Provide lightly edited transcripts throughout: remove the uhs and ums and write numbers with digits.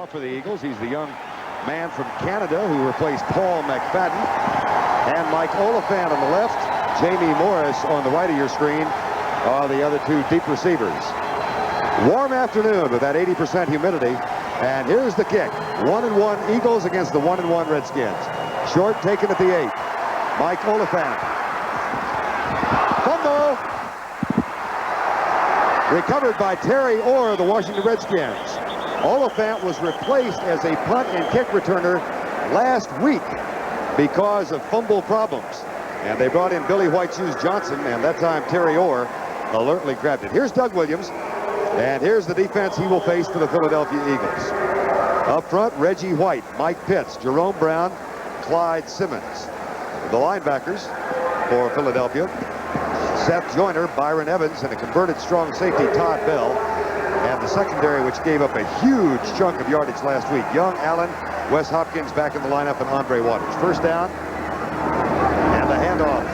For the Eagles, he's the young man from Canada who replaced Paul McFadden. And Mike Oliphant on the left, Jamie Morris on the right of your screen are the other two deep receivers. Warm afternoon with that 80% humidity. And here's the kick. 1-1 Eagles against the 1-1 Redskins. Short taken at the 8. Mike Oliphant. Fumble. Recovered by Terry Orr of the Washington Redskins. Oliphant was replaced as a punt and kick returner last week because of fumble problems. And they brought in Billy White Shoes Johnson, and that time Terry Orr alertly grabbed it. Here's Doug Williams, and here's the defense he will face for the Philadelphia Eagles. Up front, Reggie White, Mike Pitts, Jerome Brown, Clyde Simmons. The linebackers for Philadelphia, Seth Joyner, Byron Evans, and a converted strong safety, Todd Bell. And the secondary, which gave up a huge chunk of yardage last week. Young, Allen, Wes Hopkins back in the lineup, and Andre Waters. First down, and the handoff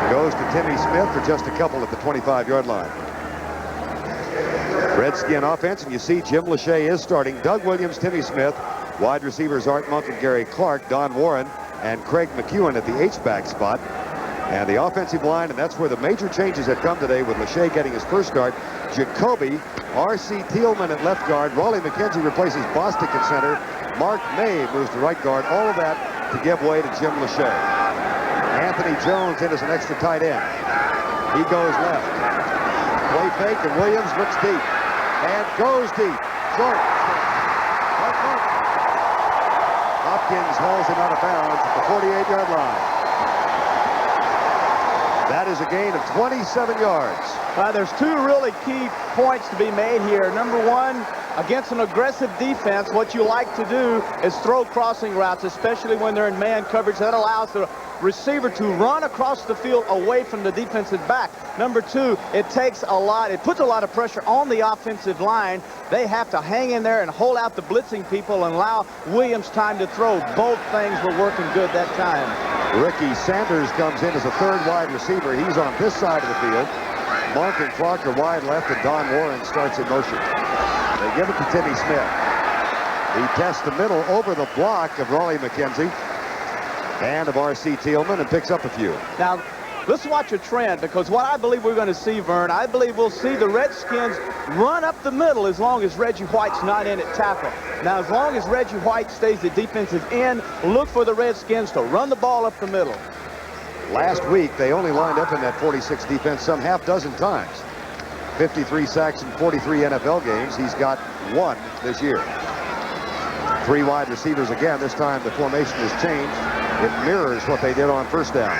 goes to Timmy Smith for just a couple at the 25-yard line. Redskin offense, and you see Jim Lachey is starting. Doug Williams, Timmy Smith, wide receivers Art Monk and Gary Clark, Don Warren, and Craig McEwen at the H-back spot. And the offensive line, and that's where the major changes have come today with Lachey getting his first start. Jacoby, R.C. Thielman at left guard. Raleigh McKenzie replaces Bostic at center. Mark May moves to right guard. All of that to give way to Jim Lachey. Anthony Jones in as an extra tight end. He goes left. Play fake, and Williams looks deep. And goes deep. Short. Hopkins hauls him out of bounds at the 48-yard line. That is a gain of 27 yards. There's two really key points to be made here. Number one, against an aggressive defense, what you like to do is throw crossing routes, especially when they're in man coverage. That allows the receiver to run across the field away from the defensive back. Number two, it puts a lot of pressure on the offensive line. They have to hang in there and hold out the blitzing people and allow Williams time to throw. Both things were working good that time. Ricky Sanders comes in as a third wide receiver. He's on this side of the field. Monk and Clark are wide left, and Don Warren starts in motion. They give it to Timmy Smith. He tests the middle over the block of Raleigh McKenzie and of R.C. Thielman and picks up a few. Now, let's watch a trend, because what I believe we're going to see, Verne, I believe we'll see the Redskins run up the middle as long as Reggie White's not in at tackle. Now, as long as Reggie White stays the defensive end, look for the Redskins to run the ball up the middle. Last week, they only lined up in that 46 defense some half dozen times. 53 sacks in 43 NFL games. He's got one this year. Three wide receivers again. This time the formation has changed. It mirrors what they did on first down.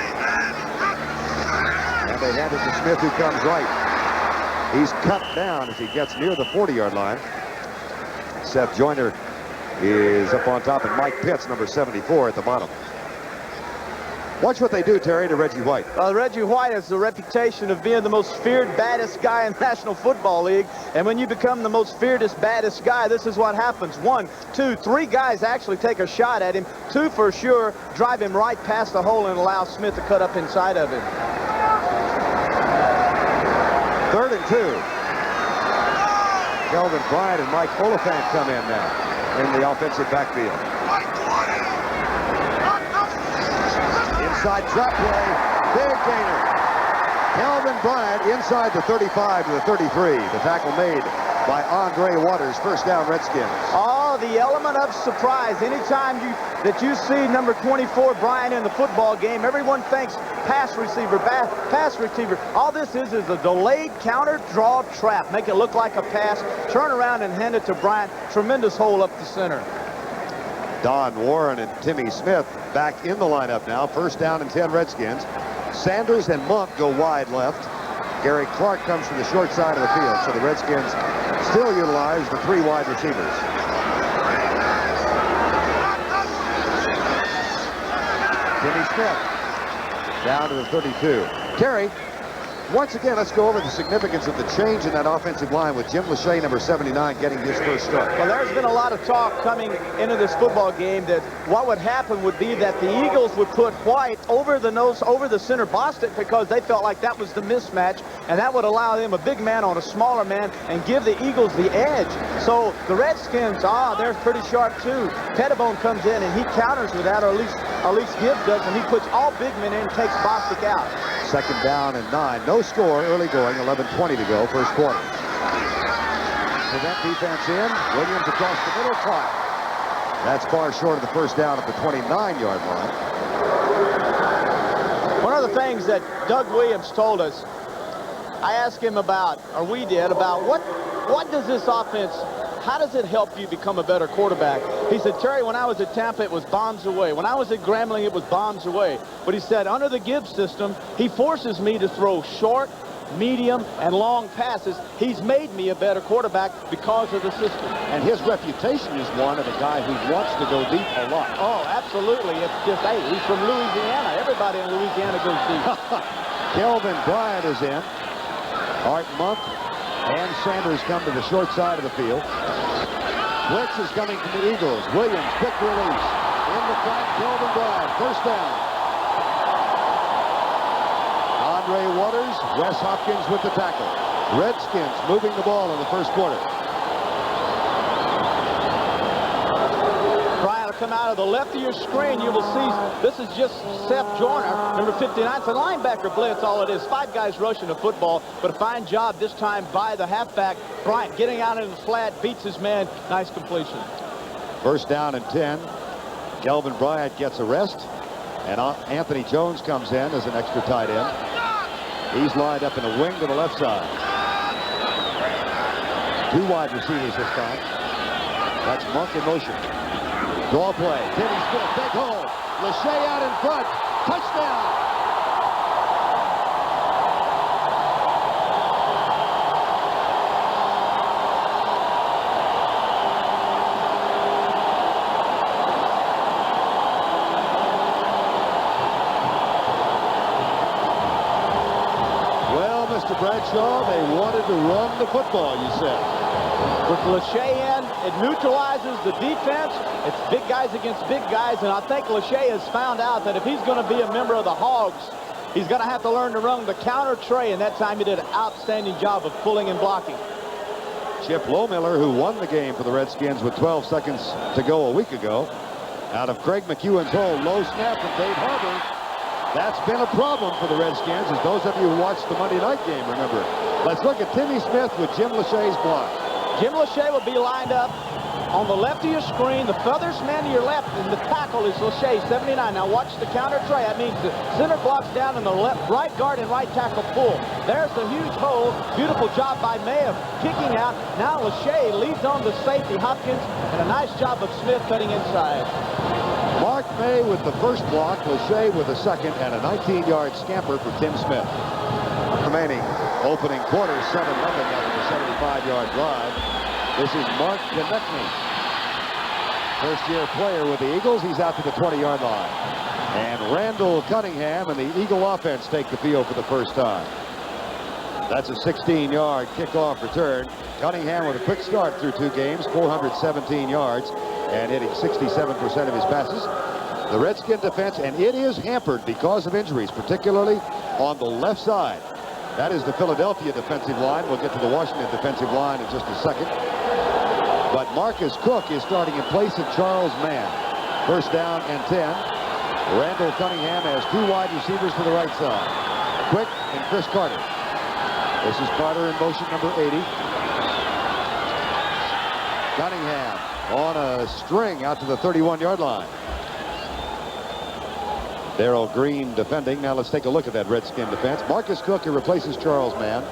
And they hand it to Smith, who comes right. He's cut down as he gets near the 40-yard line. Seth Joyner is up on top, and Mike Pitts, number 74, at the bottom. Watch what they do, Terry, to Reggie White. Reggie White has the reputation of being the most feared, baddest guy in the National Football League. And when you become the most fearedest, baddest guy, this is what happens. 1, 2, 3 guys actually take a shot at him. 2 for sure drive him right past the hole and allow Smith to cut up inside of him. 3rd and 2. Kelvin Bryant and Mike Oliphant come in now in the offensive backfield. Inside trap play, big gainer. Kelvin Bryant inside the 35 to the 33. The tackle made by Andre Waters. First down, Redskins. Oh, the element of surprise. Anytime that you see number 24 Bryant in the football game, everyone thinks pass receiver, pass receiver. All this is a delayed counter draw trap. Make it look like a pass, turn around and hand it to Bryant. Tremendous hole up the center. Don Warren and Timmy Smith back in the lineup now. First down and 10 Redskins. Sanders and Monk go wide left. Gary Clark comes from the short side of the field. So the Redskins still utilize the 3 wide receivers. Timmy Smith down to the 32. Terry, Once again, let's go over the significance of the change in that offensive line with Jim Lachey, number 79, getting his first start. Well, there's been a lot of talk coming into this football game that what would happen would be that the Eagles would put White over the center Boston because they felt like that was the mismatch, and that would allow them a big man on a smaller man and give the Eagles the edge. So the Redskins, they're pretty sharp too. Pettibone comes in and he counters with that, or at least Gibbs does, and he puts all big men in and takes Bostic out. Second down and 9. No score, early going, 11:20 to go, first quarter. Prevent defense in. Williams across the middle, caught. That's far short of the first down at the 29-yard line. One of the things that Doug Williams told us, I asked him about, or we did, about what does this offense, how does it help you become a better quarterback? He said, Terry, when I was at Tampa, it was bombs away. When I was at Grambling, it was bombs away. But he said, under the Gibbs system, he forces me to throw short, medium, and long passes. He's made me a better quarterback because of the system. And his reputation is one of a guy who wants to go deep a lot. Oh, absolutely. It's just, hey, he's from Louisiana. Everybody in Louisiana goes deep. Kelvin Bryant is in. Art Monk and Sanders come to the short side of the field. Blitz is coming from the Eagles. Williams, quick release. In the front, Kelvin Bryant, first down. Andre Waters, Wes Hopkins with the tackle. Redskins moving the ball in the first quarter. Bryant will come out of the left of your screen. You will see this is just Seth Joyner, number 59. It's a linebacker blitz, all it is. 5 guys rushing the football, but a fine job this time by the halfback. Bryant getting out in the flat, beats his man. Nice completion. First down and 10. Kelvin Bryant gets a rest, and Anthony Jones comes in as an extra tight end. He's lined up in a wing to the left side. 2 wide receivers this time. That's Monk in motion. Draw play. Timmy Smith, big hole. Lachey out in front. Touchdown. Well, Mr. Bradshaw, they wanted to run the football, you said. With Lachey in, it neutralizes the defense. It's big guys against big guys, and I think Lachey has found out that if he's going to be a member of the Hogs, he's going to have to learn to run the counter tray, and that time he did an outstanding job of pulling and blocking. Chip Lohmiller, who won the game for the Redskins with 12 seconds to go a week ago, out of Craig McEwen's hole, low snap from Dave Harbour. That's been a problem for the Redskins, as those of you who watched the Monday night game remember. Let's look at Timmy Smith with Jim Lachey's block. Jim Lachey will be lined up on the left of your screen. The furthest man to your left, and the tackle is Lachey, 79. Now watch the counter tray. That means the center blocks down and the right guard and right tackle pull. There's the huge hole. Beautiful job by May of kicking out. Now Lachey leads on the safety, Hopkins, and a nice job of Smith cutting inside. Mark May with the first block, Lachey with the second, and a 19-yard scamper for Tim Smith. Remaining opening quarter, 7-11 after the 75-yard drive. This is Mark Konechny. First-year player with the Eagles. He's out to the 20-yard line. And Randall Cunningham and the Eagle offense take the field for the first time. That's a 16-yard kickoff return. Cunningham with a quick start through 2 games, 417 yards, and hitting 67% of his passes. The Redskin defense, and it is hampered because of injuries, particularly on the left side. That is the Philadelphia defensive line. We'll get to the Washington defensive line in just a second. But Marcus Cook is starting in place of Charles Mann. First down and 10. Randall Cunningham has 2 wide receivers to the right side. Quick and Chris Carter. This is Carter in motion, number 80. Cunningham on a string out to the 31-yard line. Darrell Green defending. Now let's take a look at that Redskin defense. Marcus Cook, who replaces Charles Mann.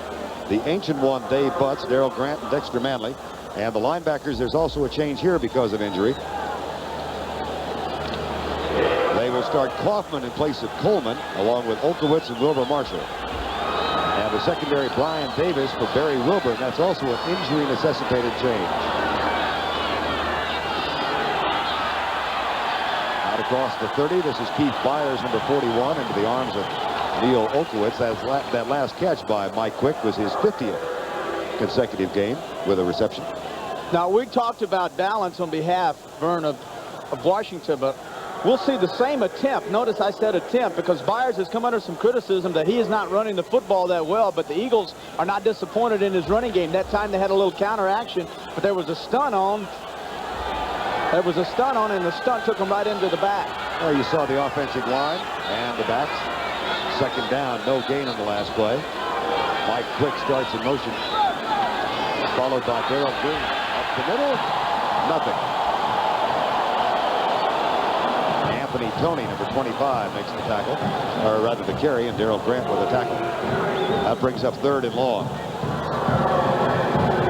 The ancient one, Dave Butts, Darrell Grant, and Dexter Manley. And the linebackers, there's also a change here because of injury. They will start Kaufman in place of Coleman, along with Olkowitz and Wilbur Marshall. And the secondary, Brian Davis for Barry Wilbur. That's also an injury-necessitated change. Out across the 30, this is Keith Byers, number 41, into the arms of Neil Olkowitz. That last catch by Mike Quick was his 50th consecutive game with a reception. Now, we talked about balance on behalf, Verne, of Washington, but we'll see the same attempt. Notice I said attempt because Byers has come under some criticism that he is not running the football that well, but the Eagles are not disappointed in his running game. That time they had a little counter action, but there was a stunt on. There was a stunt on, and the stunt took him right into the back. Well, you saw the offensive line and the backs. Second down, no gain on the last play. Mike Quick starts in motion, followed by Darrell Green. Up the middle, nothing. Anthony Toney, number 25, makes the tackle, or rather the carry, and Darrell Grant with a tackle. That brings up 3rd and long.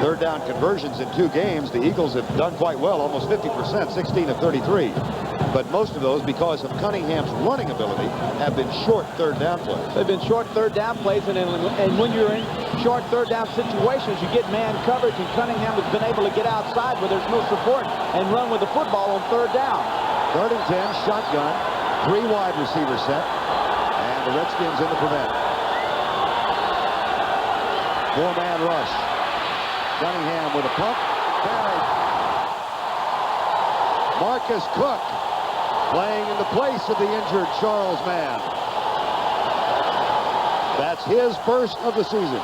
Third down conversions in 2 games. The Eagles have done quite well, almost 50%, 16 of 33. But most of those, because of Cunningham's running ability, have been short 3rd down plays. They've been short 3rd down plays, and when you're in short 3rd down situations, you get man coverage, and Cunningham has been able to get outside where there's no support and run with the football on 3rd down. 3rd and 10, shotgun, 3 wide receiver set, and the Redskins in the prevent. 4-man rush. Cunningham with a pump. Buried. Marcus Cook playing in the place of the injured Charles Mann. That's his first of the season.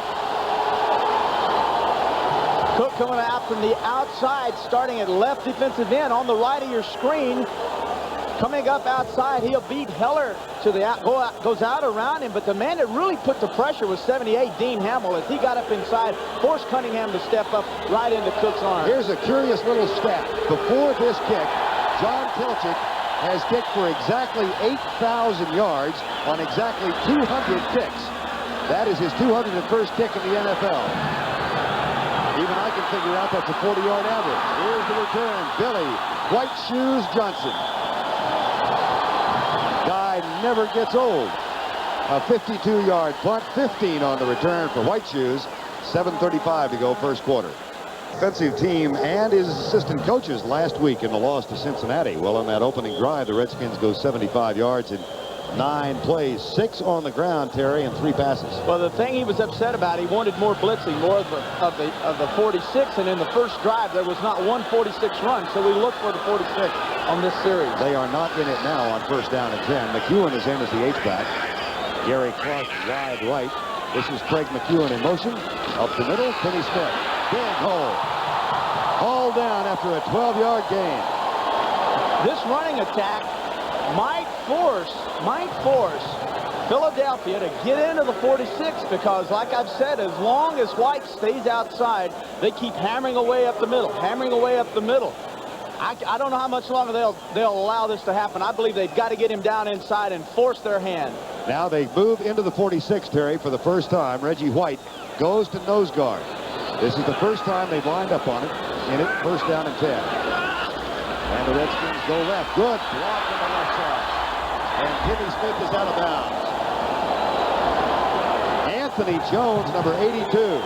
Cook coming out from the outside, starting at left defensive end on the right of your screen. Coming up outside, he'll beat Heller to the goes out around him, but the man that really put the pressure was 78, Dean Hamill, as he got up inside, forced Cunningham to step up right into Cook's arm. Here's a curious little stat. Before this kick, John Pilchick has kicked for exactly 8,000 yards on exactly 200 kicks. That is his 201st kick in the NFL. Even I can figure out that's a 40-yard average. Here's the return. Billy White Shoes Johnson. Guy never gets old. A 52-yard punt, 15 on the return for White Shoes. 7:35 to go, first quarter. Defensive team and his assistant coaches last week in the loss to Cincinnati. Well, on that opening drive, the Redskins go 75 yards in 9 plays, 6 on the ground, Terry, and 3 passes. Well, the thing he was upset about, he wanted more blitzing, more of the 46, and in the first drive, there was not one 46 run, so we look for the 46 on this series. They are not in it now on 1st down and 10. McEwen is in as the H-back. Gary Clark wide right. This is Craig McEwen in motion. Up the middle, Finney Smith. Big hole. Hauled down after a 12-yard gain. This running attack might force Philadelphia to get into the 46 because, like I've said, as long as White stays outside, they keep hammering away up the middle, I don't know how much longer they'll allow this to happen. I believe they've got to get him down inside and force their hand. Now they move into the 46, Terry, for the first time. Reggie White goes to nose guard. This is the first time they've lined up on it. In it, 1st down and 10. And the Redskins go left. Good block on the left side. And Timmy Smith is out of bounds. Anthony Jones, number 82.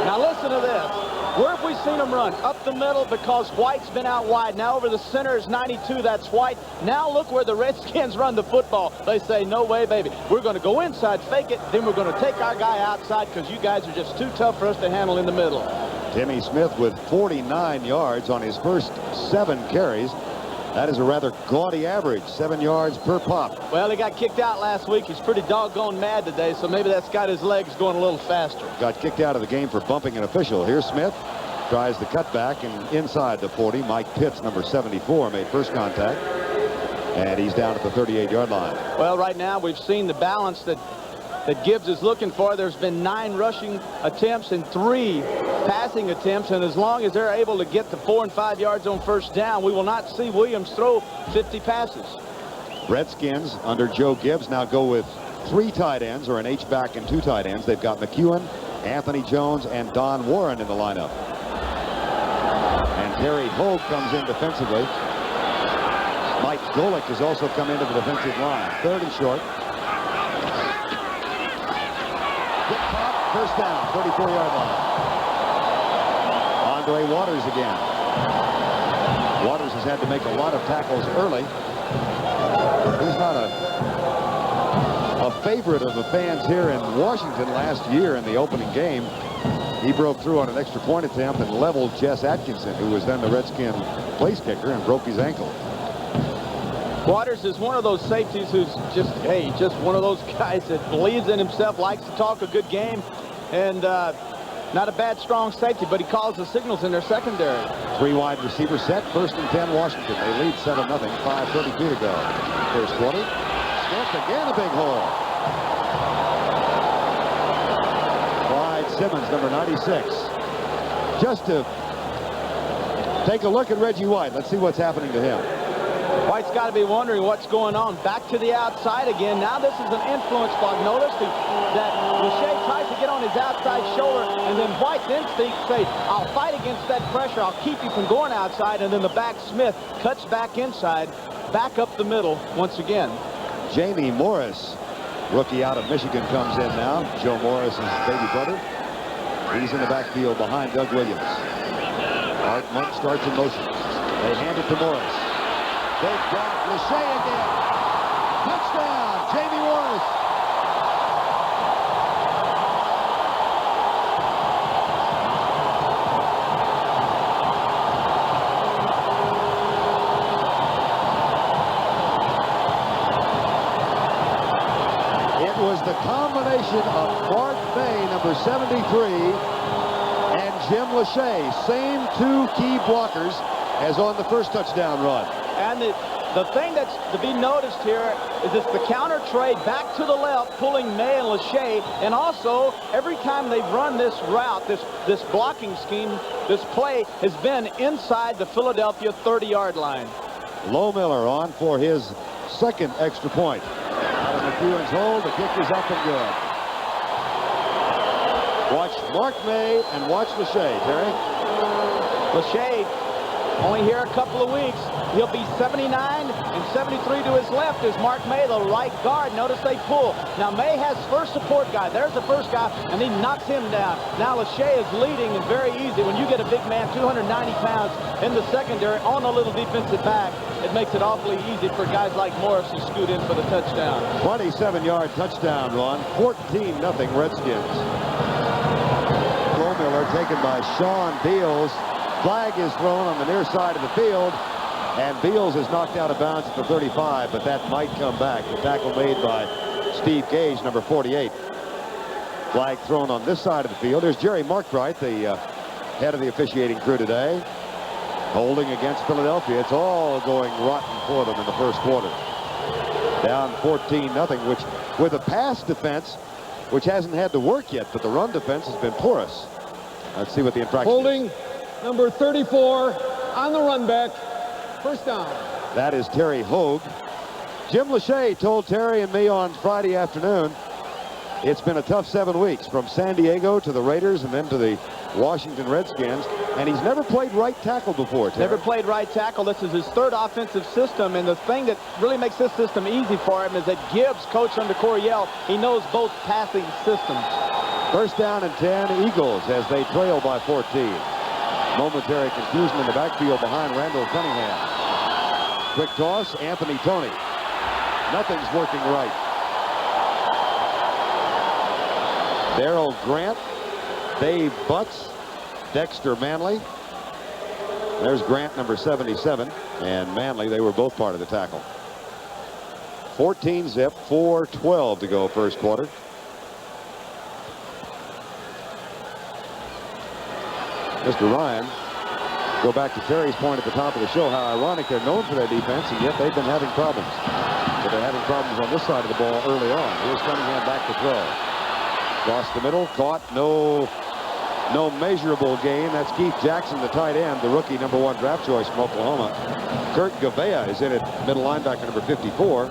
Now listen to this. Where have we seen him run? Up the middle because White's been out wide. Now over the center is 92. That's White. Now look where the Redskins run the football. They say, no way, baby. We're going to go inside, fake it. Then we're going to take our guy outside because you guys are just too tough for us to handle in the middle. Timmy Smith with 49 yards on his first 7 carries. That is a rather gaudy average, 7 yards per pop. Well, he got kicked out last week. He's pretty doggone mad today, so maybe that's got his legs going a little faster. Got kicked out of the game for bumping an official. Here's Smith. Tries the cutback and inside the 40. Mike Pitts, number 74, made first contact. And he's down at the 38-yard line. Well, right now we've seen the balance that Gibbs is looking for. There's been 9 rushing attempts and 3 passing attempts, and as long as they're able to get to 4 and 5 yards on 1st down, we will not see Williams throw 50 passes. Redskins under Joe Gibbs now go with 3 tight ends, or an H-back and 2 tight ends. They've got McEwen, Anthony Jones, and Don Warren in the lineup. And Terry Hogue comes in defensively. Mike Golick has also come into the defensive line. 3rd and short. Good pop, 1st down, 34-yard line. Andre Waters again. Waters has had to make a lot of tackles early. He's not a a favorite of the fans here in Washington last year in the opening game. He broke through on an extra point attempt and leveled Jess Atkinson, who was then the Redskin place kicker, and broke his ankle. Waters is one of those safeties who's just one of those guys that believes in himself, likes to talk a good game, and not a bad, strong safety, but he calls the signals in their secondary. 3 wide receiver set, 1st and 10 Washington. They lead 7-0, 5:32 to go. First 20. Smith again, a big hole. Clyde Simmons, number 96. Just to take a look at Reggie White. Let's see what's happening to him. White's got to be wondering what's going on. Back to the outside again. Now this is an influence block. Notice that Lachey tries to get on his outside shoulder, and then White's instinct says, I'll fight against that pressure. I'll keep you from going outside. And then the back Smith cuts back inside, back up the middle once again. Jamie Morris, rookie out of Michigan, comes in now. Joe Morris' baby brother. He's in the backfield behind Doug Williams. Art Monk starts in motion. They hand it to Morris. They've got Lachey again. Touchdown, Jamie Morris. It was the combination of Mark May, number 73, and Jim Lachey. Same 2 key blockers as on the first touchdown run. And the thing that's to be noticed here is it's the counter trade back to the left, pulling May and Lachey. And also, every time they've run this route, this blocking scheme, this play has been inside the Philadelphia 30-yard line. Lohmiller on for his 2nd extra point. Out of McEwen's hold, the kick is up and good. Watch Mark May and watch Lachey, Terry. Lachey, only here a couple of weeks. He'll be 79 and 73 to his left is Mark May, the right guard. Notice they pull. Now May has first support guy. There's the first guy, and he knocks him down. Now Lachey is leading and very easy. When you get a big man, 290 pounds, in the secondary on a little defensive back, it makes it awfully easy for guys like Morris to scoot in for the touchdown. 27-yard touchdown run, 14-0 Redskins. Lohmiller taken by Sean Beals. Flag is thrown on the near side of the field, and Beals is knocked out of bounds at the 35, but that might come back. The tackle made by Steve Gage, number 48. Flag thrown on this side of the field. There's Jerry Markbright, the head of the officiating crew today, holding against Philadelphia. It's all going rotten for them in the first quarter. Down 14-0, which with a pass defense, which hasn't had to work yet, but the run defense has been porous. Let's see what the infraction holding is. Number 34 on the run back. First down. That is Terry Hogue. Jim Lachey told Terry and me on Friday afternoon, it's been a tough 7 weeks, from San Diego to the Raiders and then to the Washington Redskins, and he's never played right tackle before, Terry. Never played right tackle. This is his 3rd offensive system, and the thing that really makes this system easy for him is that Gibbs, coach under Coryell, he knows both passing systems. First down and 10, Eagles, as they trail by 14. Momentary confusion in the backfield behind Randall Cunningham. Quick toss, Anthony Toney. Nothing's working right. Darrell Grant, Dave Butts, Dexter Manley. There's Grant, number 77, and Manley. They were both part of the tackle. 14-0, 4:12 to go first quarter. Mr. Ryan, go back to Terry's point at the top of the show, how ironic they're known for their defense, and yet they've been having problems. But they're having problems on this side of the ball early on. Here's Cunningham back to throw. Across the middle, caught, no measurable gain. That's Keith Jackson, the tight end, the rookie number 1 draft choice from Oklahoma. Kurt Gavea is in at middle linebacker number 54.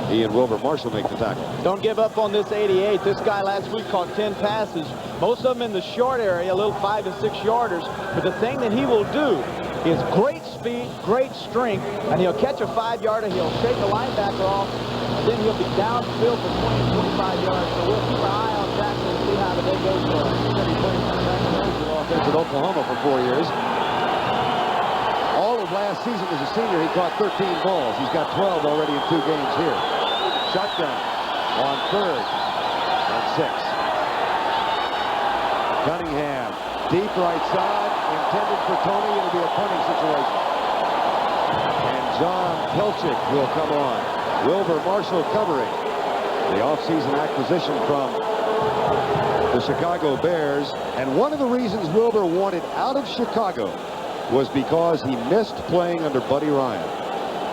He and Wilbur Marshall make the tackle. Don't give up on this 88. This guy last week caught 10 passes, most of them in the short area, a little 5- and 6-yarders. But the thing that he will do is great speed, great strength, and he'll catch a 5-yarder. He'll shake a linebacker off, and then he'll be downfield for 20, 25 yards. So we'll keep our eye on Jackson and see how the day goes for him. He's going to be playing back in the offense at Oklahoma for 4 years. All of last season as a senior, he caught 13 balls. He's got 12 already in 2 games here. Shotgun. on 3rd and 6. Cunningham, deep right side, intended for Tony. It'll be a punting situation. And John Pelchick will come on. Wilbur Marshall covering. The offseason acquisition from the Chicago Bears. And one of the reasons Wilbur wanted out of Chicago was because he missed playing under Buddy Ryan.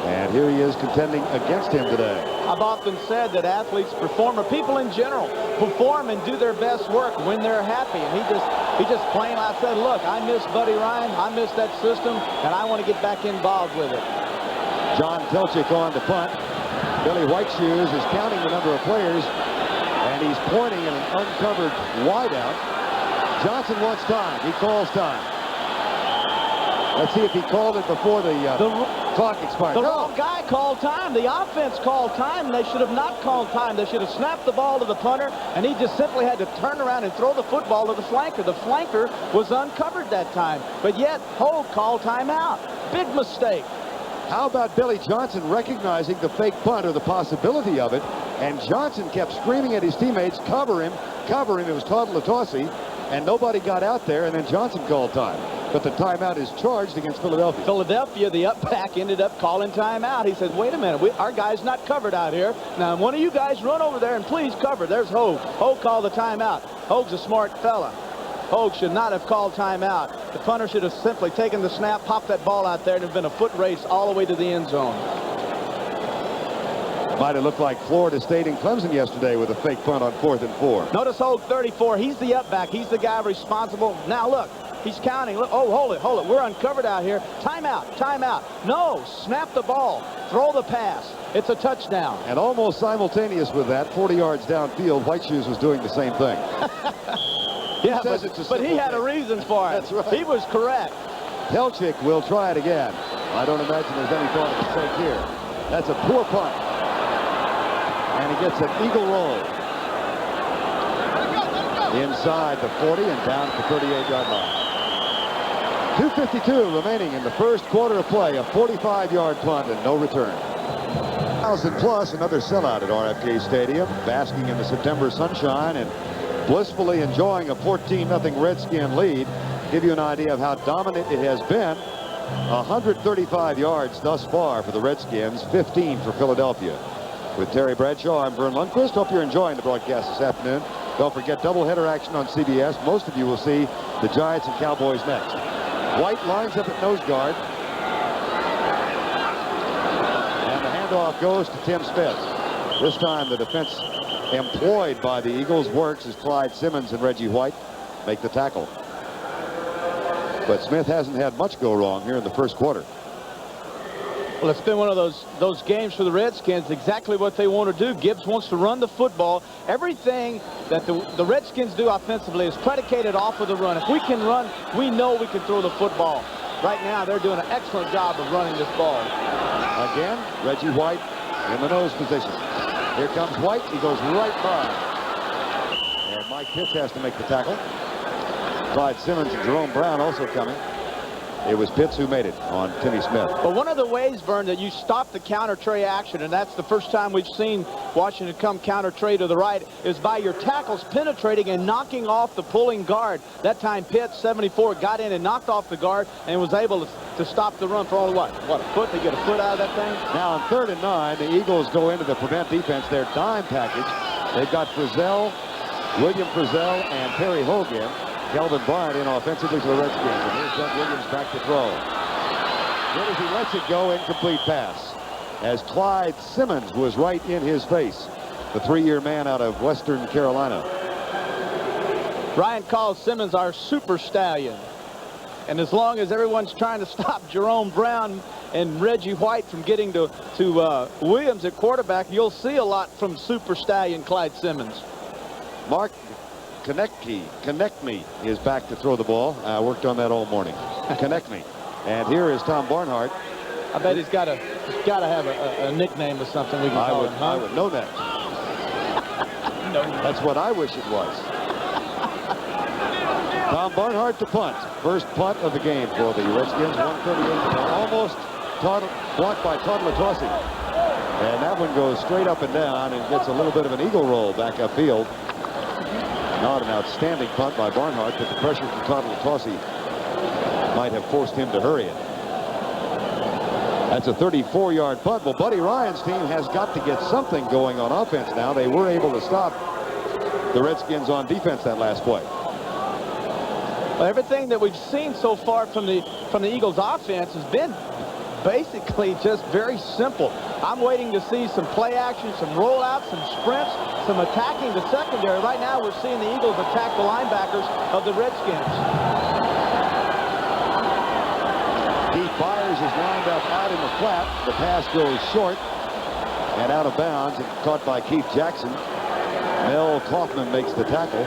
And here he is contending against him today. I've often said that athletes perform, or people in general, perform and do their best work when they're happy. And he just plain out said, look, I miss Buddy Ryan, I miss that system, and I want to get back involved with it. John Pelchick on to punt. Billy Whiteshoes is counting the number of players, and he's pointing at an uncovered wideout. Johnson wants time. He calls time. Let's see if he called it before the clock expired. The wrong guy called time. The offense called time. They should have not called time. They should have snapped the ball to the punter, and he just simply had to turn around and throw the football to the flanker. The flanker was uncovered that time, but yet Hogue called timeout. Big mistake. How about Billy Johnson recognizing the fake punt or the possibility of it, and Johnson kept screaming at his teammates, cover him, cover him. It was Todd Latossi, and nobody got out there, and then Johnson called time. But the timeout is charged against Philadelphia. Philadelphia, the up back, ended up calling timeout. He said, wait a minute, our guy's not covered out here. Now, one of you guys run over there and please cover. There's Hogue. Hogue called the timeout. Hogue's a smart fella. Hogue should not have called timeout. The punter should have simply taken the snap, popped that ball out there, and it would have been a foot race all the way to the end zone. Might have looked like Florida State and Clemson yesterday with a fake punt on 4th and 4. Notice Hogue 34. He's the up back. He's the guy responsible. Now, look. He's counting. Look, oh, hold it. We're uncovered out here. Timeout. Timeout. No. Snap the ball. Throw the pass. It's a touchdown. And almost simultaneous with that, 40 yards downfield, Whiteshoes was doing the same thing. Yeah, but he had a reason for it. That's right. He was correct. Pelchick will try it again. I don't imagine there's any thought of mistake here. That's a poor punt. And he gets an eagle roll. Inside the 40 and down at the 38-yard line. 2:52 remaining in the first quarter of play. A 45-yard punt and no return. 1,000 plus, another sellout at RFK Stadium, basking in the September sunshine and blissfully enjoying a 14-0 Redskin lead. Give you an idea of how dominant it has been. 135 yards thus far for the Redskins, 15 for Philadelphia. With Terry Bradshaw, I'm Verne Lundquist. Hope you're enjoying the broadcast this afternoon. Don't forget doubleheader action on CBS. Most of you will see the Giants and Cowboys next. White lines up at nose guard. And the handoff goes to Tim Smith. This time the defense employed by the Eagles works as Clyde Simmons and Reggie White make the tackle. But Smith hasn't had much go wrong here in the first quarter. Well, it's been one of those games for the Redskins, exactly what they want to do. Gibbs wants to run the football. Everything that the Redskins do offensively is predicated off of the run. If we can run, we know we can throw the football. Right now, they're doing an excellent job of running this ball. Again, Reggie White in the nose position. Here comes White. He goes right by. And Mike Pitts has to make the tackle. Clyde Simmons and Jerome Brown also coming. It was Pitts who made it on Timmy Smith. But one of the ways, Verne, that you stop the counter tray action, and that's the first time we've seen Washington come counter tray to the right, is by your tackles penetrating and knocking off the pulling guard. That time Pitts, 74, got in and knocked off the guard and was able to stop the run for only what, a foot? They get a foot out of that thing? Now on 3rd and 9, the Eagles go into the prevent defense, their dime package. They've got Frizzell, William Frizzell, and Perry Hogan. Kelvin Bryant in offensively for the Redskins. And here's Doug Williams back to throw. Good as he lets it go, incomplete pass. As Clyde Simmons was right in his face. The 3-year man out of Western Carolina. Ryan calls Simmons our super stallion. And as long as everyone's trying to stop Jerome Brown and Reggie White from getting to Williams at quarterback, you'll see a lot from super stallion Clyde Simmons. Mark Connect Me is back to throw the ball. I worked on that all morning. Connect Me. And here is Tom Barnhart. I bet he's got to have a nickname or something we can call him, huh? I would know that. No. That's what I wish it was. Tom Barnhart to punt. First punt of the game for the Redskins. 138. Almost blocked by Todd Latossi. And that one goes straight up and down and gets a little bit of an eagle roll back upfield. Not an outstanding punt by Barnhart, but the pressure from Toddle Tossy might have forced him to hurry it. That's a 34-yard punt. Well, Buddy Ryan's team has got to get something going on offense now. They were able to stop the Redskins on defense that last play. Well, everything that we've seen so far from the Eagles offense has been basically just very simple. I'm waiting to see some play action, some rollouts, some sprints, some attacking the secondary. Right now we're seeing the Eagles attack the linebackers of the Redskins. Keith Byers is lined up out in the flat. The pass goes short and out of bounds, and caught by Keith Jackson. Mel Kaufman makes the tackle.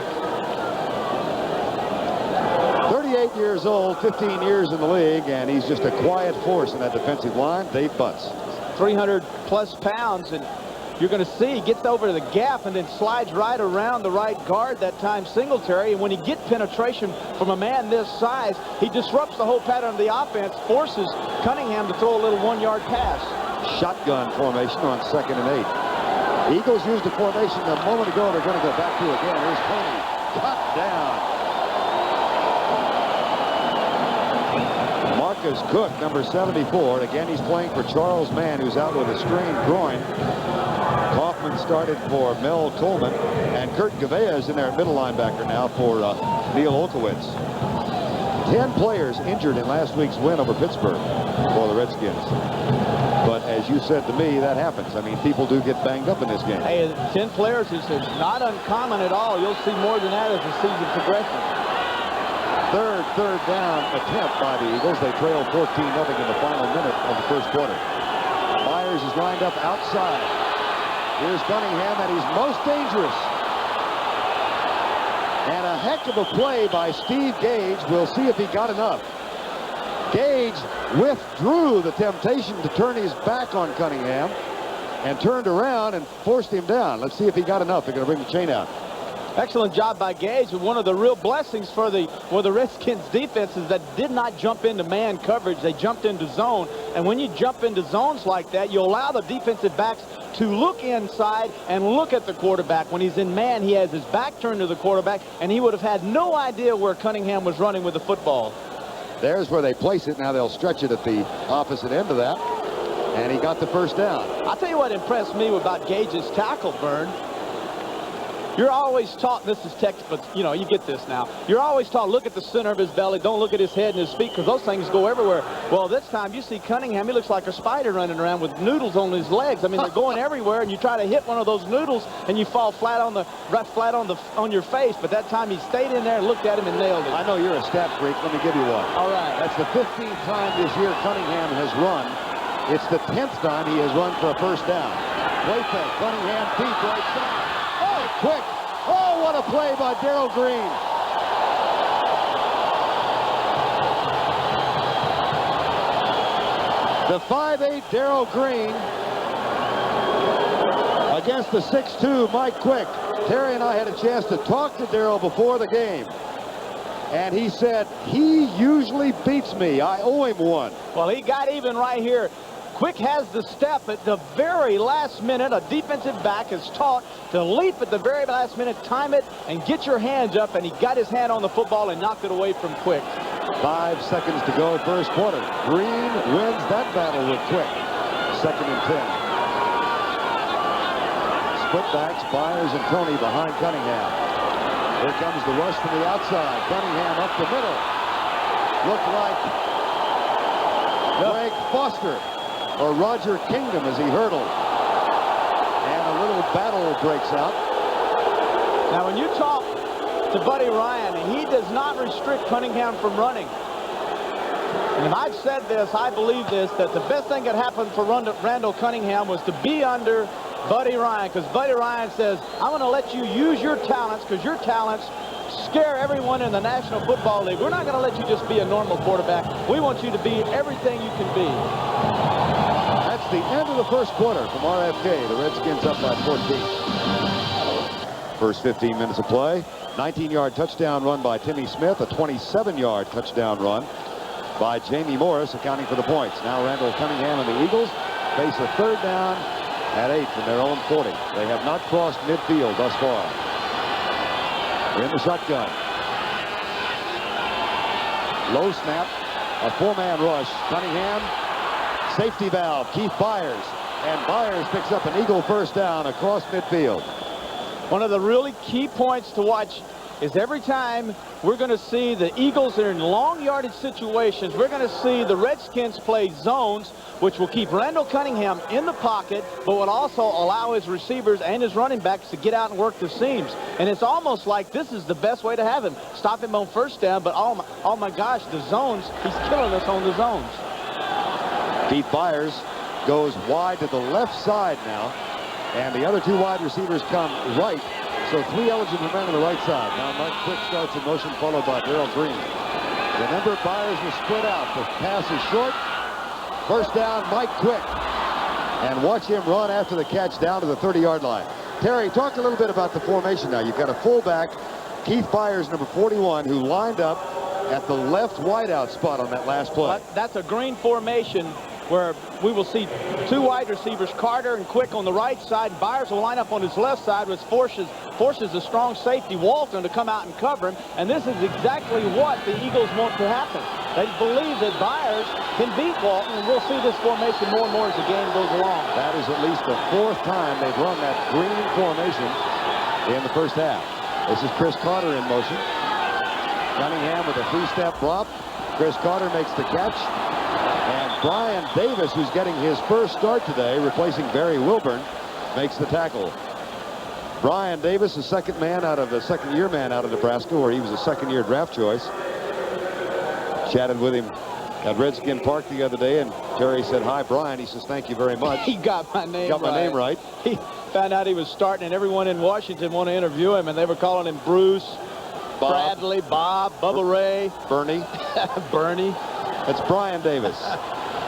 38 years old, 15 years in the league, and he's just a quiet force in that defensive line. Dave Butts. 300-plus pounds, and you're going to see he gets over the gap and then slides right around the right guard that time, Singletary. And when he gets penetration from a man this size, he disrupts the whole pattern of the offense, forces Cunningham to throw a little one-yard pass. Shotgun formation on 2nd and 8. Eagles used the formation a moment ago. They're going to go back to it again. Here's Coney. Cut down. Marcus Cook, number 74. And again, he's playing for Charles Mann, who's out with a strained groin. Kaufman started for Mel Tolman, and Kurt Gavea is in there at middle linebacker now for Neil Olkowitz. 10 players injured in last week's win over Pittsburgh for the Redskins. But as you said to me, that happens. I mean, people do get banged up in this game. Hey, 10 players is not uncommon at all. You'll see more than that as the season progresses. Third down attempt by the Eagles. They trail 14-0 in the final minute of the first quarter. Byers is lined up outside. Here's Cunningham, and he's most dangerous. And a heck of a play by Steve Gage. We'll see if he got enough. Gage withdrew the temptation to turn his back on Cunningham and turned around and forced him down. Let's see if he got enough. They're going to bring the chain out. Excellent job by Gage. One of the real blessings for the Redskins defense is that did not jump into man coverage. They jumped into zone. And when you jump into zones like that, you allow the defensive backs to look inside and look at the quarterback. When he's in man, he has his back turned to the quarterback, and he would have had no idea where Cunningham was running with the football. There's where they place it. Now they'll stretch it at the opposite end of that. And he got the first down. I'll tell you what impressed me about Gage's tackle, Verne. You're always taught, this is text, but you know, you get this now. You're always taught, look at the center of his belly, don't look at his head and his feet, because those things go everywhere. Well, this time you see Cunningham, he looks like a spider running around with noodles on his legs. I mean, they're going everywhere, and you try to hit one of those noodles, and you fall flat on your face. But that time he stayed in there and looked at him and nailed it. I know you're a stat freak. Let me give you one. All right. That's the 15th time this year Cunningham has run. It's the 10th time he has run for a first down. Play fake. Cunningham deep right side. Oh, quick. Oh, what a play by Darrell Green. The 5'8" Darrell Green against the 6'2" Mike Quick. Terry and I had a chance to talk to Darrell before the game. And he said, he usually beats me. I owe him one. Well, he got even right here. Quick has the step at the very last minute. A defensive back is taught to leap at the very last minute, time it, and get your hands up. And he got his hand on the football and knocked it away from Quick. 5 seconds to go, first quarter. Green wins that battle with Quick. 2nd and 10. Split backs, Byers and Tony behind Cunningham. Here comes the rush from the outside. Cunningham up the middle. Looked like Greg Foster or Roger Kingdom as he hurdled. And a little battle breaks out. Now, when you talk to Buddy Ryan, he does not restrict Cunningham from running. And I've said this, I believe this, that the best thing that happened for Randall Cunningham was to be under Buddy Ryan, because Buddy Ryan says, I'm going to let you use your talents, because your talents scare everyone in the National Football League. We're not going to let you just be a normal quarterback. We want you to be everything you can be. That's the end of the first quarter from RFK. The Redskins up by 14. First 15 minutes of play. 19-yard touchdown run by Timmy Smith. A 27-yard touchdown run by Jamie Morris, accounting for the points. Now Randall Cunningham and the Eagles face a third down at 8 from their own 40. They have not crossed midfield thus far. They're in the shotgun. Low snap. A 4-man rush. Cunningham. Safety valve. Keith Byers. And Byers picks up an Eagle first down across midfield. One of the really key points to watch is every time we're going to see the Eagles are in long yardage situations, we're going to see the Redskins play zones, which will keep Randall Cunningham in the pocket, but will also allow his receivers and his running backs to get out and work the seams. And it's almost like this is the best way to have him. Stop him on first down, but oh my gosh, the zones, he's killing us on the zones. Keith Byers goes wide to the left side now, and the other 2 wide receivers come right. So 3 eligible men on the right side. Now Mike Quick starts in motion, followed by Darrell Green. Remember, Byers was spread out. The pass is short. First down, Mike Quick. And watch him run after the catch down to the 30-yard line. Terry, talk a little bit about the formation now. You've got a fullback, Keith Byers, number 41, who lined up at the left wideout spot on that last play. That's a green formation where we will see 2 wide receivers, Carter and Quick on the right side. Byers will line up on his left side, which forces a strong safety, Walton, to come out and cover him. And this is exactly what the Eagles want to happen. They believe that Byers can beat Walton, and we'll see this formation more and more as the game goes along. That is at least the 4th time they've run that green formation in the first half. This is Chris Carter in motion. Cunningham with a 3-step drop. Chris Carter makes the catch. And Brian Davis, who's getting his first start today, replacing Barry Wilburn, makes the tackle. Brian Davis, a second-year man out of Nebraska, where he was a second-year draft choice. Chatted with him at Redskin Park the other day, and Terry said, "Hi, Brian." He says, "Thank you very much." He got my name right. He found out he was starting, and everyone in Washington wanted to interview him, and they were calling him Bruce, Bob, Bradley, Bob, Bubba Ray, Bernie. Bernie. It's Brian Davis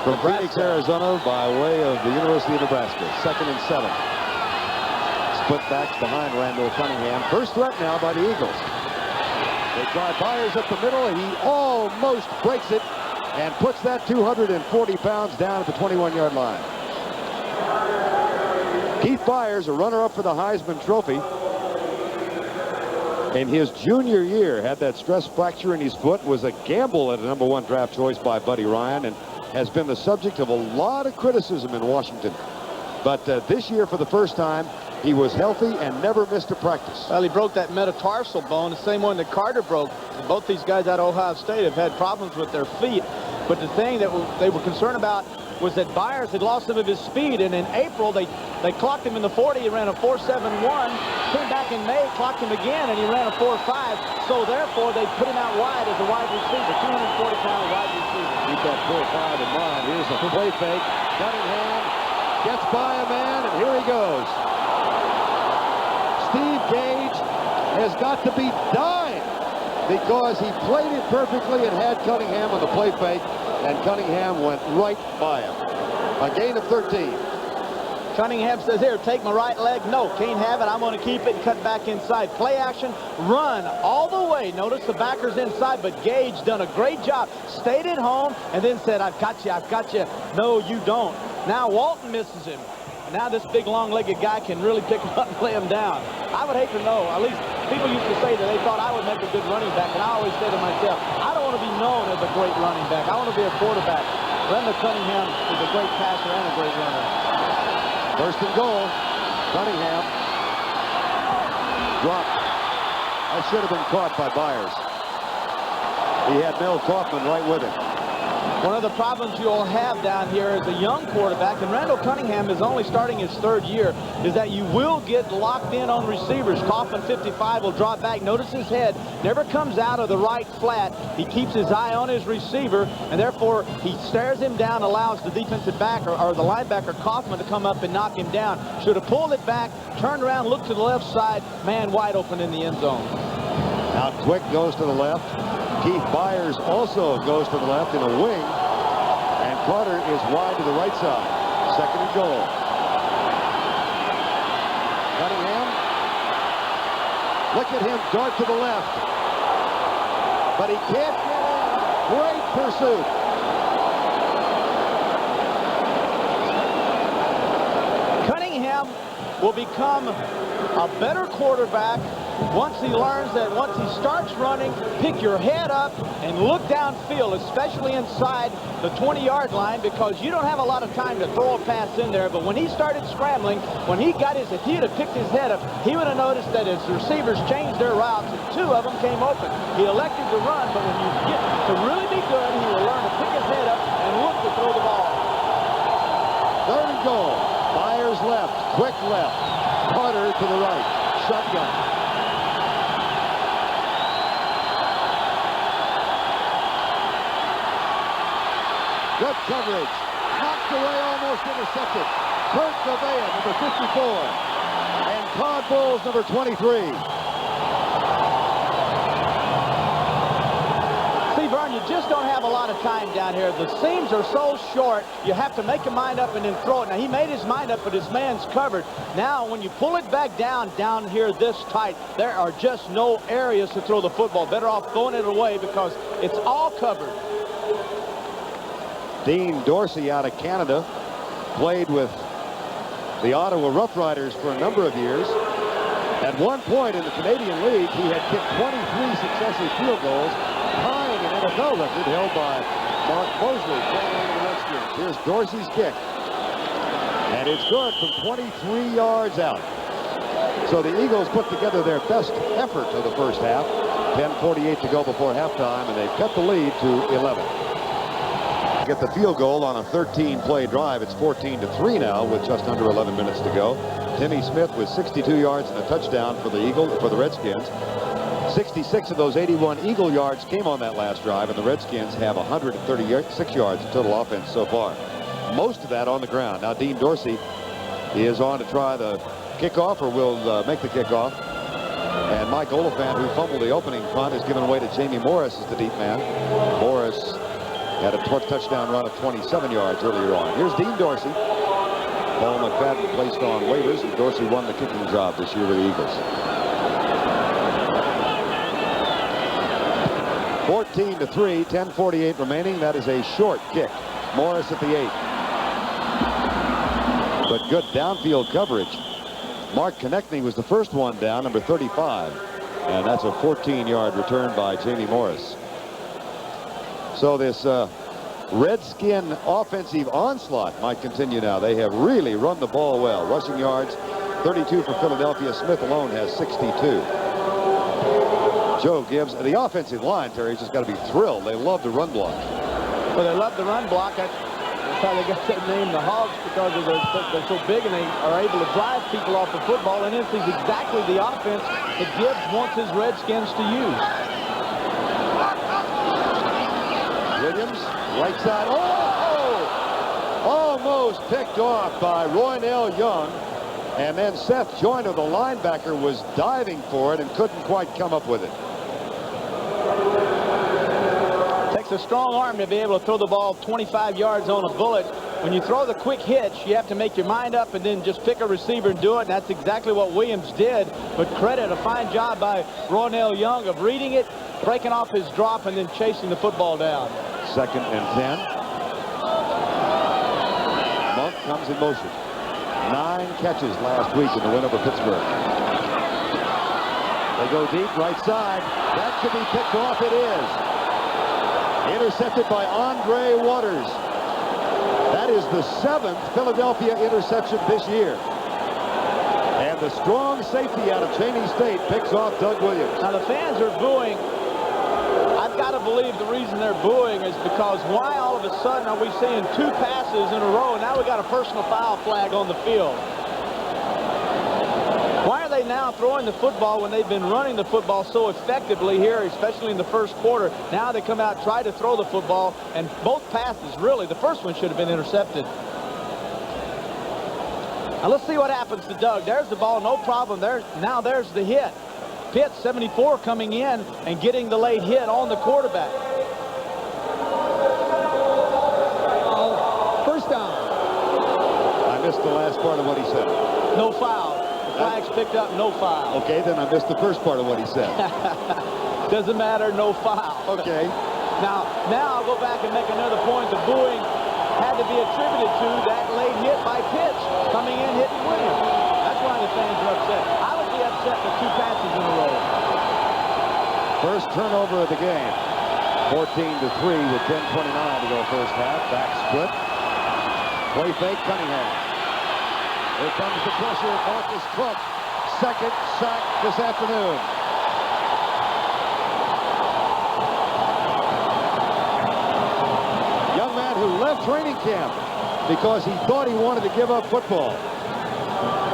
from Phoenix, Arizona, by way of the University of Nebraska. 2nd and 7. Split backs behind Randall Cunningham. First threat now by the Eagles. They try Byers up the middle, and he almost breaks it and puts that 240 pounds down at the 21-yard line. Keith Byers, a runner-up for the Heisman Trophy, in his junior year, had that stress fracture in his foot, was a gamble at a #1 draft choice by Buddy Ryan, and has been the subject of a lot of criticism in Washington. But this year, for the first time, he was healthy and never missed a practice. Well, he broke that metatarsal bone, the same one that Carter broke. Both these guys out of Ohio State have had problems with their feet. But the thing that they were concerned about was that Byers had lost some of his speed. And in April, they clocked him in the 40. He ran a 4.71. Came back in May, clocked him again, and he ran a 4.5. So therefore, they put him out wide as a wide receiver, 240-pound wide receiver. Keep that 4.5 in mind. Here's a play fake. Cunningham gets by a man, and here he goes. Steve Gage has got to be dying because he played it perfectly and had Cunningham on the play fake, and Cunningham went right by him. A gain of 13. Cunningham says, "Here, take my right leg." No, can't have it. I'm going to keep it and cut back inside. Play action, run all the way. Notice the backer's inside, but Gage done a great job. Stayed at home and then said, "I've got you, I've got you." No, you don't. Now Walton misses him. Now this big long-legged guy can really pick him up and lay him down. I would hate to know, at least people used to say that they thought I would make a good running back, and I always say to myself, I don't want to be known as a great running back. I want to be a quarterback. Randall Cunningham is a great passer and a great runner. First and goal. Cunningham dropped. That should have been caught by Byers. He had Mel Kaufman right with him. One of the problems you'll have down here as a young quarterback, and Randall Cunningham is only starting his 3rd year, is that you will get locked in on receivers. Kaufman, 55, will drop back. Notice his head never comes out of the right flat. He keeps his eye on his receiver, and therefore he stares him down, allows the defensive back or the linebacker Kaufman to come up and knock him down. Should have pulled it back, turned around, looked to the left side, man wide open in the end zone. Now Quick goes to the left. Keith Byers also goes to the left in a wing. And Carter is wide to the right side. 2nd and goal. Cunningham. Look at him dart to the left. But he can't get in. Great pursuit. will become a better quarterback once he learns that once he starts running, pick your head up and look downfield, especially inside the 20-yard line, because you don't have a lot of time to throw a pass in there. But when he started scrambling, when he got his, if he had picked his head up, he would have noticed that his receivers changed their routes, and 2 of them came open. He elected to run, but when you get to really be good, he will learn to pick his head up and look to throw the ball. 3rd and goal. Myers left, quick left. Carter to the right. Shotgun. Good coverage. Knocked away, almost intercepted. Kurt Gouveia, number 54. And Todd Bowles, number 23. See, Verne, you just don't have a lot of time down here. The seams are so short, you have to make your mind up and then throw it. Now, he made his mind up, but his man's covered. Now, when you pull it back down here this tight, there are just no areas to throw the football. Better off throwing it away because it's all covered. Dean Dorsey out of Canada played with the Ottawa Rough Riders for a number of years. At one point in the Canadian League, he had kicked 23 successive field goals, tying an NFL record held by Mark Mosley, playing the Redskins. Here's Dorsey's kick. And it's good from 23 yards out. So the Eagles put together their best effort of the first half. 10:48 to go before halftime, and they've cut the lead to 11. Get the field goal on a 13-play drive. It's 14-3 now with just under 11 minutes to go. Timmy Smith with 62 yards and a touchdown for the Redskins. 66 of those 81 Eagle yards came on that last drive, and the Redskins have 136 yards in total offense so far. Most of that on the ground. Now Dean Dorsey is on to try the kickoff, or will make the kickoff. And Mike Oliphant, who fumbled the opening punt, is given away to Jamie Morris as the deep man. Morris had a touchdown run of 27 yards earlier on. Here's Dean Dorsey. Paul McFadden placed on waivers, and Dorsey won the kicking job this year with the Eagles. 14-3, 10:48 remaining. That is a short kick. Morris at the 8. But good downfield coverage. Mark Konechny was the first one down, number 35. And that's a 14-yard return by Jamie Morris. So this Redskin offensive onslaught might continue now. They have really run the ball well. Rushing yards, 32 for Philadelphia. Smith alone has 62. Joe Gibbs, the offensive line, Terry's just got to be thrilled. They love the run block. Well, they love the run block. That's how they got that name, the Hogs, because they're so big and they are able to drive people off the football. And this is exactly the offense that Gibbs wants his Redskins to use. Williams, right side. Oh! Almost picked off by Roynell Young. And then Seth Joyner, the linebacker, was diving for it and couldn't quite come up with it. It takes a strong arm to be able to throw the ball 25 yards on a bullet. When you throw the quick hitch, you have to make your mind up and then just pick a receiver and do it. And that's exactly what Williams did. But credit, a fine job by Roynell Young of reading it, breaking off his drop, and then chasing the football down. 2nd and 10. Monk comes in motion. 9 catches last week in the win over Pittsburgh. They go deep, right side. That should be picked off. It is. Intercepted by Andre Waters. That is the 7th Philadelphia interception this year. And the strong safety out of Cheney State picks off Doug Williams. Now the fans are booing. I've got to believe the reason they're booing is because why all of a sudden are we seeing 2 passes in a row and now we got a personal foul flag on the field? Why are they now throwing the football when they've been running the football so effectively here, especially in the first quarter? Now they come out, try to throw the football, and both passes, really, the first one should have been intercepted. Now let's see what happens to Doug. There's the ball, no problem. Now there's the hit. Pitt, 74, coming in and getting the late hit on the quarterback. First down. I missed the last part of what he said. No foul. The flag's picked up, no foul. Okay, then I missed the first part of what he said. Doesn't matter, no foul. Okay. Now I'll go back and make another point. The booing had to be attributed to that late hit by Pitts coming in hitting Williams. That's why First turnover of the game. 14-3 with 10:29 to go first half. Back split. Play fake, Cunningham. Here comes the pressure. Marcus Trump. Second sack this afternoon. Young man who left training camp because he thought he wanted to give up football.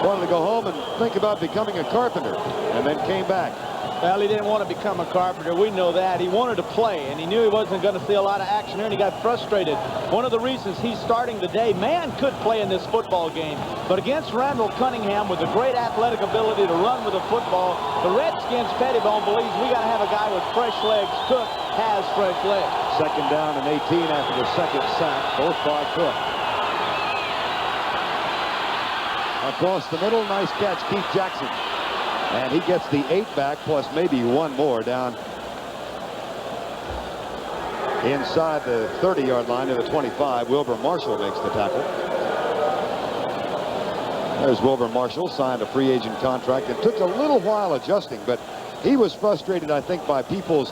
Wanted to go home and think about becoming a carpenter, and then came back. Well, he didn't want to become a carpenter. We know that. He wanted to play, and he knew he wasn't going to see a lot of action here, and he got frustrated. One of the reasons he's starting today, man could play in this football game, but against Randall Cunningham with a great athletic ability to run with the football, the Redskins Pettibone believes we got to have a guy with fresh legs. Cook has fresh legs. Second down and 18 after the second sack, both by Cook. Across the middle, nice catch, Keith Jackson. And he gets the 8 back, plus maybe one more down inside the 30-yard line to the 25. Wilbur Marshall makes the tackle. There's Wilbur Marshall, signed a free agent contract. It took a little while adjusting, but he was frustrated, I think, by people's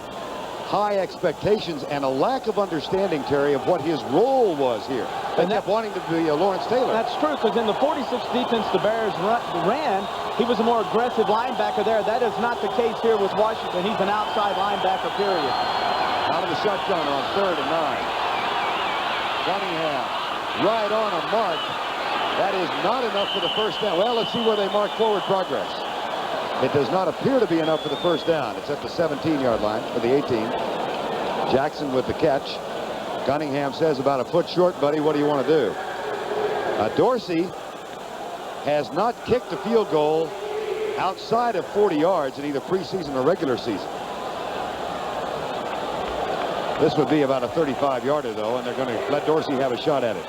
high expectations and a lack of understanding, Terry, of what his role was here. They kept wanting to be Lawrence Taylor. That's true, because in the 46th defense the Bears ran, he was a more aggressive linebacker there. That is not the case here with Washington. He's an outside linebacker, period. Out of the shotgun on 3rd and 9. Cunningham right on a mark. That is not enough for the first down. Well, let's see where they mark forward progress. It does not appear to be enough for the first down. It's at the 17-yard line for the 18. Jackson with the catch. Cunningham says about a foot short, buddy. What do you want to do? Dorsey has not kicked a field goal outside of 40 yards in either preseason or regular season. This would be about a 35-yarder, though, and they're going to let Dorsey have a shot at it.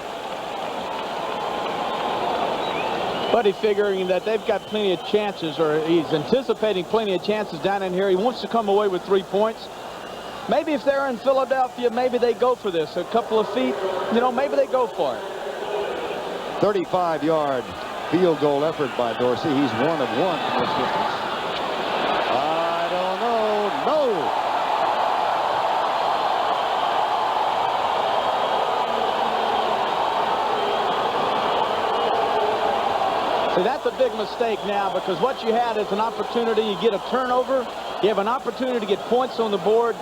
Buddy figuring that they've got plenty of chances, or he's anticipating plenty of chances down in here. He wants to come away with 3 points. Maybe if they're in Philadelphia, maybe they go for this. A couple of feet, you know, maybe they go for it. 35-yard field goal effort by Dorsey. He's 1 of 1 from this distance. I don't know. No. See, that's a big mistake now, because what you had is an opportunity. You get a turnover. You have an opportunity to get points on the board.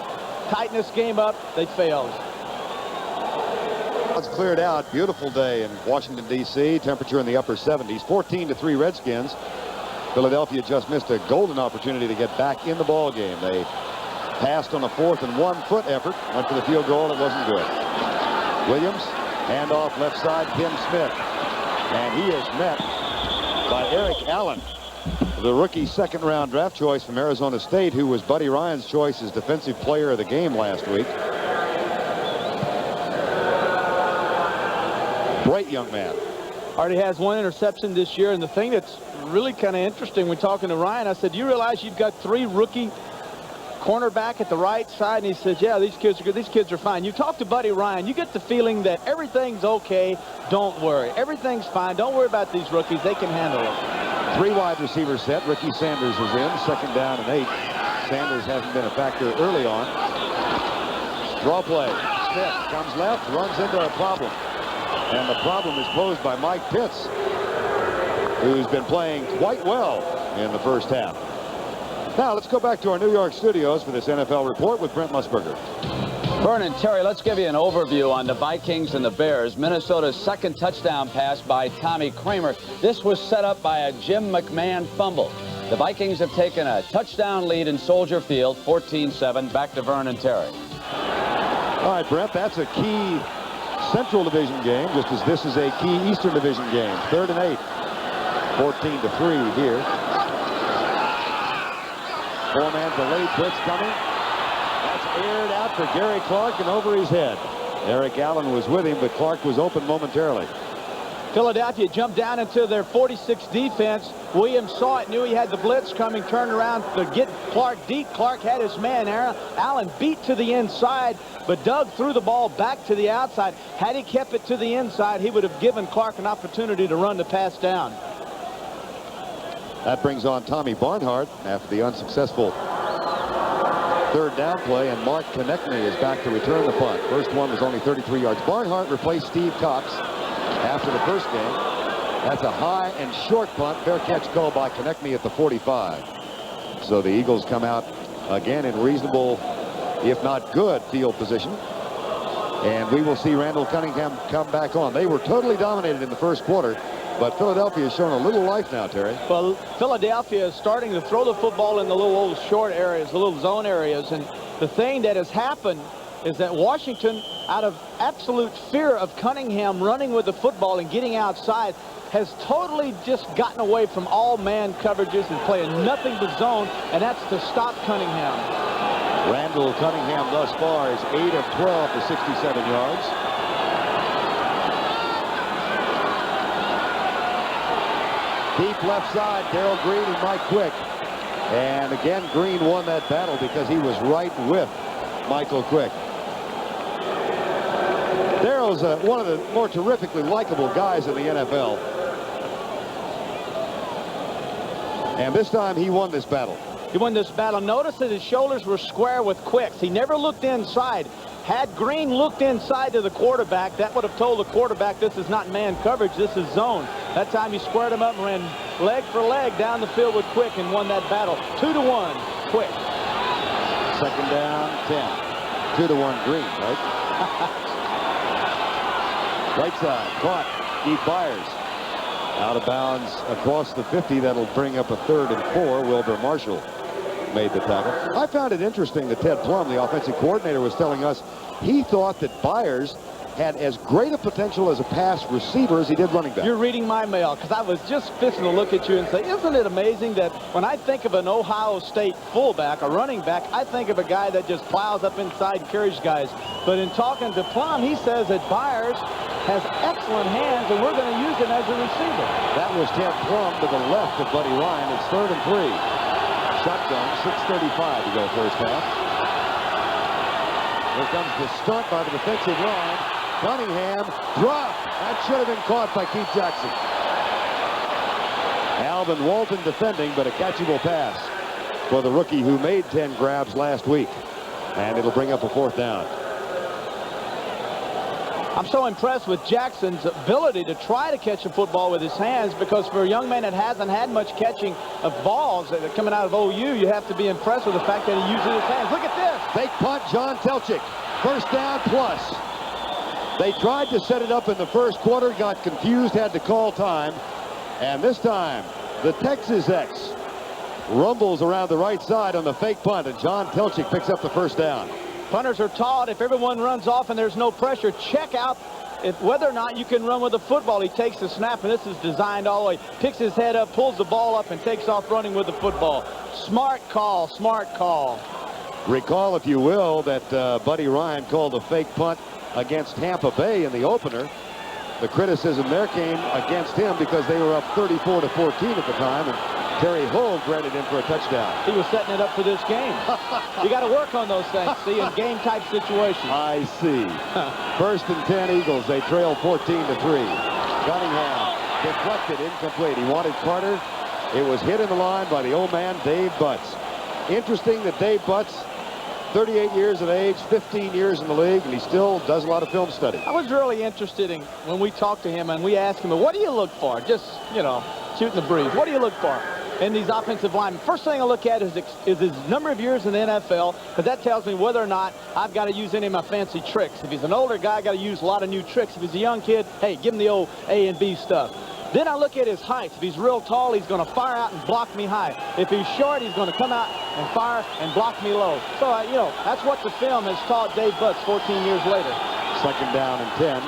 Tighten this game up. They failed. It's cleared out. Beautiful day in Washington, D.C. Temperature in the upper 70s. 14-3 Redskins. Philadelphia just missed a golden opportunity to get back in the ball game. They passed on a 4th and 1 foot effort. Went for the field goal. It wasn't good. Williams, handoff left side, Tim Smith. And he is met by Eric Allen, the rookie second-round draft choice from Arizona State, who was Buddy Ryan's choice as defensive player of the game last week. Great young man. Already has 1 interception this year, and the thing that's really kind of interesting when talking to Ryan, I said, you realize you've got 3 rookie cornerback at the right side? And he says, yeah, these kids are good. These kids are fine. You talk to Buddy Ryan, you get the feeling that everything's okay. Don't worry. Everything's fine. Don't worry about these rookies. They can handle it. 3 wide receiver set. Ricky Sanders is in. 2nd down and 8. Sanders hasn't been a factor early on. Draw play. Smith comes left, runs into a problem. And the problem is posed by Mike Pitts, who's been playing quite well in the first half. Now let's go back to our New York studios for this NFL report with Brent Musburger. Verne and Terry, let's give you an overview on the Vikings and the Bears. Minnesota's 2nd touchdown pass by Tommy Kramer. This was set up by a Jim McMahon fumble. The Vikings have taken a touchdown lead in Soldier Field, 14-7. Back to Verne and Terry. All right, Brent, that's a key Central Division game, just as this is a key Eastern Division game. 3rd and 8. 14-3 here. 4-man delayed blitz coming. That's aired out for Gary Clark and over his head. Eric Allen was with him, but Clark was open momentarily. Philadelphia jumped down into their 46 defense. Williams saw it, knew he had the blitz coming, turned around to get Clark deep. Clark had his man. Allen beat to the inside, but Doug threw the ball back to the outside. Had he kept it to the inside, he would have given Clark an opportunity to run the pass down. That brings on Tommy Barnhart after the unsuccessful third down play, and Mark Konechny is back to return the punt. First one was only 33 yards. Barnhart replaced Steve Cox after the first game. That's a high and short punt. Fair catch called by Konechny at the 45. So the Eagles come out again in reasonable, if not good, field position. And we will see Randall Cunningham come back on. They were totally dominated in the first quarter, but Philadelphia has shown a little life now, Terry. Well, Philadelphia is starting to throw the football in the little short areas, the little zone areas. And the thing that has happened is that Washington, out of absolute fear of Cunningham running with the football and getting outside, has totally just gotten away from all man coverages and playing nothing but zone, and that's to stop Cunningham. Randall Cunningham thus far is 8 of 12 for 67 yards. Deep left side, Darrell Green and Mike Quick. And again, Green won that battle because he was right with Michael Quick. Darrell's one of the more terrifically likable guys in the NFL. And this time he won this battle. He won this battle. Notice that his shoulders were square with Quick's. He never looked inside. Had Green looked inside to the quarterback, that would have told the quarterback this is not man coverage, this is zone. That time he squared him up and ran leg for leg down the field with Quick and won that battle. 2-1, Quick. Second down, 10. 2-1 Green, right? Right side, caught. Steve Byers. Out of bounds across the 50. That'll bring up a 3rd and 4. Wilbur Marshall made the tackle. I found it interesting that Ted Plum, the offensive coordinator, was telling us he thought that Byers had as great a potential as a pass receiver as he did running back. You're reading my mail, because I was just fixing to look at you and say, isn't it amazing that when I think of an Ohio State fullback, a running back, I think of a guy that just plows up inside and carries guys. But in talking to Plum, he says that Byers has excellent hands, and we're going to use him as a receiver. That was Ted Plum to the left of Buddy Ryan. It's 3rd and 3. Shotgun, 6:35 to go first half. Here comes the stunt by the defensive line. Cunningham dropped. That should have been caught by Keith Jackson. Alvin Walton defending, but a catchable pass for the rookie who made 10 grabs last week. And it'll bring up a 4th down. I'm so impressed with Jackson's ability to try to catch a football with his hands, because for a young man that hasn't had much catching of balls that are coming out of OU, you have to be impressed with the fact that he uses his hands. Look at this. Fake punt, John Telchik. First down plus. They tried to set it up in the first quarter, got confused, had to call time. And this time, the Texas X rumbles around the right side on the fake punt, and John Telchik picks up the first down. Punters are taught if everyone runs off and there's no pressure, check out whether or not you can run with the football. He takes the snap, and this is designed all the way. Picks his head up, pulls the ball up, and takes off running with the football. Smart call, smart call. Recall, if you will, that Buddy Ryan called a fake punt against Tampa Bay in the opener. The criticism there came against him because they were up 34-14 at the time, and Terry Hull granted him for a touchdown. He was setting it up for this game. You got to work on those things, see, in game-type situations. I see. First and 10 Eagles. They trail 14-3. Cunningham deflected, incomplete. He wanted Carter. It was hit in the line by the old man, Dave Butts. Interesting that Dave Butts, 38 years of age, 15 years in the league, and he still does a lot of film study. I was really interested in when we talked to him and we asked him, what do you look for? Just, you know, shooting the breeze. What do you look for in these offensive linemen? First thing I look at is his number of years in the NFL, because that tells me whether or not I've got to use any of my fancy tricks. If he's an older guy, I got to use a lot of new tricks. If he's a young kid, hey, give him the old A and B stuff. Then I look at his height. If he's real tall, he's going to fire out and block me high. If he's short, he's going to come out and fire and block me low. So, you know, that's what the film has taught Dave Butts 14 years later. Second down and 10.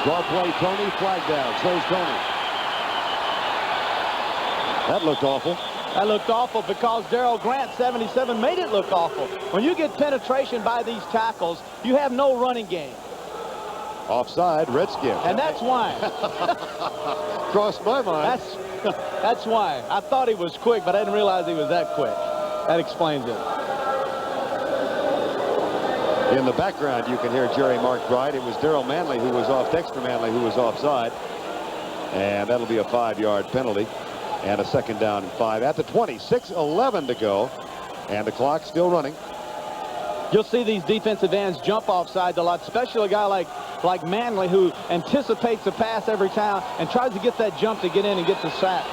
Draw play, Tony, flag down. Shows Tony. That looked awful. That looked awful because Darrell Grant, 77, made it look awful. When you get penetration by these tackles, you have no running game. Offside, Redskins. And that's why. Crossed my mind. That's why. I thought he was quick, but I didn't realize he was that quick. That explains it. In the background, you can hear Jerry McBride. It was Daryl Manley who was off, Dexter Manley who was offside. And that'll be a 5-yard penalty. And a second down and 5 at the 20. 6:11 to go. And the clock's still running. You'll see these defensive ends jump offside a lot, especially a guy like Manley, who anticipates the pass every time and tries to get that jump to get in and get the sack.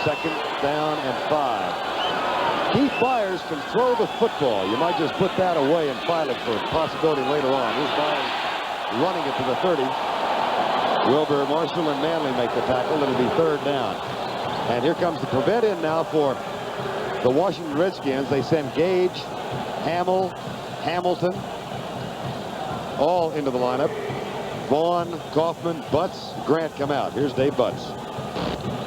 2nd down and 5. Keith Byers can throw the football. You might just put that away and file it for a possibility later on. Here's Byers running it to the 30. Wilbur, Marshall, and Manley make the tackle. It'll be 3rd down. And here comes the prevent in now for the Washington Redskins. They send Gage, Hamill, Hamilton, all into the lineup. Vaughn, Kaufman, Butts, Grant come out. Here's Dave Butts.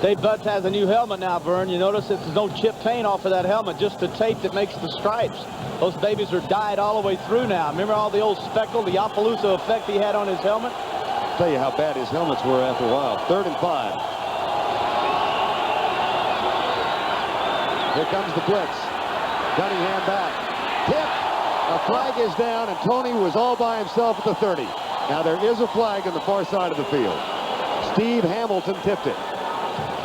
Dave Butts has a new helmet now, Verne. You notice there's no chip paint off of that helmet, just the tape that makes the stripes. Those babies are dyed all the way through now. Remember all the old speckle, the Appaloosa effect he had on his helmet? I'll tell you how bad his helmets were after a while. 3rd and 5. Here comes the blitz. Cunningham back. Tip. A flag is down, and Tony was all by himself at the 30. Now there is a flag on the far side of the field. Steve Hamilton tipped it.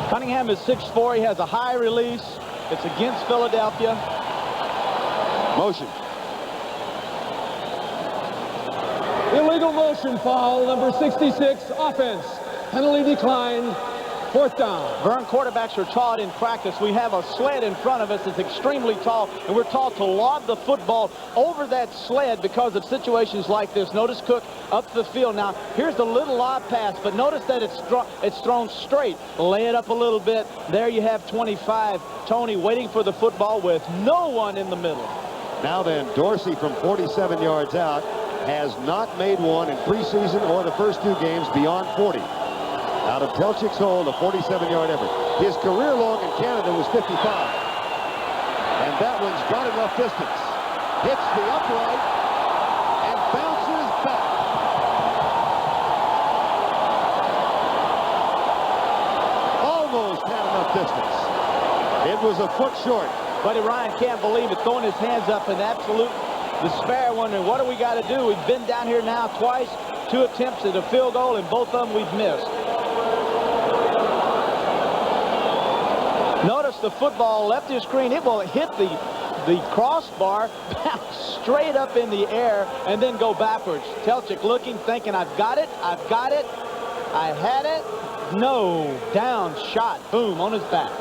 Cunningham is 6'4". He has a high release. It's against Philadelphia. Motion. Illegal motion foul, number 66, offense. Penalty declined, 4th down. Verne, quarterbacks are taught in practice. We have a sled in front of us that's extremely tall, and we're taught to lob the football over that sled because of situations like this. Notice Cook up the field. Now, here's the little lob pass, but notice that it's thrown straight. Lay it up a little bit. There you have 25. Tony waiting for the football with no one in the middle. Now then, Dorsey from 47 yards out has not made one in preseason or the first 2 games beyond 40. Out of Telchik's hole, a 47-yard effort. His career long in Canada was 55. And that one's got enough distance. Hits the upright and bounces back. Almost had enough distance. It was a foot short. Buddy Ryan can't believe it, throwing his hands up in absolute despair, wondering what do we got to do. We've been down here now twice, 2 attempts at a field goal, and both of them we've missed. Notice the football left his screen. It will hit the crossbar, bounce straight up in the air, and then go backwards. Telchik looking, thinking, I've got it, I had it. No, down shot, boom, on his back.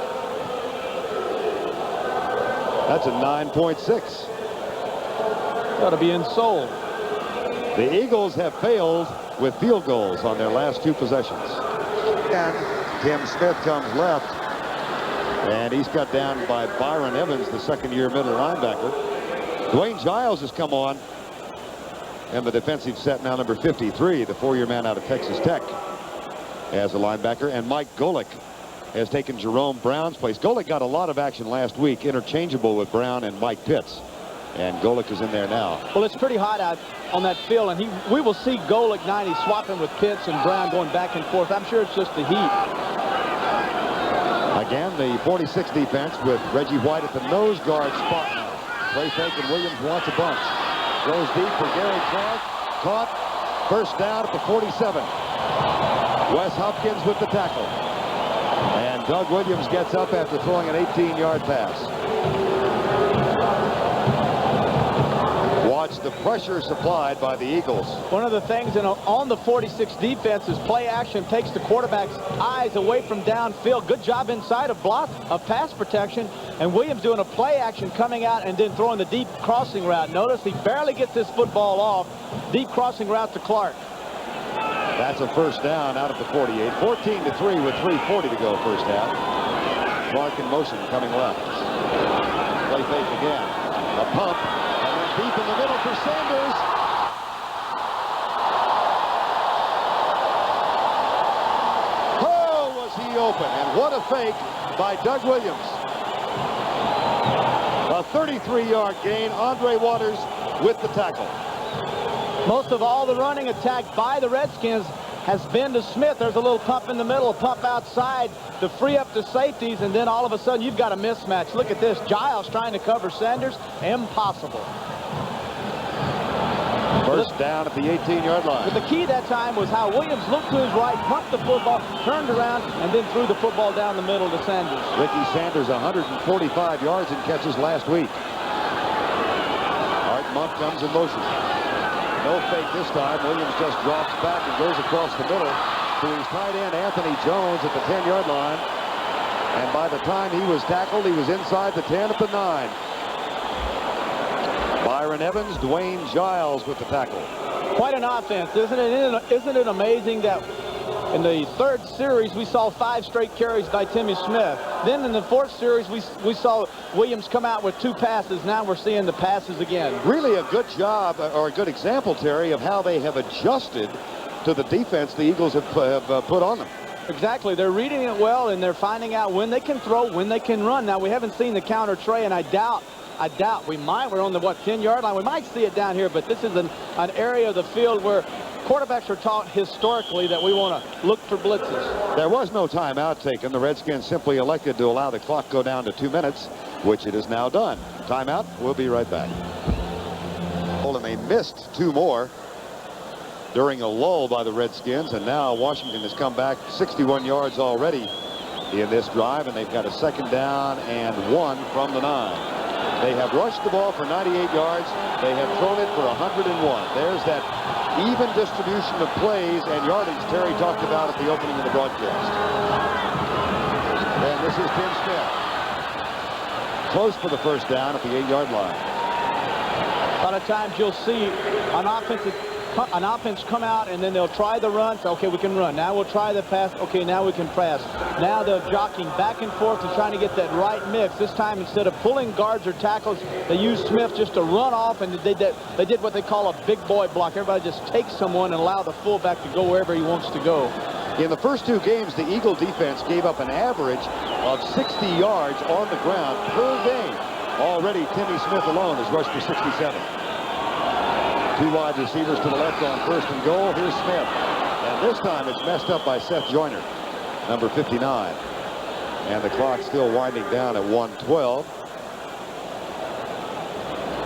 That's a 9.6. Got to be insoled. The Eagles have failed with field goals on their last 2 possessions. And Tim Smith comes left. And he's cut down by Byron Evans, the 2nd-year middle linebacker. Dwayne Giles has come on. And the defensive set now, number 53, the 4-year man out of Texas Tech as a linebacker. And Mike Golick has taken Jerome Brown's place. Golick got a lot of action last week, interchangeable with Brown and Mike Pitts. And Golick is in there now. Well, it's pretty hot out on that field, and we will see Golick 90 swapping with Pitts and Brown going back and forth. I'm sure it's just the heat. Again, the 46 defense with Reggie White at the nose guard spot now. Play fake, and Williams wants a bunch. Goes deep for Gary Clark. Caught. 1st down at the 47. Wes Hopkins with the tackle. And Doug Williams gets up after throwing an 18-yard pass. Watch the pressure supplied by the Eagles. One of the things on the 46 defense is play action takes the quarterback's eyes away from downfield. Good job inside of pass protection. And Williams doing a play action coming out and then throwing the deep crossing route. Notice he barely gets this football off. Deep crossing route to Clark. That's a 1st down out of the 48. 14-3 with 3:40 to go first half. Clark in motion coming left. Play fake again. A pump. And then deep in the middle for Sanders. Oh, was he open. And what a fake by Doug Williams. A 33-yard gain. Andre Waters with the tackle. Most of all the running attack by the Redskins has been to Smith. There's a little pump in the middle, a pump outside to free up the safeties, and then all of a sudden you've got a mismatch. Look at this. Giles trying to cover Sanders. Impossible. First down at the 18-yard line. But the key that time was how Williams looked to his right, pumped the football, turned around, and then threw the football down the middle to Sanders. Ricky Sanders, 145 yards in catches last week. Art Monk comes in motion. No fake this time. Williams just drops back and goes across the middle to his tight end, Anthony Jones, at the 10-yard line. And by the time he was tackled, he was inside the 10 at the 9. Byron Evans, Dwayne Giles with the tackle. Quite an offense, isn't it? Isn't it amazing that in the third series we saw 5 straight carries by Timmy Smith. Then in the fourth series we saw Williams come out with 2 passes. Now we're seeing the passes again. Really a good job, or a good example, Terry, of how they have adjusted to the defense the Eagles have put on them. Exactly. They're reading it well, and they're finding out when they can throw, when they can run. Now, we haven't seen the counter tray, and I doubt we're on the 10-yard line. We might see it down here, but this is an area of the field where quarterbacks are taught historically that we want to look for blitzes. There was no timeout taken. The Redskins simply elected to allow the clock go down to 2 minutes, which it is now done. Timeout. We'll be right back. And they missed 2 more during a lull by the Redskins, and now Washington has come back 61 yards already in this drive, and they've got a 2nd down and 1 from the 9. They have rushed the ball for 98 yards. They have thrown it for 101. There's that even distribution of plays and yardage Terry talked about at the opening of the broadcast. And this is Tim Smith. Close for the first down at the 8-yard line. A lot of times you'll see an offense come out, and then they'll try the run. So, okay, we can run. Now we'll try the pass. Okay, now we can pass. Now they're jockeying back and forth and trying to get that right mix. This time, instead of pulling guards or tackles, they used Smith just to run off, and they did what they call a big boy block. Everybody just takes someone and allow the fullback to go wherever he wants to go. In the first 2 games, the Eagle defense gave up an average of 60 yards on the ground per game. Already, Timmy Smith alone has rushed for 67. 2 wide receivers to the left on 1st and goal. Here's Smith. And this time it's messed up by Seth Joyner, number 59. And the clock still winding down at 1:12.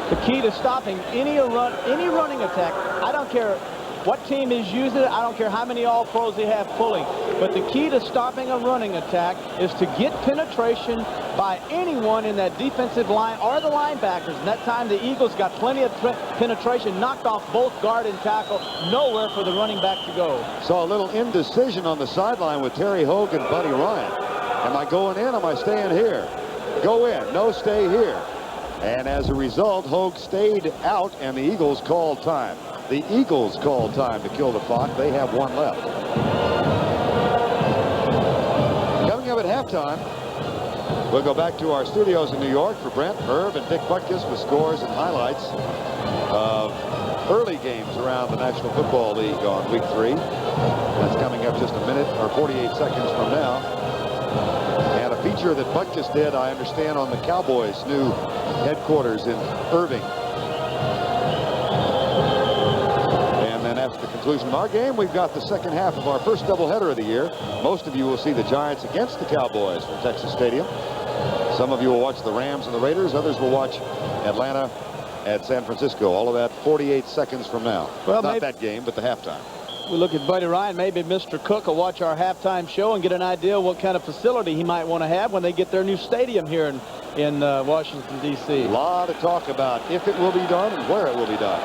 The key to stopping any running attack, I don't care what team is using it, I don't care how many all-pros they have pulling, but the key to stopping a running attack is to get penetration by anyone in that defensive line or the linebackers. And that time the Eagles got plenty of penetration, knocked off both guard and tackle, nowhere for the running back to go. Saw a little indecision on the sideline with Terry Hogue and Buddy Ryan. Am I going in? Am I staying here? Go in. No, stay here. And as a result, Hogue stayed out, and the Eagles called time. The Eagles called time to kill the clock. They have 1 left. Coming up at halftime, we'll go back to our studios in New York for Brent, Herb, and Dick Butkus with scores and highlights of early games around the National Football League on week 3. That's coming up just a minute or 48 seconds from now. And a feature that Butkus did, I understand, on the Cowboys' new headquarters in Irving. After the conclusion of our game, we've got the second half of our first doubleheader of the year. Most of you will see the Giants against the Cowboys from Texas Stadium. Some of you will watch the Rams and the Raiders. Others will watch Atlanta at San Francisco. All of that 48 seconds from now. Well, not that game, but the halftime. We look at Buddy Ryan. Maybe Mr. Cook will watch our halftime show and get an idea what kind of facility he might want to have when they get their new stadium here in Washington, D.C. A lot of talk about if it will be done and where it will be done.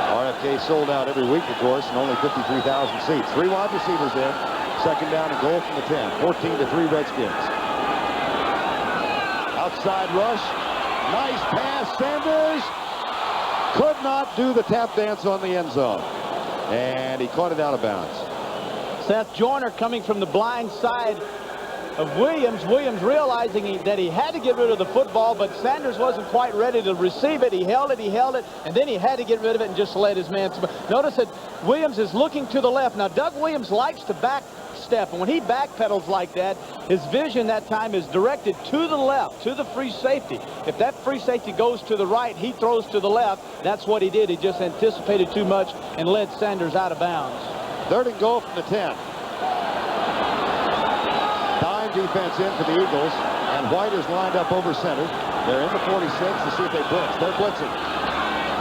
RFK sold out every week, of course, and only 53,000 seats. 3 wide receivers in. 2nd down and goal from the 10. 14-3 Redskins. Outside rush. Nice pass. Sanders could not do the tap dance on the end zone. And he caught it out of bounds. Seth Joyner coming from the blind side of Williams. Williams realizing that he had to get rid of the football, but Sanders wasn't quite ready to receive it. He held it, and then he had to get rid of it and just let his man. Notice that Williams is looking to the left. Now, Doug Williams likes to back step, and when he backpedals like that, his vision that time is directed to the left, to the free safety. If that free safety goes to the right, he throws to the left. That's what he did. He just anticipated too much and led Sanders out of bounds. 3rd and goal from the 10. Defense in for the Eagles, and White is lined up over center. They're in the 46 to see if they blitz. They're blitzing.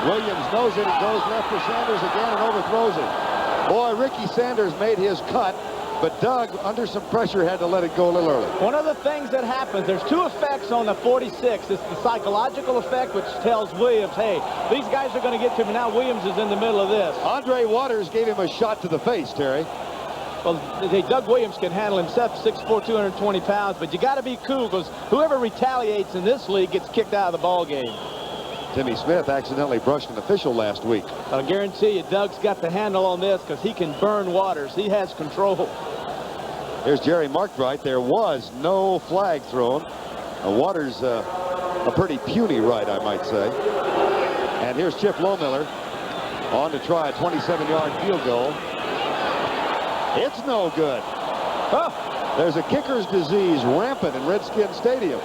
Williams knows it and goes left for Sanders again and overthrows it. Boy, Ricky Sanders made his cut, but Doug, under some pressure, had to let it go a little early. One of the things that happens, there's two effects on the 46. It's the psychological effect, which tells Williams, hey, these guys are going to get to me. Now Williams is in the middle of this. Andre Waters gave him a shot to the face, Terry. Well, Doug Williams can handle himself, 6'4", 220 pounds, but you got to be cool, because whoever retaliates in this league gets kicked out of the ball game. Timmy Smith accidentally brushed an official last week. I'll guarantee you Doug's got the handle on this, because he can burn Waters. He has control. Here's Jerry Markbright. There was no flag thrown. Waters a pretty puny right, I might say. And here's Chip Lohmiller on to try a 27-yard field goal. It's no good. Oh. There's a kicker's disease rampant in Redskins Stadium.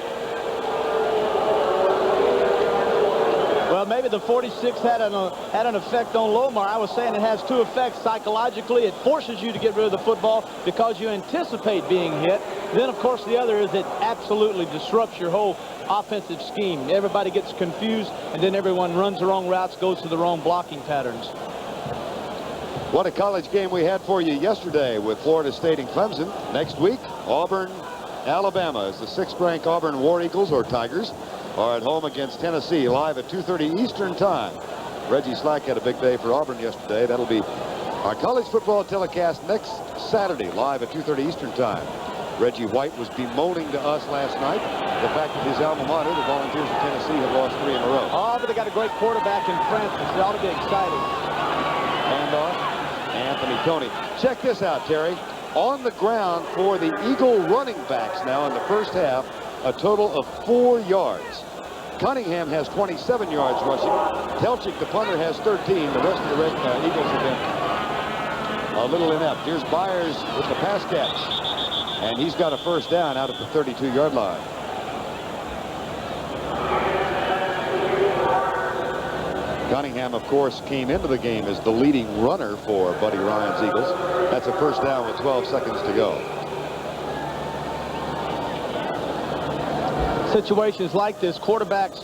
Well, maybe the 46 had an effect on Lohmiller. I was saying it has two effects. Psychologically, it forces you to get rid of the football because you anticipate being hit. Then, of course, the other is it absolutely disrupts your whole offensive scheme. Everybody gets confused, and then everyone runs the wrong routes, goes to the wrong blocking patterns. What a college game we had for you yesterday with Florida State and Clemson. Next week, Auburn, Alabama, as the 6th-ranked Auburn War Eagles, or Tigers, are at home against Tennessee, live at 2:30 Eastern Time. Reggie Slack had a big day for Auburn yesterday. That'll be our college football telecast next Saturday, live at 2:30 Eastern Time. Reggie White was bemoaning to us last night the fact that his alma mater, the Volunteers of Tennessee, have lost 3 in a row. Oh, but they got a great quarterback in Francis. It ought to be exciting. Handoff, Anthony Toney. Check this out, Terry. On the ground for the Eagle running backs now in the first half, a total of 4 yards. Cunningham has 27 yards rushing. Telchik, the punter, has 13. The rest of the Eagles have been a little inept. Here's Byers with the pass catch, and he's got a first down out at the 32-yard line. Cunningham, of course, came into the game as the leading runner for Buddy Ryan's Eagles. That's a first down with 12 seconds to go. Situations like this, quarterbacks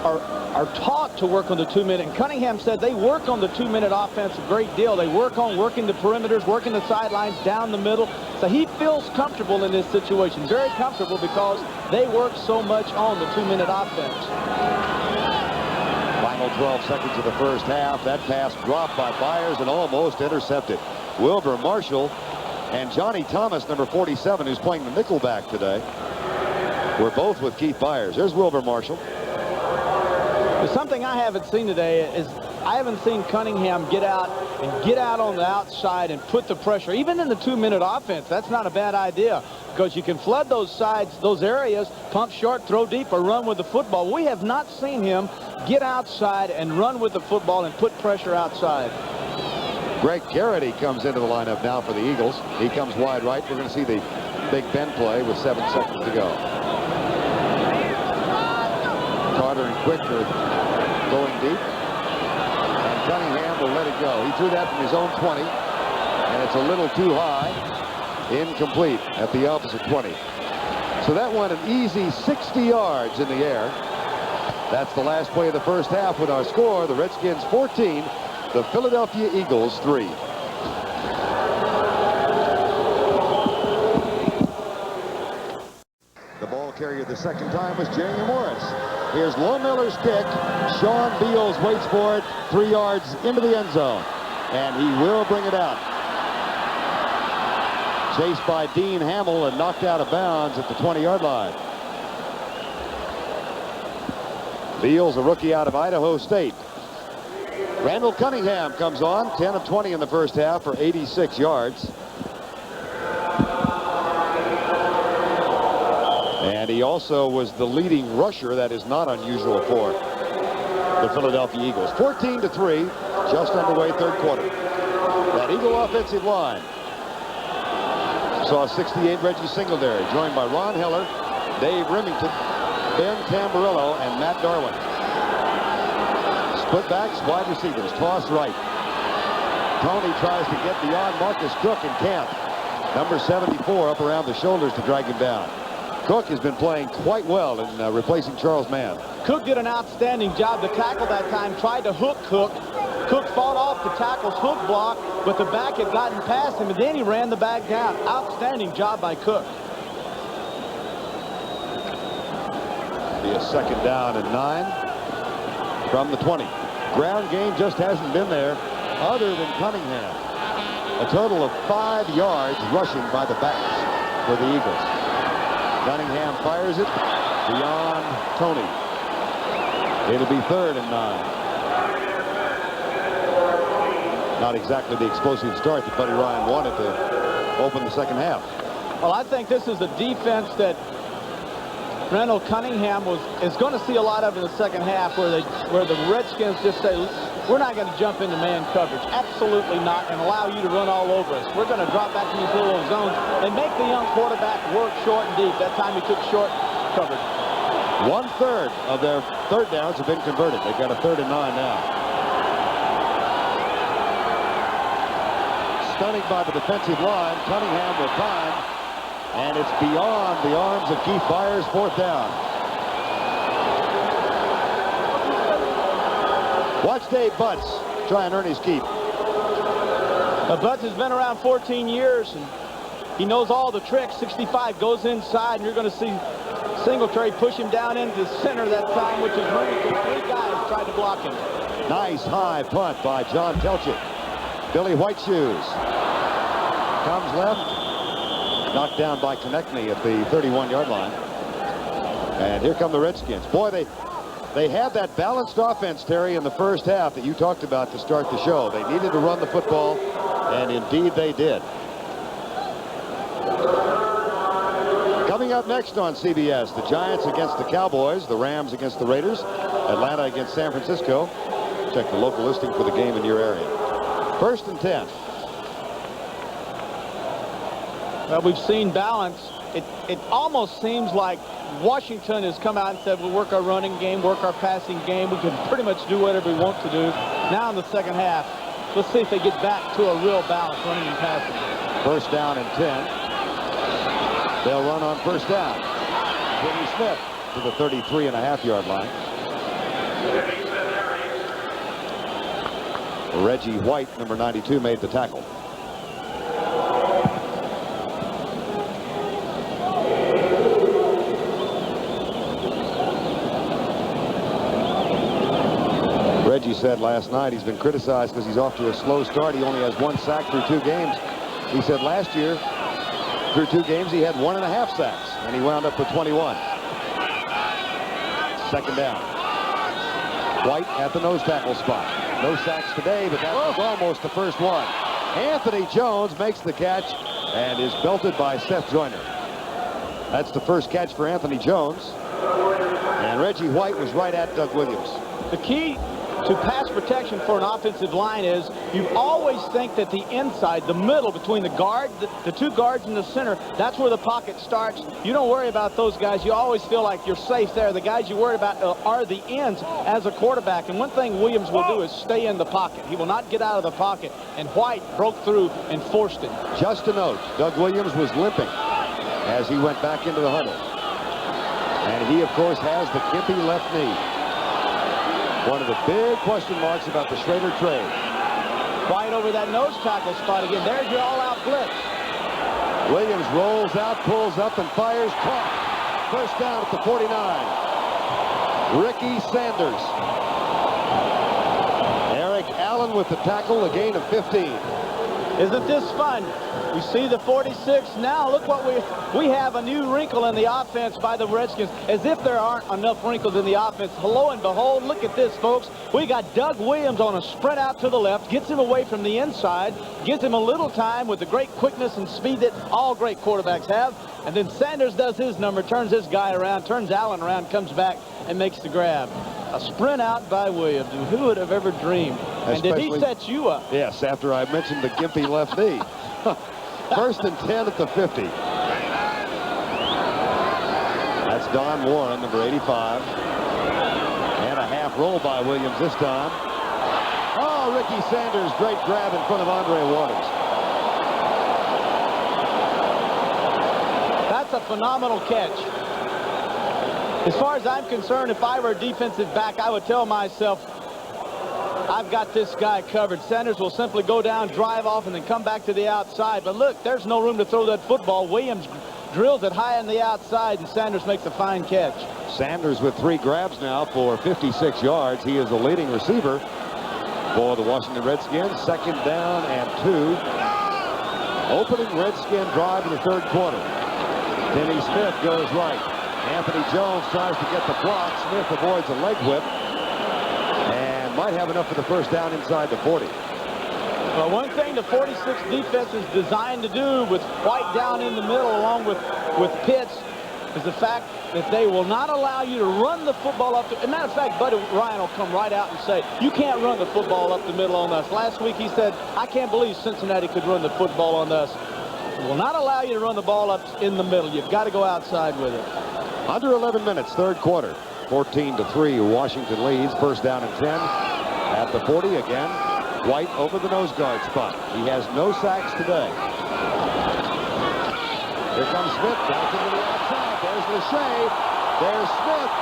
are taught to work on the 2-minute. And Cunningham said they work on the 2-minute offense a great deal. They work on working the perimeters, working the sidelines, down the middle. So he feels comfortable in this situation, very comfortable, because they work so much on the 2-minute offense. Final 12 seconds of the first half. That pass dropped by Byers and almost intercepted. Wilbur Marshall and Johnny Thomas, number 47, who's playing the nickelback today, we're both with Keith Byers. There's Wilbur Marshall. There's something I haven't seen today is I haven't seen Cunningham get out on the outside and put the pressure. Even in the 2-minute offense, that's not a bad idea, because you can flood those sides, those areas, pump short, throw deep, or run with the football. We have not seen him get outside and run with the football and put pressure outside. Greg Garrity comes into the lineup now for the Eagles. He comes wide right. We're going to see the Big Ben play with 7 seconds to go. Carter and Quick are going deep, and Cunningham will let it go. He threw that from his own 20, and it's a little too high. Incomplete at the opposite 20. So that went an easy 60 yards in the air. That's the last play of the first half with our score. The Redskins 14, the Philadelphia Eagles 3. The ball carrier the second time was Jerry Morris. Here's Lohmiller's kick. Sean Beals waits for it 3 yards into the end zone, and he will bring it out. Chased by Dean Hamill and knocked out of bounds at the 20-yard line. Beals, a rookie out of Idaho State. Randall Cunningham comes on, 10 of 20 in the first half for 86 yards. And he also was the leading rusher. That is not unusual for the Philadelphia Eagles. 14-3, just underway third quarter. That Eagle offensive line saw 68 Reggie Singletary, joined by Ron Heller, Dave Remington, Ben Tamburello, and Matt Darwin. Split backs, wide receivers, toss right. Toney tries to get beyond Marcus Cook and can't. Number 74 up around the shoulders to drag him down. Cook has been playing quite well in replacing Charles Mann. Cook did an outstanding job. The tackle that time tried to hook Cook. Cook fought off the tackle's hook block, but the back had gotten past him, and then he ran the back down. Outstanding job by Cook. Be a 2nd down and 9 from the 20. Ground game just hasn't been there other than Cunningham. A total of 5 yards rushing by the backs for the Eagles. Cunningham fires it beyond Tony. It'll be 3rd and 9. Not exactly the explosive start that Buddy Ryan wanted to open the 2nd half. Well, I think this is the defense that Randall Cunningham is going to see a lot of in the 2nd half, where the Redskins just say, we're not going to jump into man coverage. Absolutely not, and allow you to run all over us. We're going to drop back in these little zones and make the young quarterback work short and deep. That time he took short coverage. 1/3 of their 3rd downs have been converted. They've got a 3rd and 9 now. Stunning by the defensive line. Cunningham with time, and it's beyond the arms of Keith Byers. 4th down. Watch Dave Butts try and earn his keep. Butts has been around 14 years, and he knows all the tricks. 65 goes inside, and you're going to see Singletary push him down into the center that time, which is really cool. 3 guys tried to block him. Nice high punt by John Telchik. Billy Whiteshoes comes left, knocked down by Konechny at the 31-yard line. And here come the Redskins. Boy, they had that balanced offense, Terry, in the 1st half that you talked about to start the show. They needed to run the football, and indeed they did. Coming up next on CBS, the Giants against the Cowboys, the Rams against the Raiders, Atlanta against San Francisco. Check the local listing for the game in your area. 1st and 10. Well, we've seen balance. It almost seems like Washington has come out and said, we'll work our running game, work our passing game. We can pretty much do whatever we want to do. Now in the 2nd half, let's see if they get back to a real balance, running and passing. 1st down and 10. They'll run on 1st down. Jimmy Smith to the 33.5-yard line. Reggie White, number 92, made the tackle. Reggie said last night he's been criticized because he's off to a slow start. He only has 1 sack through 2 games. He said last year, through 2 games, he had 1.5 sacks, and he wound up with 21. 2nd down. White at the nose tackle spot. No sacks today, but that was almost the first one. Anthony Jones makes the catch and is belted by Seth Joyner. That's the first catch for Anthony Jones. And Reggie White was right at Doug Williams. The key to pass protection for an offensive line is you always think that the inside, the middle between the guard, the 2 guards in the center, that's where the pocket starts. You don't worry about those guys. You always feel like you're safe there. The guys you worry about are the ends as a quarterback. And one thing Williams will do is stay in the pocket. He will not get out of the pocket. And White broke through and forced it. Just a note, Doug Williams was limping as he went back into the huddle. And he, of course, has the gimpy left knee. One of the big question marks about the Schrader trade. White over that nose tackle spot again. There's your all-out blitz. Williams rolls out, pulls up, and fires. Caught. 1st down at the 49. Ricky Sanders. Eric Allen with the tackle, a gain of 15. Isn't this fun? We see the 46 now. Look what we have, a new wrinkle in the offense by the Redskins, as if there aren't enough wrinkles in the offense. Hello and behold, look at this, folks. We got Doug Williams on a sprint out to the left, gets him away from the inside, gives him a little time with the great quickness and speed that all great quarterbacks have. And then Sanders does his number, turns this guy around, turns Allen around, comes back and makes the grab. A sprint out by Williams. Who would have ever dreamed? And did he set you up? Yes, after I mentioned the gimpy left knee. 1st and 10 at the 50. That's Don Warren, number 85. And a half roll by Williams this time. Oh, Ricky Sanders, great grab in front of Andre Waters. That's a phenomenal catch. As far as I'm concerned, if I were a defensive back, I would tell myself, I've got this guy covered. Sanders will simply go down, drive off, and then come back to the outside. But look, there's no room to throw that football. Williams drills it high on the outside, and Sanders makes a fine catch. Sanders with 3 grabs now for 56 yards. He is the leading receiver for the Washington Redskins. 2nd down and 2. Opening Redskin drive in the 3rd quarter. Denny Smith goes right. Anthony Jones tries to get the block. Smith avoids a leg whip and might have enough for the 1st down inside the 40. Well, one thing the 46 defense is designed to do with White down in the middle along with Pitts is the fact that they will not allow you to run the football up. As a matter of fact, Buddy Ryan will come right out and say, you can't run the football up the middle on us. Last week he said, I can't believe Cincinnati could run the football on us. We will not allow you to run the ball up in the middle. You've got to go outside with it. Under 11 minutes, 3rd quarter. 14-3, Washington leads. 1st down and 10 at the 40 again. White over the nose guard spot. He has no sacks today. Here comes Smith, bouncing to the outside. There's Lachey. There's Smith.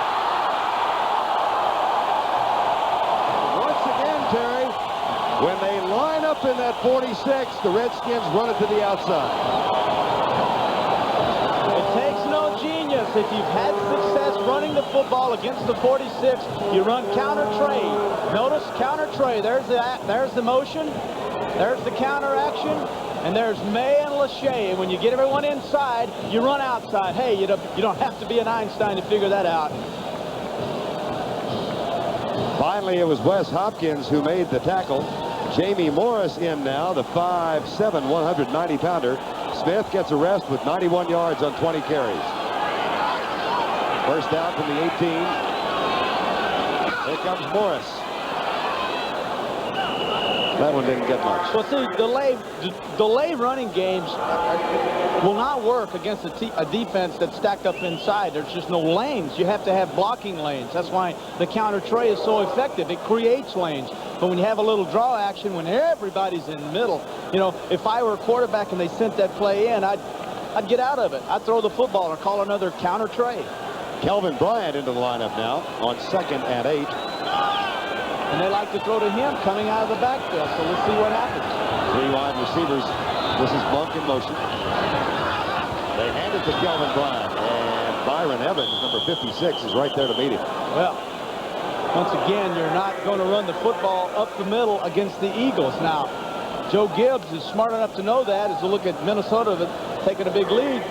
Once again, Terry, when they line up in that 46, the Redskins run it to the outside. It takes no genius. If you've had success running the football against the 46, you run counter trade. Notice counter trade. There's the motion. There's the counter action. And there's May and Lachey. And when you get everyone inside, you run outside. Hey, you don't have to be an Einstein to figure that out. Finally, it was Wes Hopkins who made the tackle. Jamie Morris in now, the 5'7", 190-pounder. Smith gets a rest with 91 yards on 20 carries. 1st down from the 18. Here comes Morris. That one didn't get much. Well, see, delay running games will not work against a defense that's stacked up inside. There's just no lanes. You have to have blocking lanes. That's why the counter tray is so effective. It creates lanes. But when you have a little draw action, when everybody's in the middle, you know, if I were a quarterback and they sent that play in, I'd get out of it. I'd throw the football or call another counter tray. Kelvin Bryant into the lineup now on 2nd and 8. And they like to throw to him coming out of the backfield, so let's see what happens. 3 wide receivers. This is Monk in motion. They hand it to Kelvin Bryant, and Byron Evans, number 56, is right there to meet him. Well, once again, you're not going to run the football up the middle against the Eagles. Now, Joe Gibbs is smart enough to know that as to look at Minnesota taking a big lead.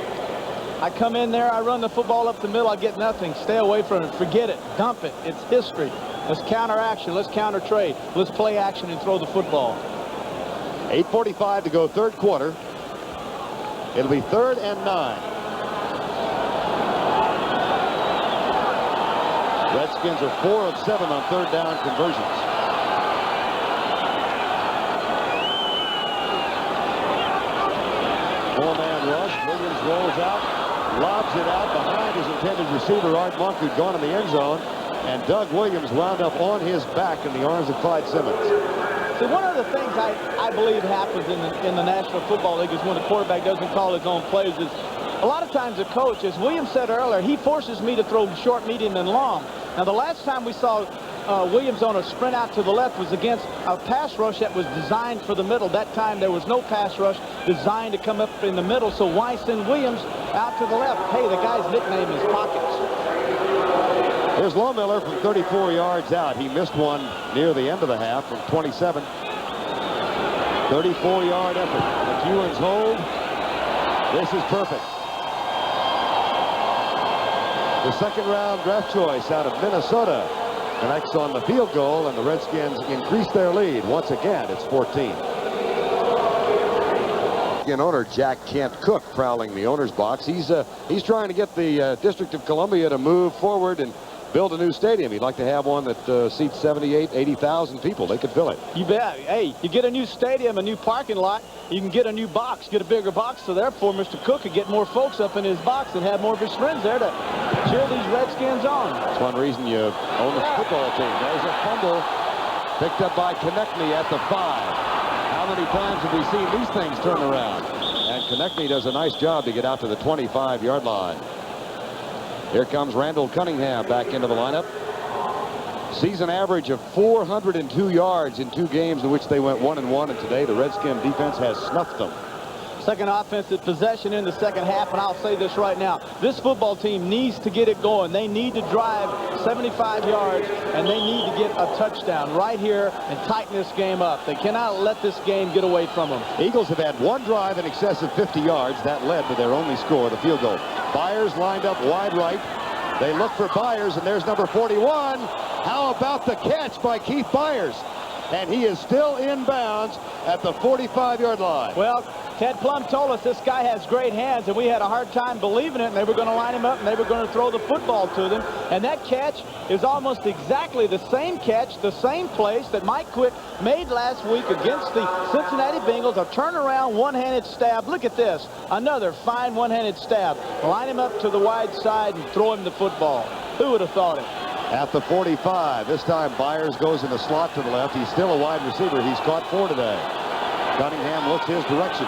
I come in there, I run the football up the middle, I get nothing. Stay away from it. Forget it. Dump it. It's history. Let's counter action. Let's counter trade. Let's play action and throw the football. 8:45 to go, 3rd quarter. It'll be 3rd and 9. Redskins are 4 of 7 on 3rd down conversions. Four-man rush. Williams rolls out, lobs it out behind his intended receiver, Art Monk, who'd gone in the end zone. And Doug Williams wound up on his back in the arms of Clyde Simmons. So one of the things I believe happens in the National Football League is when the quarterback doesn't call his own plays is a lot of times the coach, as Williams said earlier, he forces me to throw short, medium, and long. Now, the last time we saw Williams on a sprint out to the left was against a pass rush that was designed for the middle. That time there was no pass rush designed to come up in the middle, so why send Williams out to the left? Hey, the guy's nickname is Pockets. Here's Lohmiller from 34 yards out. He missed one near the end of the half from 27. 34-yard effort. McEwen's hold. This is perfect. The 2nd-round draft choice out of Minnesota connects on the field goal, and the Redskins increase their lead. Once again, it's 14. Owner Jack Kent Cook prowling the owner's box. He's trying to get the District of Columbia to move forward and build a new stadium. He'd like to have one that seats 78, 80,000 people. They could fill it. You bet. Hey, you get a new stadium, a new parking lot, you can get a new box, get a bigger box. So therefore, Mr. Cook could get more folks up in his box and have more of his friends there to cheer these Redskins on. That's one reason you own the football team. There's a fumble picked up by Konechny at the 5. How many times have we seen these things turn around? And Konechny does a nice job to get out to the 25-yard line. Here comes Randall Cunningham back into the lineup. Season average of 402 yards in 2 games in which they went 1-1, and today the Redskin defense has snuffed them. Second offensive possession in the second half, and I'll say this right now. This football team needs to get it going. They need to drive 75 yards, and they need to get a touchdown right here and tighten this game up. They cannot let this game get away from them. Eagles have had 1 drive in excess of 50 yards. That led to their only score, the field goal. Byers lined up wide right. They look for Byers, and there's number 41. How about the catch by Keith Byers? And he is still inbounds at the 45-yard line. Well, Ted Plum told us this guy has great hands, and we had a hard time believing it, and they were going to line him up, and they were going to throw the football to them. And that catch is almost exactly the same catch, the same place that Mike Quick made last week against the Cincinnati Bengals. A turnaround, one-handed stab. Look at this. Another fine one-handed stab. Line him up to the wide side and throw him the football. Who would have thought it? At the 45, this time Byers goes in the slot to the left. He's still a wide receiver. He's caught 4 today. Cunningham looks his direction.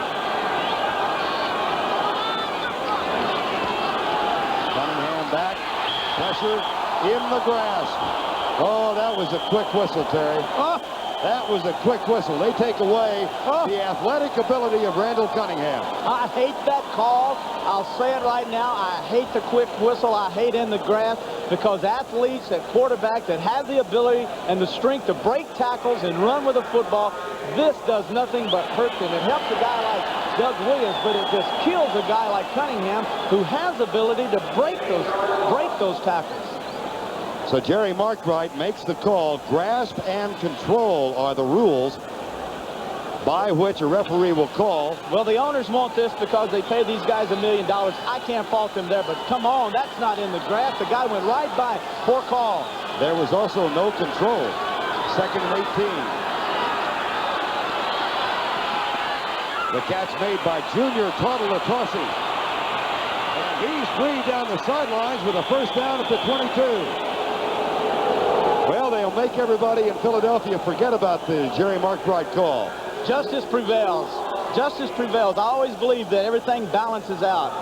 Cunningham back. Pressure in the grass. Oh, that was a quick whistle, Terry. That was a quick whistle. They take away the athletic ability of Randall Cunningham. I hate that call. I'll say it right now. I hate the quick whistle. I hate in the grass, because athletes at quarterback that have the ability and the strength to break tackles and run with a football, this does nothing but hurt them. It helps a guy like Doug Williams, but it just kills a guy like Cunningham who has ability to break those tackles. So Jerry Markwright makes the call. Grasp and control are the rules by which a referee will call. Well, the owners want this because they pay these guys $1 million. I can't fault them there, but come on, that's not in the grass. The guy went right by. Poor call. There was also no control. 2nd and 18. The catch made by Junior Tartalatossi. And he's free down the sidelines with a first down at the 22. Well, they'll make everybody in Philadelphia forget about the Jerry Markwright call. Justice prevails. Justice prevails. I always believe that everything balances out.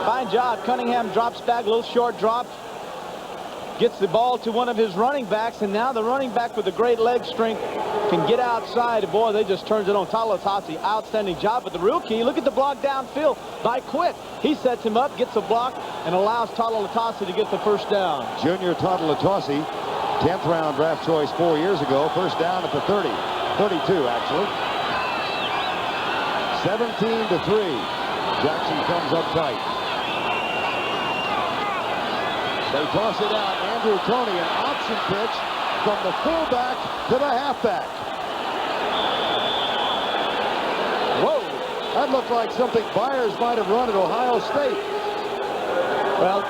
Fine job. Cunningham drops back, a little short drop. Gets the ball to one of his running backs, and now the running back with the great leg strength can get outside. And boy, they just turns it on. Talatossi, outstanding job. But the real key, look at the block downfield by Quick. He sets him up, gets a block, and allows Talatossi to get the first down. Junior Talatossi, 10th round draft choice 4 years ago. First down at the 30. 32, actually. 17-3. Jackson comes up tight. They toss it out. Andrew Toney, an option pitch from the fullback to the halfback. Whoa! That looked like something Byers might have run at Ohio State. Well,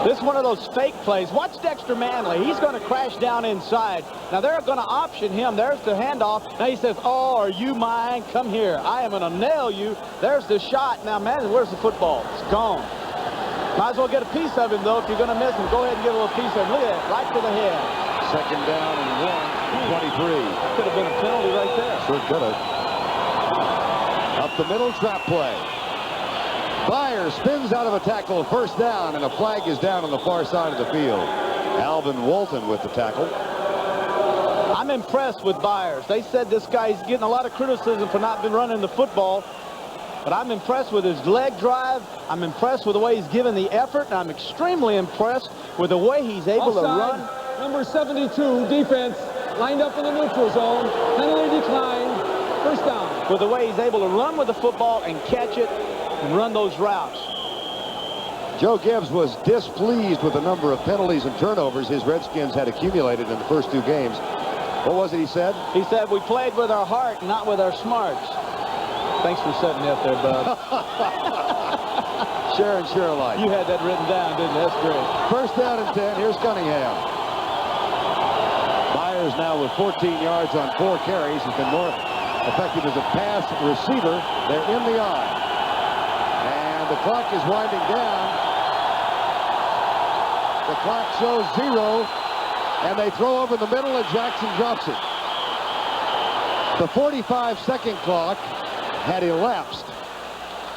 this is one of those fake plays. Watch Dexter Manley. He's going to crash down inside. Now, they're going to option him. There's the handoff. Now he says, oh, are you mine? Come here. I am going to nail you. There's the shot. Now, man, where's the football? It's gone. Might as well get a piece of him, though. If you're going to miss him, go ahead and get a little piece of him. Look at that. Right to the head. 2nd down and 1, 23. Could have been a penalty right there. Sure could have. Up the middle, trap play. Byers spins out of a tackle, first down, and a flag is down on the far side of the field. Alvin Walton with the tackle. I'm impressed with Byers. They said this guy's getting a lot of criticism for not been running the football, but I'm impressed with his leg drive. I'm impressed with the way he's given the effort, and I'm extremely impressed with the way he's able to run. Number 72, defense, lined up in the neutral zone. Penalty declined. First down. With the way he's able to run with the football and catch it and run those routes. Joe Gibbs was displeased with the number of penalties and turnovers his Redskins had accumulated in the first 2 games. What was it he said? He said, we played with our heart, not with our smarts. Thanks for setting me up there, bud. Sharon Sherlight. You had that written down, didn't you? That's great. First down and 10. Here's Cunningham. Byers now with 14 yards on 4 carries. He's been more effective as a pass receiver. They're in the eye. And the clock is winding down. The clock shows 0. And they throw over the middle, and Jackson drops it. The 45-second clock had elapsed.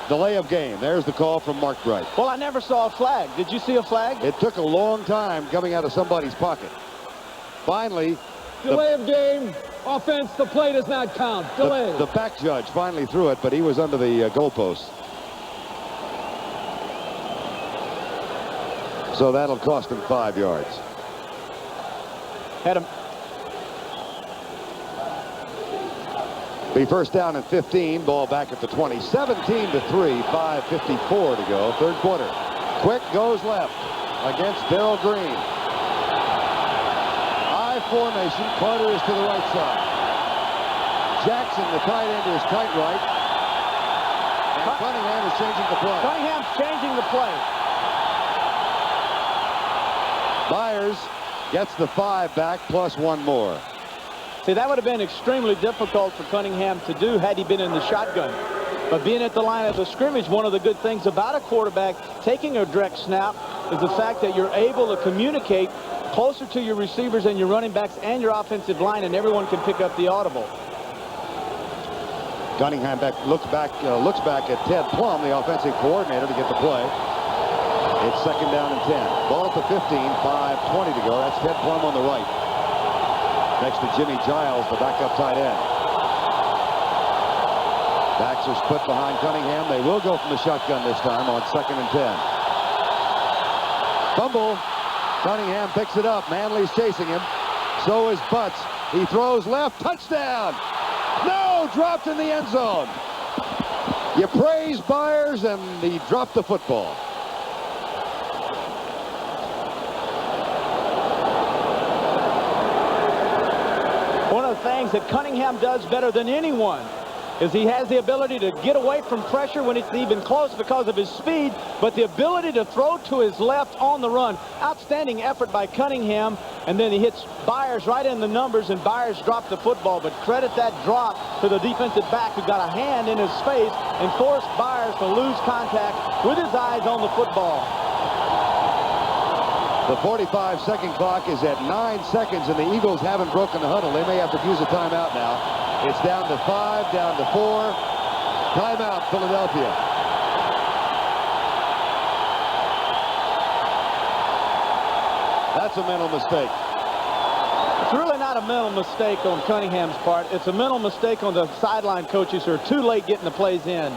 Delay of game. There's the call from Mark Bright. Well, I never saw a flag. Did you see a flag? It took a long time coming out of somebody's pocket. Finally, Delay of game. Offense, the play does not count. Delay. the back judge finally threw it, but he was under the goalpost. So that'll cost him 5 yards. Had him. Be first down and 15. Ball back at the 20. 17-3. 5:54 to go. Third quarter. Quick goes left against Darrell Green. I formation. Carter is to the right side. Jackson, the tight end, is tight right. And Cunningham is changing the play. Cunningham's changing the play. Byers gets the 5 back plus 1 more. See, that would have been extremely difficult for Cunningham to do had he been in the shotgun. But being at the line of the scrimmage, one of the good things about a quarterback taking a direct snap is the fact that you're able to communicate closer to your receivers and your running backs and your offensive line, and everyone can pick up the audible. Cunningham looks back at Ted Plum, the offensive coordinator, to get the play. It's second down and 10. Ball at the 15, 5:20 to go. That's Ted Plum on the right. Next to Jimmy Giles, the backup tight end. Backs are split behind Cunningham. They will go from the shotgun this time on second and 10. Fumble. Cunningham picks it up. Manley's chasing him. So is Butts. He throws left. Touchdown! No! Dropped in the end zone. You praise Byers, and he dropped the football. One of the things that Cunningham does better than anyone is he has the ability to get away from pressure when it's even close because of his speed, but the ability to throw to his left on the run. Outstanding effort by Cunningham, and then he hits Byers right in the numbers, and Byers dropped the football. But credit that drop to the defensive back who got a hand in his face and forced Byers to lose contact with his eyes on the football. The 45-second clock is at 9 seconds, and the Eagles haven't broken the huddle. They may have to use a timeout now. It's down to 5, down to 4. Timeout, Philadelphia. That's a mental mistake. It's really not a mental mistake on Cunningham's part. It's a mental mistake on the sideline coaches who are too late getting the plays in.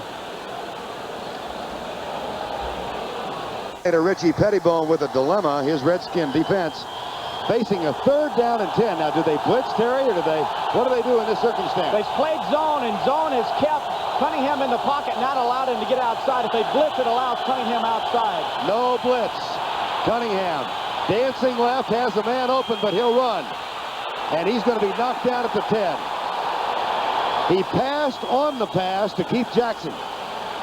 Richie Pettibone with a dilemma. His Redskin defense facing a third down and 10. Now, do they blitz, Terry, or what do they do in this circumstance? They've played zone, and zone has kept Cunningham in the pocket, not allowed him to get outside. If they blitz, it allows Cunningham outside. No blitz. Cunningham dancing left, has the man open, but he'll run. And he's going to be knocked down at the 10. He passed on the pass to Keith Jackson,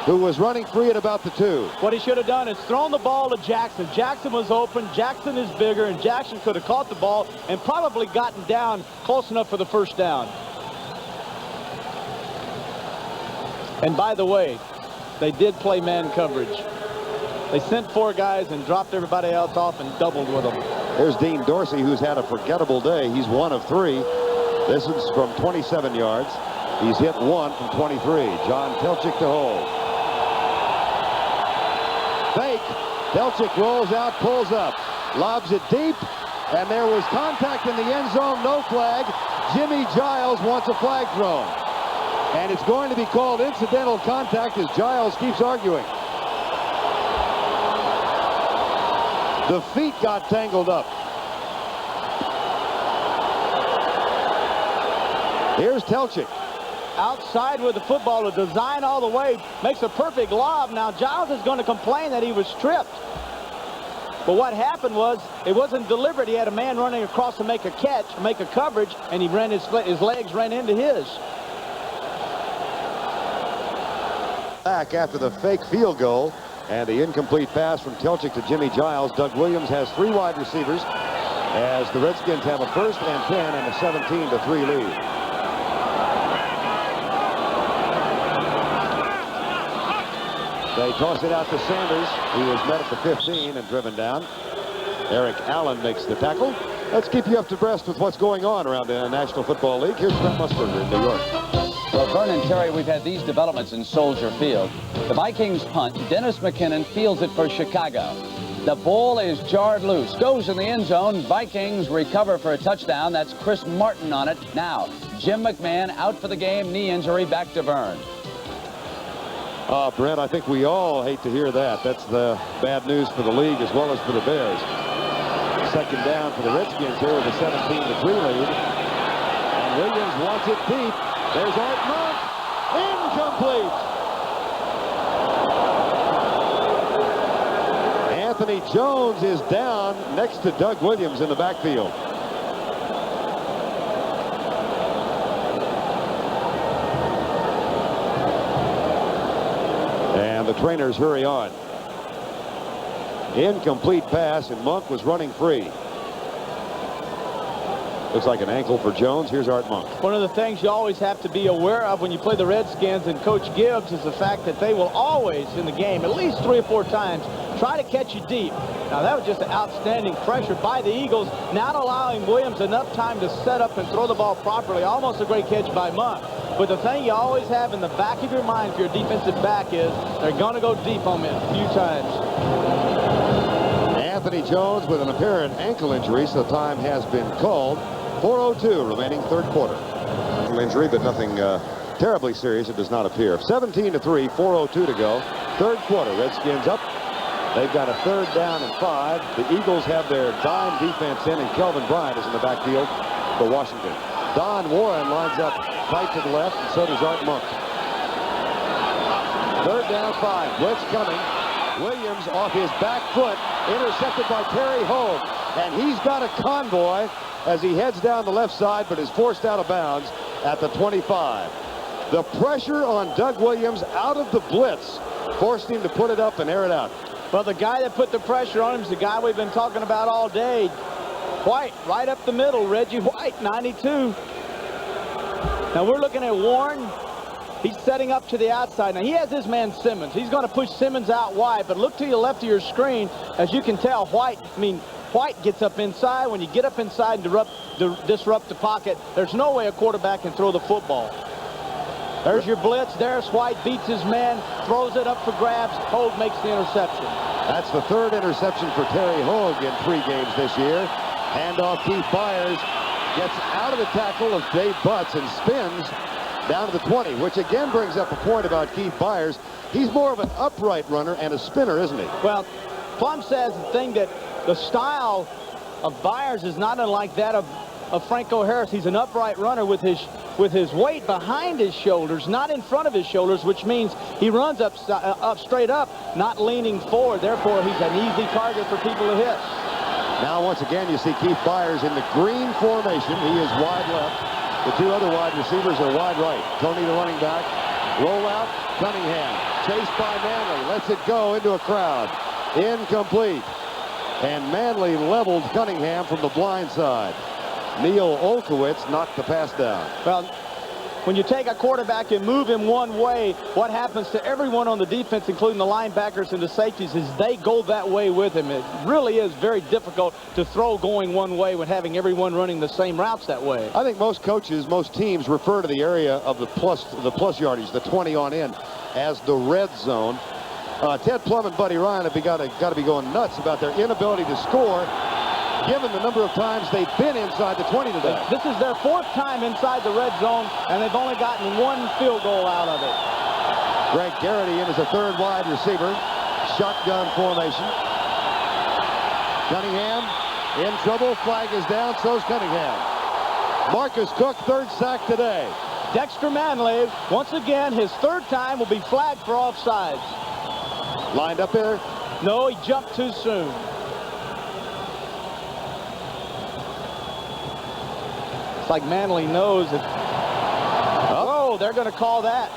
who was running free at about the 2. What he should have done is thrown the ball to Jackson. Jackson was open. Jackson is bigger, and Jackson could have caught the ball and probably gotten down close enough for the first down. And by the way, they did play man coverage. They sent 4 guys and dropped everybody else off and doubled with them. Here's Dean Dorsey, who's had a forgettable day. He's 1 of 3. This is from 27 yards. He's hit 1 from 23. John Telchik to hold. Fake. Telchik rolls out, pulls up, lobs it deep, and there was contact in the end zone. No flag. Jimmy Giles wants a flag thrown, and it's going to be called incidental contact as Giles keeps arguing. The feet got tangled up. Here's Telchik. Outside with the football, to design all the way, makes a perfect lob. Now Giles is going to complain that he was tripped. But what happened was, it wasn't deliberate. He had a man running across to make a catch, make a coverage, and he ran his legs ran into his. Back after the fake field goal and the incomplete pass from Telchik to Jimmy Giles. Doug Williams has 3 wide receivers as the Redskins have a first and 10 and a 17-3 lead. They toss it out to Sanders. He was met at the 15 and driven down. Eric Allen makes the tackle. Let's keep you up to breast with what's going on around the National Football League. Here's Brent Musburger in New York. Well, Verne and Terry, we've had these developments in Soldier Field. The Vikings punt. Dennis McKinnon fields it for Chicago. The ball is jarred loose. Goes in the end zone. Vikings recover for a touchdown. That's Chris Martin on it. Now, Jim McMahon out for the game. Knee injury. Back to Verne. Brent, I think we all hate to hear that. That's the bad news for the league as well as for the Bears. Second down for the Redskins here with a 17-3 lead. And Williams wants it deep. There's Art Monk. Incomplete. Anthony Jones is down next to Doug Williams in the backfield. And the trainers hurry on. Incomplete pass, and Monk was running free. Looks like an ankle for Jones. Here's Art Monk. One of the things you always have to be aware of when you play the Redskins and Coach Gibbs is the fact that they will always, in the game, at least 3 or 4 times, try to catch you deep. Now, that was just an outstanding pressure by the Eagles, not allowing Williams enough time to set up and throw the ball properly. Almost a great catch by Monk. But the thing you always have in the back of your mind if you're a defensive back is they're going to go deep on me a few times. Anthony Jones with an apparent ankle injury, so time has been called. 4:02 remaining third quarter. Ankle injury, but nothing terribly serious, it does not appear. 17-3, 4:02 to go. Third quarter, Redskins up. They've got a third down and 5. The Eagles have their dime defense in, and Kelvin Bryant is in the backfield for Washington. Don Warren lines up tight to the left, and so does Art Monk. Third down, 5. Blitz coming. Williams off his back foot, intercepted by Terry Hogue. And he's got a convoy as he heads down the left side, but is forced out of bounds at the 25. The pressure on Doug Williams out of the blitz forced him to put it up and air it out. Well, the guy that put the pressure on him is the guy we've been talking about all day. White, right up the middle. Reggie White, 92. Now we're looking at Warren. He's setting up to the outside. Now he has his man Simmons. He's going to push Simmons out wide, but look to your left of your screen. As you can tell, White gets up inside. When you get up inside and disrupt the pocket, there's no way a quarterback can throw the football. There's your blitz. There's White, beats his man, throws it up for grabs. Hogue makes the interception. That's the third interception for Terry Hogue in 3 games this year. Handoff, Keith Byers gets out of the tackle of Dave Butts and spins down to the 20, which again brings up a point about Keith Byers. He's more of an upright runner and a spinner, isn't he? Well, Plum says the thing that the style of Byers is not unlike that of Franco Harris. He's an upright runner with his weight behind his shoulders, not in front of his shoulders, which means he runs up straight up, not leaning forward. Therefore, he's an easy target for people to hit. Now, once again, you see Keith Byers in the green formation. He is wide left. The 2 other wide receivers are wide right. Tony, the running back. Roll out, Cunningham. Chased by Manley. Lets it go into a crowd. Incomplete. And Manley leveled Cunningham from the blind side. Neil Olkowitz knocked the pass down. Well, when you take a quarterback and move him one way, what happens to everyone on the defense, including the linebackers and the safeties, is they go that way with him. It really is very difficult to throw going one way when having everyone running the same routes that way. I think most coaches, most teams refer to the area of the plus yardage, the 20 on in, as the red zone. Ted Plum and Buddy Ryan have got to be going nuts about their inability to score, given the number of times they've been inside the 20 today. This is their 4th time inside the red zone, and they've only gotten 1 field goal out of it. Greg Garrity in as a 3rd wide receiver. Shotgun formation. Cunningham in trouble. Flag is down. So's Cunningham. Marcus Cook, 3rd sack today. Dexter Manley, once again, his 3rd time will be flagged for offsides. Lined up there. No, he jumped too soon. It's like Manley knows that. Oh, they're going to call that.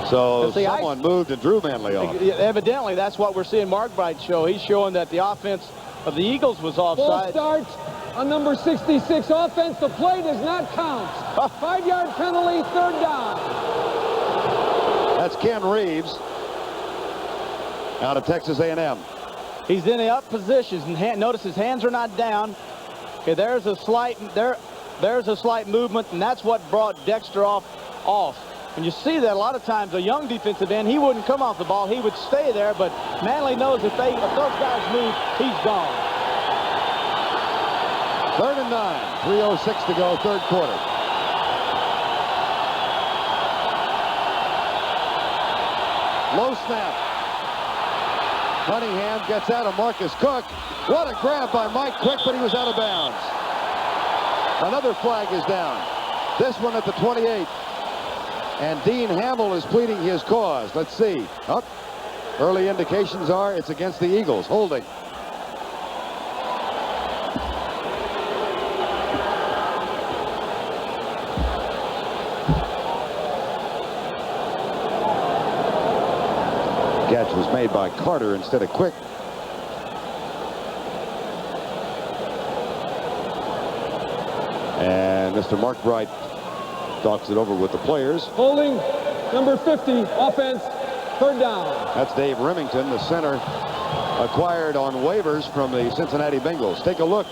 So someone moved and drew Manley off. Evidently, that's what we're seeing Mark Bright show. He's showing that the offense of the Eagles was offside. False start on number 66 offense. The play does not count. 5-yard penalty, 3rd down. That's Ken Reeves out of Texas A&M. He's in the up positions, and notice his hands are not down. Okay, there's a slight, there there's a slight movement, and that's what brought Dexter off. And you see that a lot of times a young defensive end, he wouldn't come off the ball. He would stay there, but Manley knows if those guys move, he's gone. 3rd and 9, 3:06 to go, third quarter. Low snap. Cunningham gets out of Marcus Cook. What a grab by Mike Quick, but he was out of bounds. Another flag is down. This one at the 28. And Dean Hamill is pleading his cause. Let's see. Up. Early indications are it's against the Eagles. Holding. Catch was made by Carter instead of Quick. And Mr. Mark Bright talks it over with the players. Holding, number 50, offense, 3rd down. That's Dave Remington, the center acquired on waivers from the Cincinnati Bengals. Take a look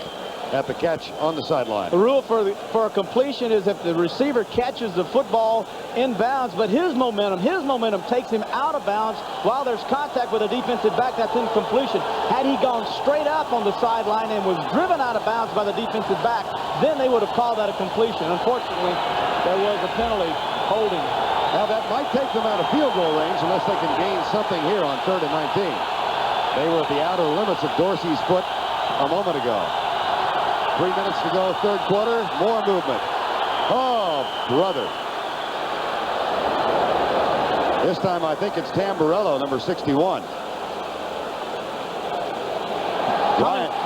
at the catch on the sideline. The rule for a completion is if the receiver catches the football in bounds, but his momentum takes him out of bounds while there's contact with a defensive back, that's incompletion. Had he gone straight up on the sideline and was driven out of bounds by the defensive back, then they would have called that a completion. Unfortunately, there was a penalty holding. Now that might take them out of field goal range unless they can gain something here on 3rd and 19. They were at the outer limits of Dorsey's foot a moment ago. 3 minutes to go, third quarter, more movement. Oh, brother. This time I think it's Tamburello, number 61.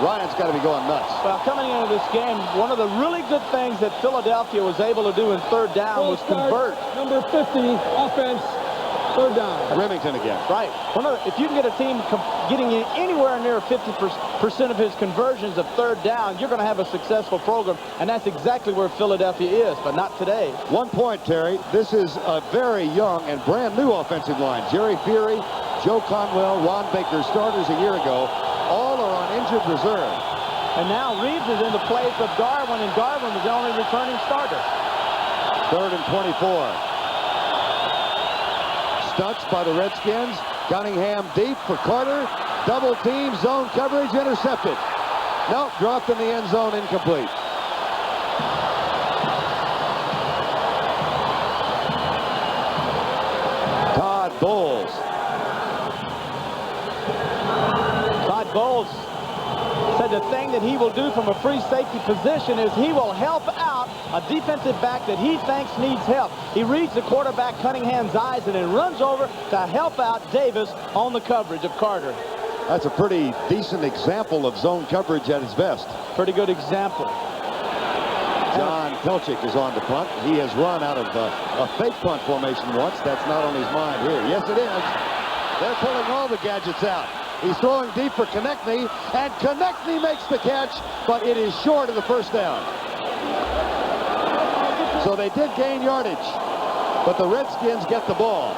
Ryan's got to be going nuts. Well, coming into this game, one of the really good things that Philadelphia was able to do in 3rd down was convert. Number 50, offense, 3rd down. Remington again. Right. If you can get a team getting in anywhere near 50% of his conversions of 3rd down, you're going to have a successful program, and that's exactly where Philadelphia is, but not today. 1 point, Terry. This is a very young and brand new offensive line. Jerry Fury, Joe Conwell, Ron Baker, starters a year ago. All are on injured reserve. And now Reeves is in the place of Garvin, and Garvin was the only returning starter. 3rd and 24. Stunts by the Redskins. Cunningham deep for Carter. Double team, zone coverage, intercepted. No, dropped in the end zone, incomplete. Todd Bowles. Todd Bowles said the thing that he will do from a free safety position is he will help out a defensive back that he thinks needs help. He reads the quarterback Cunningham's eyes and then runs over to help out Davis on the coverage of Carter. That's a pretty decent example of zone coverage at its best. Pretty good example. John Pelchik is on the punt. He has run out of a fake punt formation once. That's not on his mind here. Yes, it is. They're pulling all the gadgets out. He's throwing deep for Konechny, and Konechny makes the catch, but it is short of the first down. So they did gain yardage, but the Redskins get the ball.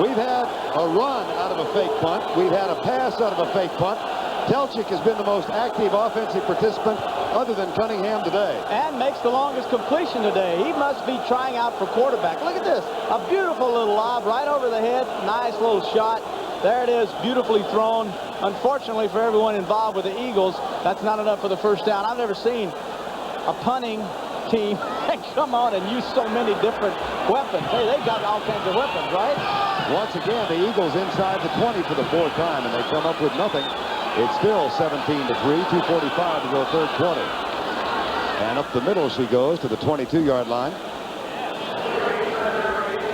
We've had a run out of a fake punt. We've had a pass out of a fake punt. Pelchik has been the most active offensive participant other than Cunningham today. And makes the longest completion today. He must be trying out for quarterback. Look at this. A beautiful little lob right over the head. Nice little shot. There it is, beautifully thrown. Unfortunately for everyone involved with the Eagles, that's not enough for the first down. I've never seen a punting team come on and use so many different weapons. Hey, they've got all kinds of weapons, right? Once again, the Eagles inside the 20 for the 4th time, and they come up with nothing. It's still 17-3, 2:45 to go third quarter. And up the middle she goes to the 22-yard line.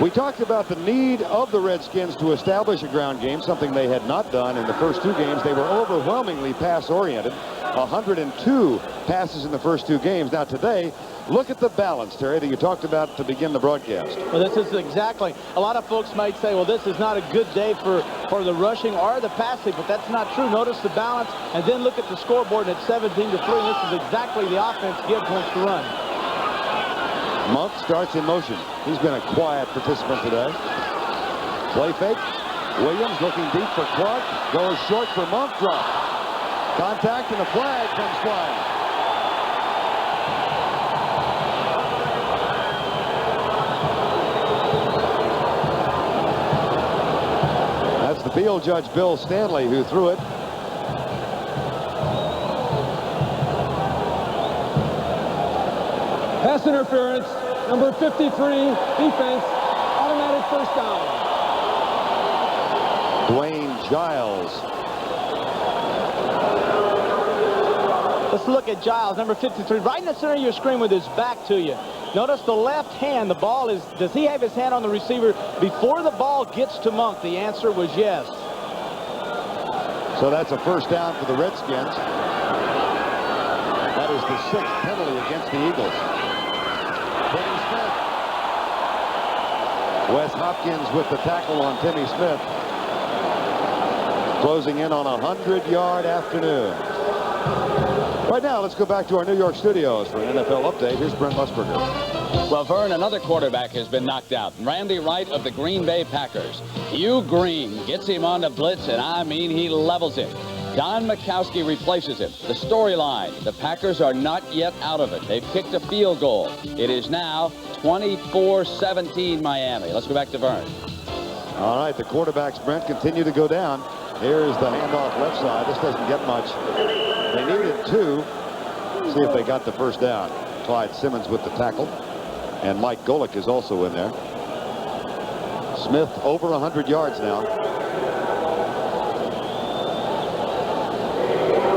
We talked about the need of the Redskins to establish a ground game, something they had not done in the first 2 games. They were overwhelmingly pass-oriented. 102 passes in the first 2 games. Now today, look at the balance, Terry, that you talked about to begin the broadcast. Well, this is exactly. A lot of folks might say, well, this is not a good day for the rushing or the passing, but that's not true. Notice the balance, and then look at the scoreboard, and it's 17-3, and this is exactly the offense Gibbs wants to run. Monk starts in motion. He's been a quiet participant today. Play fake. Williams looking deep for Clark. Goes short for Monk. Drop. Contact and a flag comes flying. the field judge, Bill Stanley, who threw it. Pass interference, number 53, defense, automatic first down. Dwayne Giles. Let's look at Giles, number 53, right in the center of your screen with his back to you. Notice the left hand, the ball is, does he have his hand on the receiver before the ball gets to Monk? The answer was yes. So that's a first down for the Redskins. That is the 6th penalty against the Eagles. Timmy Smith. Wes Hopkins with the tackle on Timmy Smith. Closing in on a 100-yard afternoon. Right now, let's go back to our New York studios for an NFL update. Here's Brent Musburger. Well, Verne, another quarterback has been knocked out. Randy Wright of the Green Bay Packers. Hugh Green gets him on the blitz, and I mean, he levels him. Don Majkowski replaces him. The storyline, the Packers are not yet out of it. They've kicked a field goal. It is now 24-17 Miami. Let's go back to Verne. All right, the quarterbacks, Brent, continue to go down. Here's the handoff left side. This doesn't get much. They needed 2. See if they got the first down. Clyde Simmons with the tackle. And Mike Golick is also in there. Smith over 100 yards now.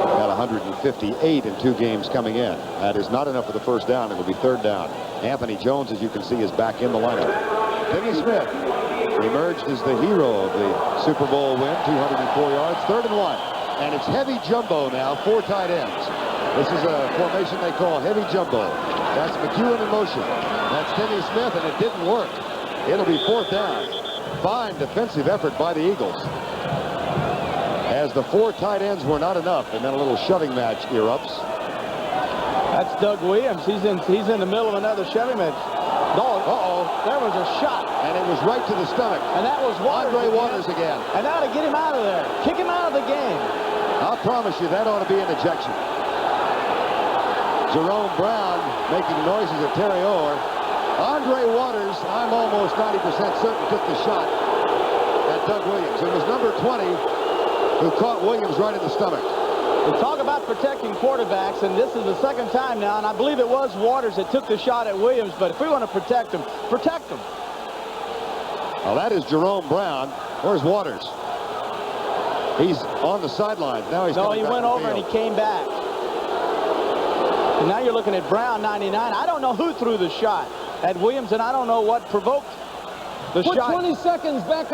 Got 158 in 2 games coming in. That is not enough for the first down. It will be 3rd down. Anthony Jones, as you can see, is back in the lineup. Timmy Smith emerged as the hero of the Super Bowl win. 204 yards. 3rd and 1. And it's heavy jumbo now, 4 tight ends. This is a formation they call heavy jumbo. That's McEwen in motion. That's Timmy Smith, and it didn't work. It'll be 4th down. Fine defensive effort by the Eagles. As the 4 tight ends were not enough, and then a little shoving match erupts. That's Doug Williams. He's in the middle of another shoving match. Uh-oh, there was a shot. And it was right to the stomach. And that was Waters again. And now to get him out of there. Kick him out of the game. I'll promise you that ought to be an ejection. Jerome Brown making noises at Terry Orr. Andre Waters, I'm almost 90% certain, took the shot at Doug Williams. It was number 20 who caught Williams right in the stomach. We talk about protecting quarterbacks, and this is the 2nd time now, and I believe it was Waters that took the shot at Williams, but if we want to protect him, protect him. Well, that is Jerome Brown. Where's Waters? He's on the sidelines. Now he's No, he went over and he came back. And now you're looking at Brown, 99. I don't know who threw the shot at Williams, and I don't know what provoked the Put shot. 20 seconds back.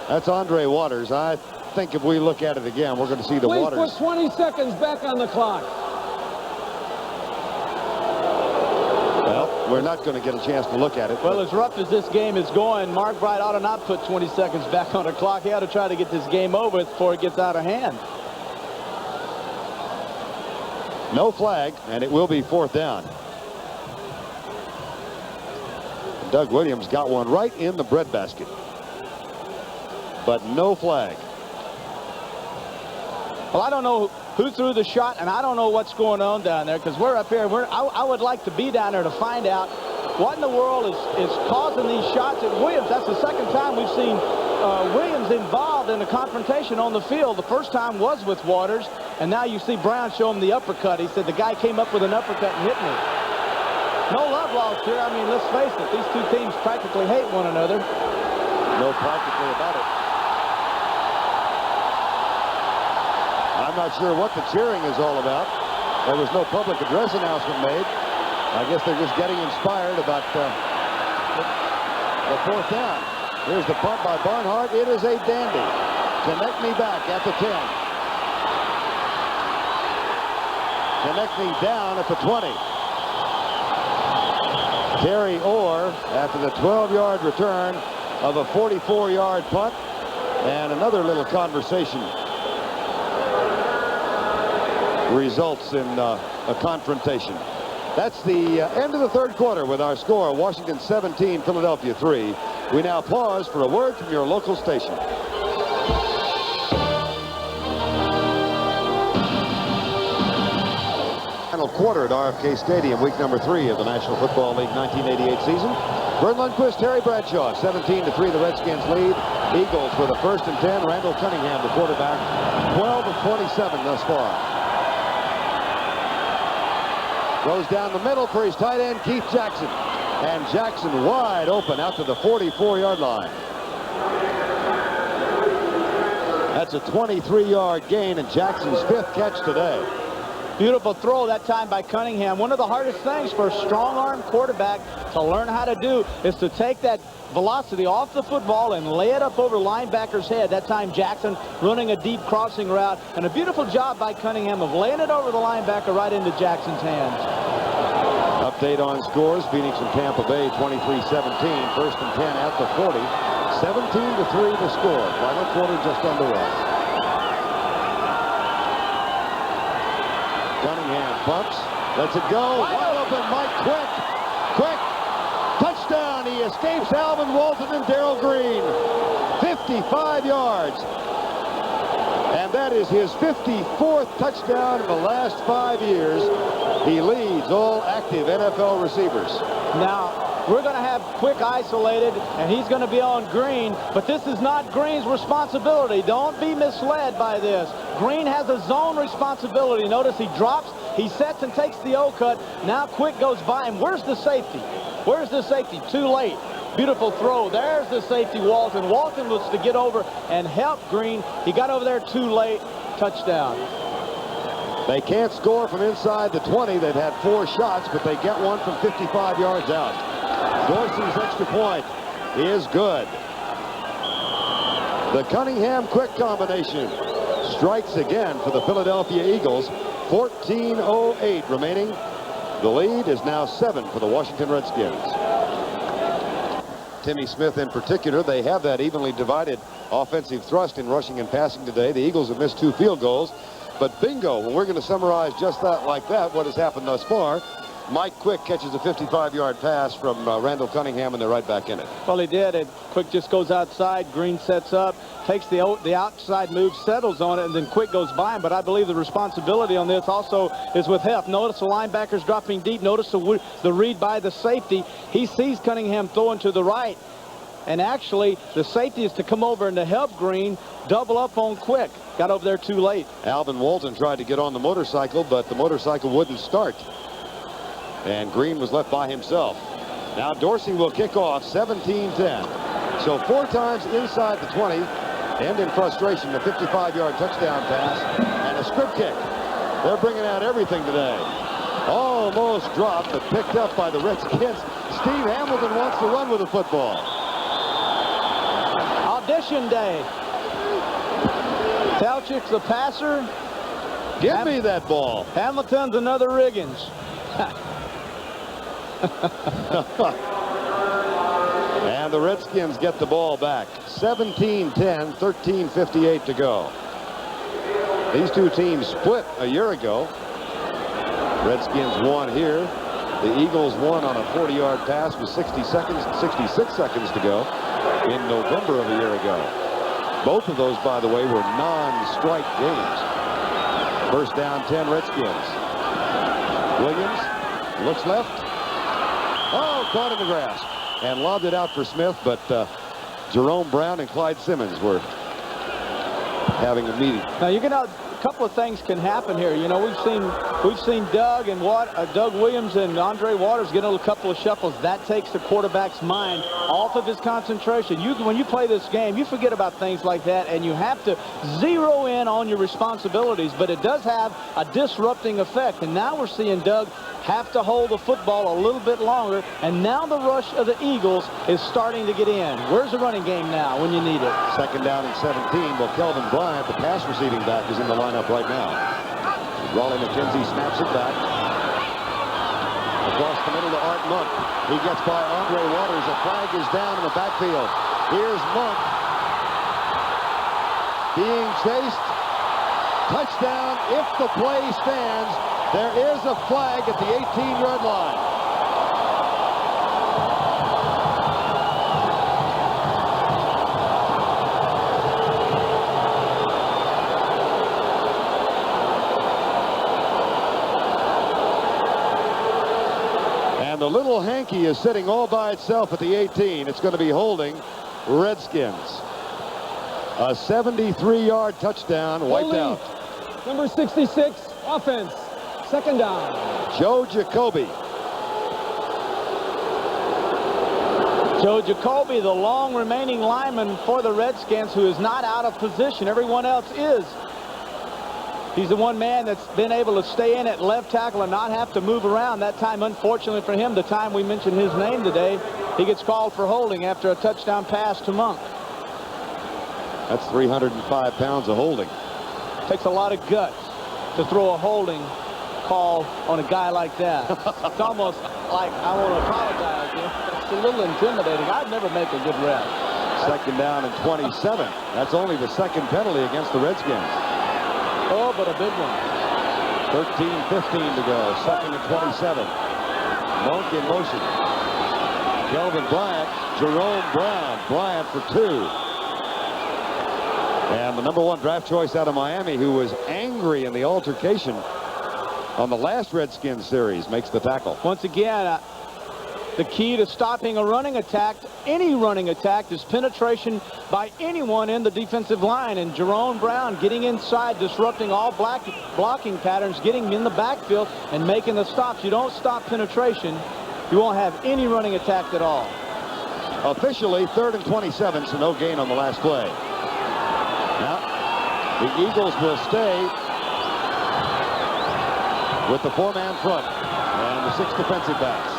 That's Andre Waters. I think if we look at it again, we're going to see the Please Waters. put 20 seconds back on the clock. Well, we're not going to get a chance to look at it. Well, as rough as this game is going, Mark Bright ought to not put 20 seconds back on the clock. He ought to try to get this game over before it gets out of hand. No flag, and it will be 4th down. Doug Williams got one right in the breadbasket. But no flag. Well, I don't know who threw the shot, and I don't know what's going on down there, because we're up here. I would like to be down there to find out what in the world is causing these shots at Williams. That's the 2nd time we've seen Williams involved in a confrontation on the field. The first time was with Waters, and now you see Brown show him the uppercut. He said the guy came up with an uppercut and hit me. No love lost here. I mean, let's face it, these 2 teams practically hate one another. No practically about it. I'm not sure what the cheering is all about. There was no public address announcement made. I guess they're just getting inspired about the 4th down. Here's the punt by Barnhart. It is a dandy. Connect me back at the 10. Connect me down at the 20. Terry Orr after the 12-yard return of a 44-yard punt. And another little conversation results in a confrontation. That's the end of the 3rd quarter with our score, Washington 17, Philadelphia 3. We now pause for a word from your local station. Final quarter at RFK Stadium, week number 3 of the National Football League 1988 season. Verne Lundquist, Terry Bradshaw, 17-3 the Redskins lead. Eagles with a 1st and 10. Randall Cunningham, the quarterback, 12 of 27 thus far. Goes down the middle for his tight end, Keith Jackson. And Jackson wide open out to the 44-yard line. That's a 23-yard gain and Jackson's 5th catch today. Beautiful throw that time by Cunningham. One of the hardest things for a strong-arm quarterback to learn how to do is to take that velocity off the football and lay it up over the linebacker's head. That time Jackson running a deep crossing route, and a beautiful job by Cunningham of laying it over the linebacker right into Jackson's hands. Update on scores. Phoenix and Tampa Bay 23-17. 1st and 10 at the 40. 17-3 the score. Final quarter just underway. Cunningham pumps. Lets it go. Wide open. Mike Quick. Quick. Touchdown. He escapes Alvin Walton and Darrell Green. 55 yards. And that is his 54th touchdown in the last 5 years. He leads all active NFL receivers. Now, we're going to have Quick isolated, and he's going to be on Green, but this is not Green's responsibility. Don't be misled by this. Green has a zone responsibility. Notice he drops, he sets and takes the O-cut. Now Quick goes by him. Where's the safety? Where's the safety? Too late. Beautiful throw. There's the safety, Walton. Walton looks to get over and help Green. He got over there too late. Touchdown. They can't score from inside the 20. They've had 4 shots, but they get one from 55 yards out. Dorsey's extra point is good. The Cunningham-Quick combination strikes again for the Philadelphia Eagles. 14:08 remaining. The lead is now 7 for the Washington Redskins. Timmy Smith in particular, they have that evenly divided offensive thrust in rushing and passing today. The Eagles have missed 2 field goals. But bingo, when we're going to summarize just that like that, what has happened thus far, Mike Quick catches a 55-yard pass from Randall Cunningham, and they're right back in it. Well, he did. And Quick just goes outside. Green sets up, takes the outside move, settles on it, and then Quick goes by him. But I believe the responsibility on this also is with Heff. Notice the linebackers dropping deep. Notice the read by the safety. He sees Cunningham throwing to the right. And actually, the safety is to come over and to help Green double up on Quick. Got over there too late. Alvin Walton tried to get on the motorcycle, but the motorcycle wouldn't start. And Green was left by himself. Now Dorsey will kick off 17-10. So 4 times inside the 20. And in frustration, a 55-yard touchdown pass and a strip kick. They're bringing out everything today. Almost dropped, but picked up by the Redskins. Steve Hamilton wants to run with the football. Audition day. Telchik's the passer. Give me that ball. Hamilton's another Riggins. And the Redskins get the ball back. 17-10, 13:58 to go. These 2 teams split a year ago. Redskins won here. The Eagles won on a 40-yard pass with 66 seconds to go in November of a year ago. Both of those, by the way, were non-strike games. 1st down, 10 Redskins. Williams looks left. Oh, caught in the grass and lobbed it out for Smith, but Jerome Brown and Clyde Simmons were having a meeting. Now you can a couple of things can happen here. You know, we've seen Doug Williams and Andre Waters get a couple of shuffles. That takes the quarterback's mind off of his concentration. When you play this game, you forget about things like that, and you have to zero in on your responsibilities. But it does have a disrupting effect. And now we're seeing Doug have to hold the football a little bit longer, and now the rush of the Eagles is starting to get in. Where's the running game now when you need it? 2nd down and 17. Well, Kelvin Bryant, the pass receiving back, is in the lineup right now. Raleigh McKenzie snaps it back. Across the middle to Art Monk. He gets by Andre Waters. A flag is down in the backfield. Here's Monk. Being chased. Touchdown if the play stands. There is a flag at the 18-yard line. And the little hanky is sitting all by itself at the 18. It's going to be holding Redskins. A 73-yard touchdown, wiped out. Number 66, offense. Second down. Joe Jacoby. Joe Jacoby, the long remaining lineman for the Redskins, who is not out of position. Everyone else is. He's the one man that's been able to stay in at left tackle and not have to move around. That time, unfortunately for him, the time we mentioned his name today, he gets called for holding after a touchdown pass to Monk. That's 305 pounds of holding. Takes a lot of guts to throw a holding call on a guy like that. It's almost like I want to apologize. It's a little intimidating. I'd never make a good ref. Second down and 27. That's only the second penalty against the Redskins. Oh, but a big one. 13-15 to go. Second and 27. Monk in motion. Kelvin Bryant, Jerome Brown. Bryant for 2. And the #1 draft choice out of Miami, who was angry in the altercation on the last Redskins series, makes the tackle. Once again, the key to stopping a running attack, any running attack, is penetration by anyone in the defensive line. And Jerome Brown getting inside, disrupting all blocking patterns, getting in the backfield and making the stops. You don't stop penetration, you won't have any running attack at all. Officially, 3rd and 27, so no gain on the last play. Now, the Eagles will stay with the 4-man front and the 6 defensive backs.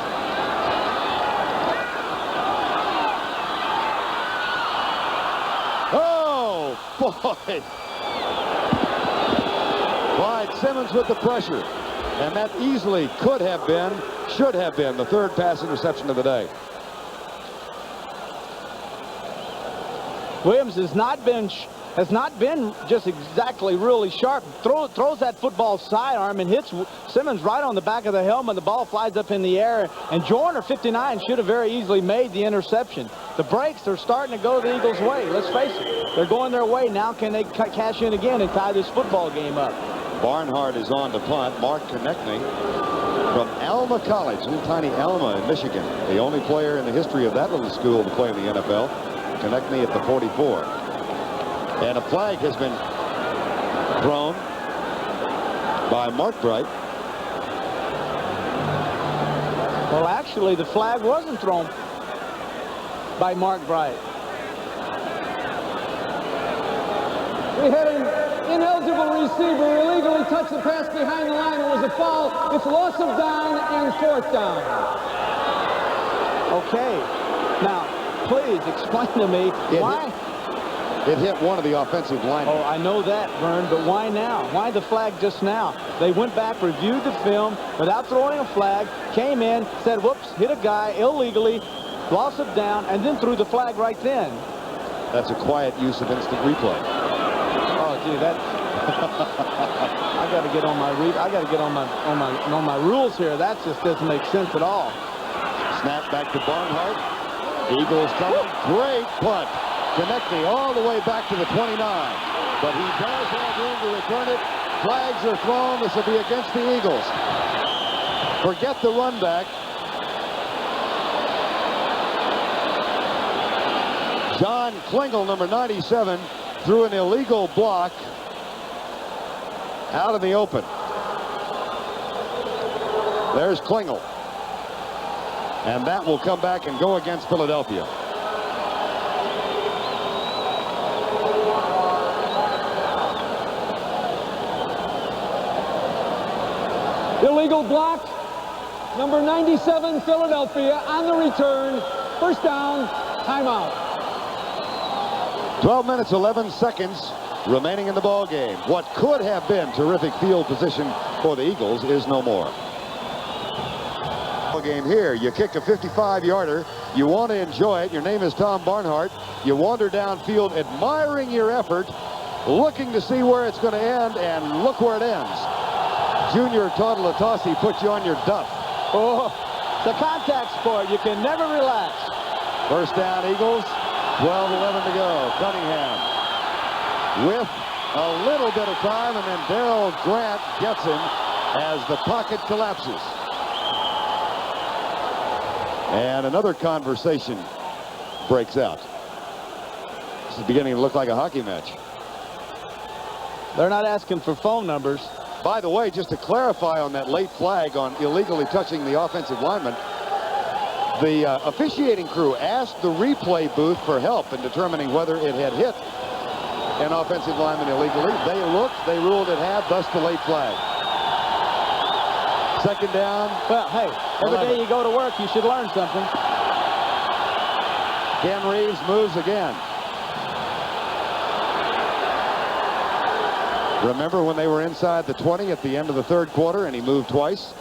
Oh, boy. Clyde Simmons with the pressure. And that easily could have been, should have been, the 3rd pass interception of the day. Williams has not been just exactly really sharp. Throws that football sidearm and hits Simmons right on the back of the helmet. The ball flies up in the air, and Joyner, 59, should have very easily made the interception. The breaks are starting to go the Eagles' way. Let's face it, they're going their way. Now can they cash in again and tie this football game up? Barnhart is on to punt. Mark Konechny from Alma College, little tiny Alma in Michigan. The only player in the history of that little school to play in the NFL. Konechny at the 44. And a flag has been thrown by Mark Bright. Well, actually, the flag wasn't thrown by Mark Bright. We had an ineligible receiver illegally touch the pass behind the line. It was a foul. It's loss of down and 4th down. Okay. Now, please explain to me why. It hit one of the offensive linemen. Oh, I know that, Verne, but why now? Why the flag just now? They went back, reviewed the film without throwing a flag, came in, said, whoops, hit a guy illegally, loss of down, and then threw the flag right then. That's a quiet use of instant replay. Oh, gee, that I got to get on my rules here. That just doesn't make sense at all. Snap back to Barnhart. Eagles coming. Great punt. Konechny all the way back to the 29. But he does have room to return it. Flags are thrown. This will be against the Eagles. Forget the run back. John Klingel, number 97, threw an illegal block out in the open. There's Klingel. And that will come back and go against Philadelphia. Illegal block. Number 97, Philadelphia, on the return. 1st down, timeout. 12 minutes, 11 seconds remaining in the ball game. What could have been terrific field position for the Eagles is no more. Ball game here. You kick a 55-yarder. You want to enjoy it. Your name is Tom Barnhart. You wander downfield admiring your effort, looking to see where it's going to end, and look where it ends. Junior Toddlatossi puts you on your duff. Oh, it's a contact sport. You can never relax. 1st down, Eagles. 12-11 to go. Cunningham with a little bit of time, and then Darrell Grant gets him as the pocket collapses. And another conversation breaks out. This is beginning to look like a hockey match. They're not asking for phone numbers. By the way, just to clarify on that late flag on illegally touching the offensive lineman, the officiating crew asked the replay booth for help in determining whether it had hit an offensive lineman illegally. They looked, they ruled it had, thus the late flag. Second down. Well, hey, every day you go to work, you should learn something. Ken Reeves moves again. Remember when they were inside the 20 at the end of the third quarter and he moved twice?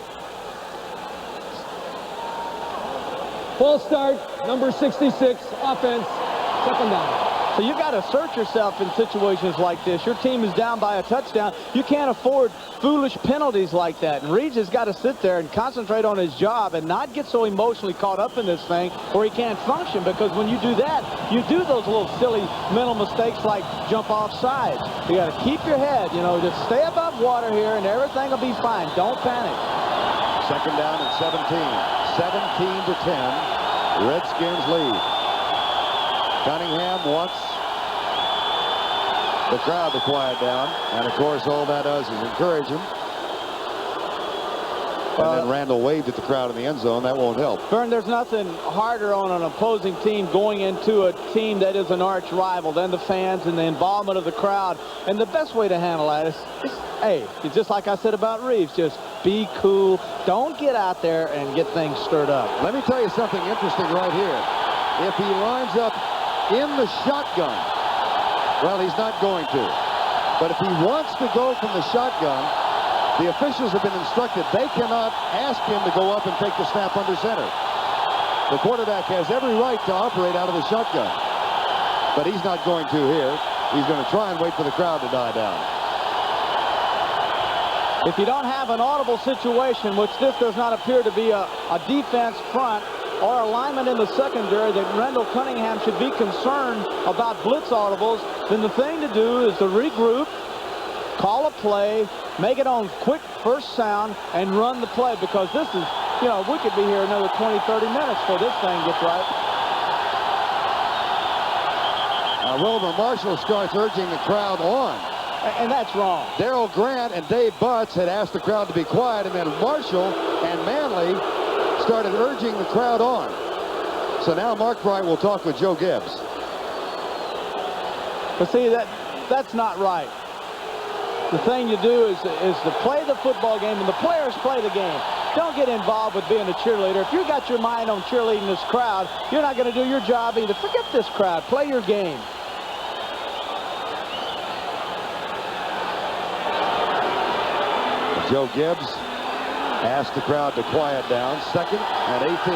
False start, number 66, offense, second down. So you got to assert yourself in situations like this. Your team is down by a touchdown. You can't afford foolish penalties like that. And Reeves has got to sit there and concentrate on his job and not get so emotionally caught up in this thing where he can't function, because when you do that, you do those little silly mental mistakes like jump off sides. You got to keep your head, you know, just stay above water here and everything will be fine. Don't panic. Second down and 17. 17 to 10. Redskins lead. Cunningham wants the crowd to quiet down, and of course all that does is encourage him. And then Randall waved at the crowd in the end zone. That won't help. Verne, there's nothing harder on an opposing team going into a team that is an arch rival than the fans and the involvement of the crowd. And the best way to handle that is hey, it's just like I said about Reeves, just be cool. Don't get out there and get things stirred up. Let me tell you something interesting right here. If he lines up in the shotgun, well, he's not going to. But if he wants to go from the shotgun, the officials have been instructed they cannot ask him to go up and take the snap under center. The quarterback has every right to operate out of the shotgun. But he's not going to here. He's going to try and wait for the crowd to die down. If you don't have an audible situation, which this does not appear to be a defense front or a lineman in the secondary, that Randall Cunningham should be concerned about blitz audibles, then the thing to do is to regroup, call a play, make it on quick first sound, and run the play, because this is, you know, we could be here another 20, 30 minutes before this thing gets right. Wilbur Marshall starts urging the crowd on. And that's wrong. Darrell Grant and Dave Butts had asked the crowd to be quiet, and then Marshall and Manley started urging the crowd on. So now Mark Bright will talk with Joe Gibbs. But see, that's not right. The thing you do is to play the football game, and the players play the game. Don't get involved with being a cheerleader. If you got your mind on cheerleading this crowd, you're not going to do your job either. Forget this crowd. Play your game. Joe Gibbs asked the crowd to quiet down. Second and 18.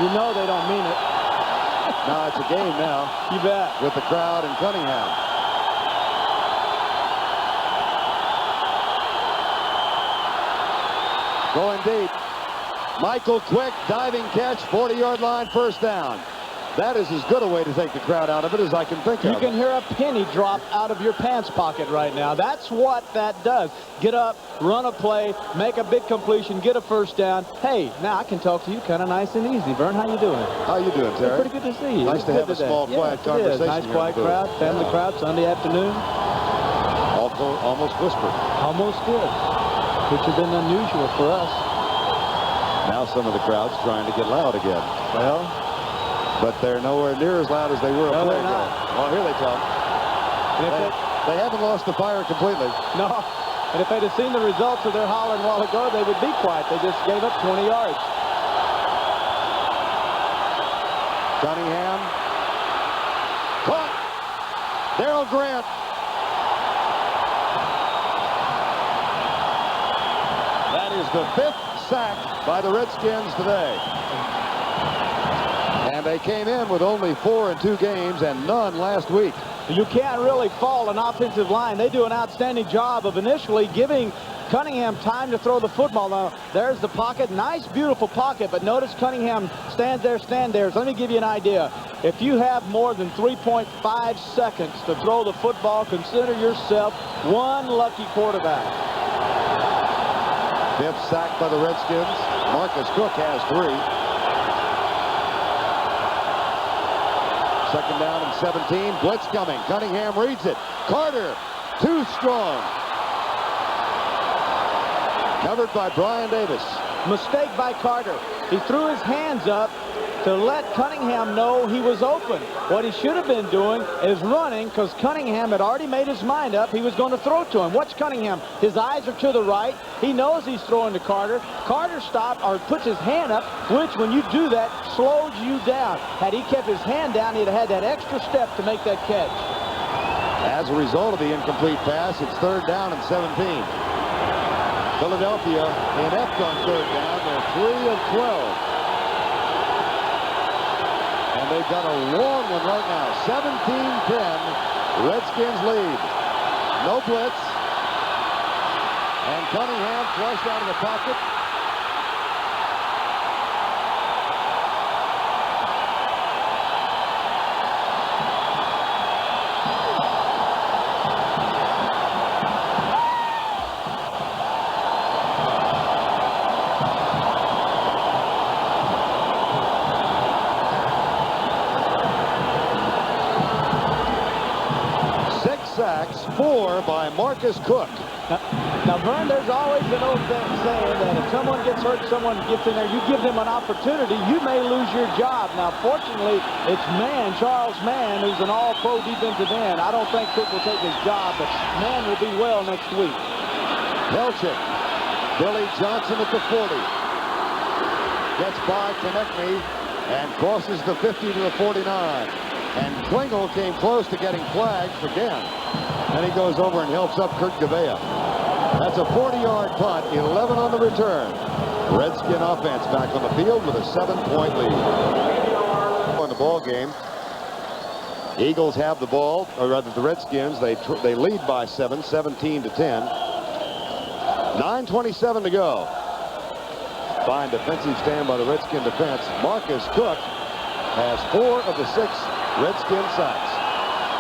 You know they don't mean it. No, it's a game now. You bet. With the crowd and Cunningham. Going deep. Michael Quick, diving catch, 40-yard line, first down. That is as good a way to take the crowd out of it as I can think of. You can hear a penny drop out of your pants pocket right now. That's what that does. Get up, run a play, make a big completion, get a first down. Hey, now I can talk to you kind of nice and easy. Verne, how you doing? How you doing, Terry? Pretty good to see you. Nice to have a small, quiet conversation. Nice, quiet crowd, family crowd, Sunday afternoon. Almost whispered. Almost did, which has been unusual for us. Now some of the crowd's trying to get loud again. Well, but they're nowhere near as loud as they were. No, they're not. Well, here they come. They haven't lost the fire completely. No. And if they'd have seen the results of their hollering a while ago, they would be quiet. They just gave up 20 yards. Cunningham. Caught. Darrell Grant. That is the 5th sack by the Redskins today. And they came in with only 4 in 2 games and none last week. You can't really fault an offensive line. They do an outstanding job of initially giving Cunningham time to throw the football. Now, there's the pocket. Nice, beautiful pocket, but notice Cunningham stands there. So let me give you an idea. If you have more than 3.5 seconds to throw the football, consider yourself one lucky quarterback. Fifth sack by the Redskins. Marcus Cook has 3. Second down and 17. Blitz coming. Cunningham reads it. Carter, too strong. Covered by Brian Davis. Mistake by Carter. He threw his hands up to let Cunningham know he was open. What he should have been doing is running, because Cunningham had already made his mind up he was going to throw to him. Watch Cunningham. His eyes are to the right. He knows he's throwing to Carter. Carter stops or puts his hand up, which when you do that slows you down. Had he kept his hand down, he'd have had that extra step to make that catch. As a result of the incomplete pass, it's third down and 17. Philadelphia inept on third down. They're 3 of 12. And they've got a long one right now. 17-10. Redskins lead. No blitz. And Cunningham flushed out of the pocket. Sacks, 4 by Marcus Cook. Now, Verne, there's always an old saying that if someone gets hurt, someone gets in there, you give them an opportunity, you may lose your job. Now, fortunately, it's Charles Mann, who's an all-pro defensive end. I don't think Cook will take his job, but Mann will be well next week. Helchick. Billy Johnson at the 40. Gets by Konechny and crosses the 50 to the 49. And Klingel came close to getting flagged again. And he goes over and helps up Kurt Gavea. That's a 40-yard punt, 11 on the return. Redskin offense back on the field with a 7-point lead. On the ball game, Eagles have the ball, or rather the Redskins. They lead by 7, 17 to 10. 9:27 to go. Fine defensive stand by the Redskin defense. Marcus Cook has 4 of the 6 Redskin sacks.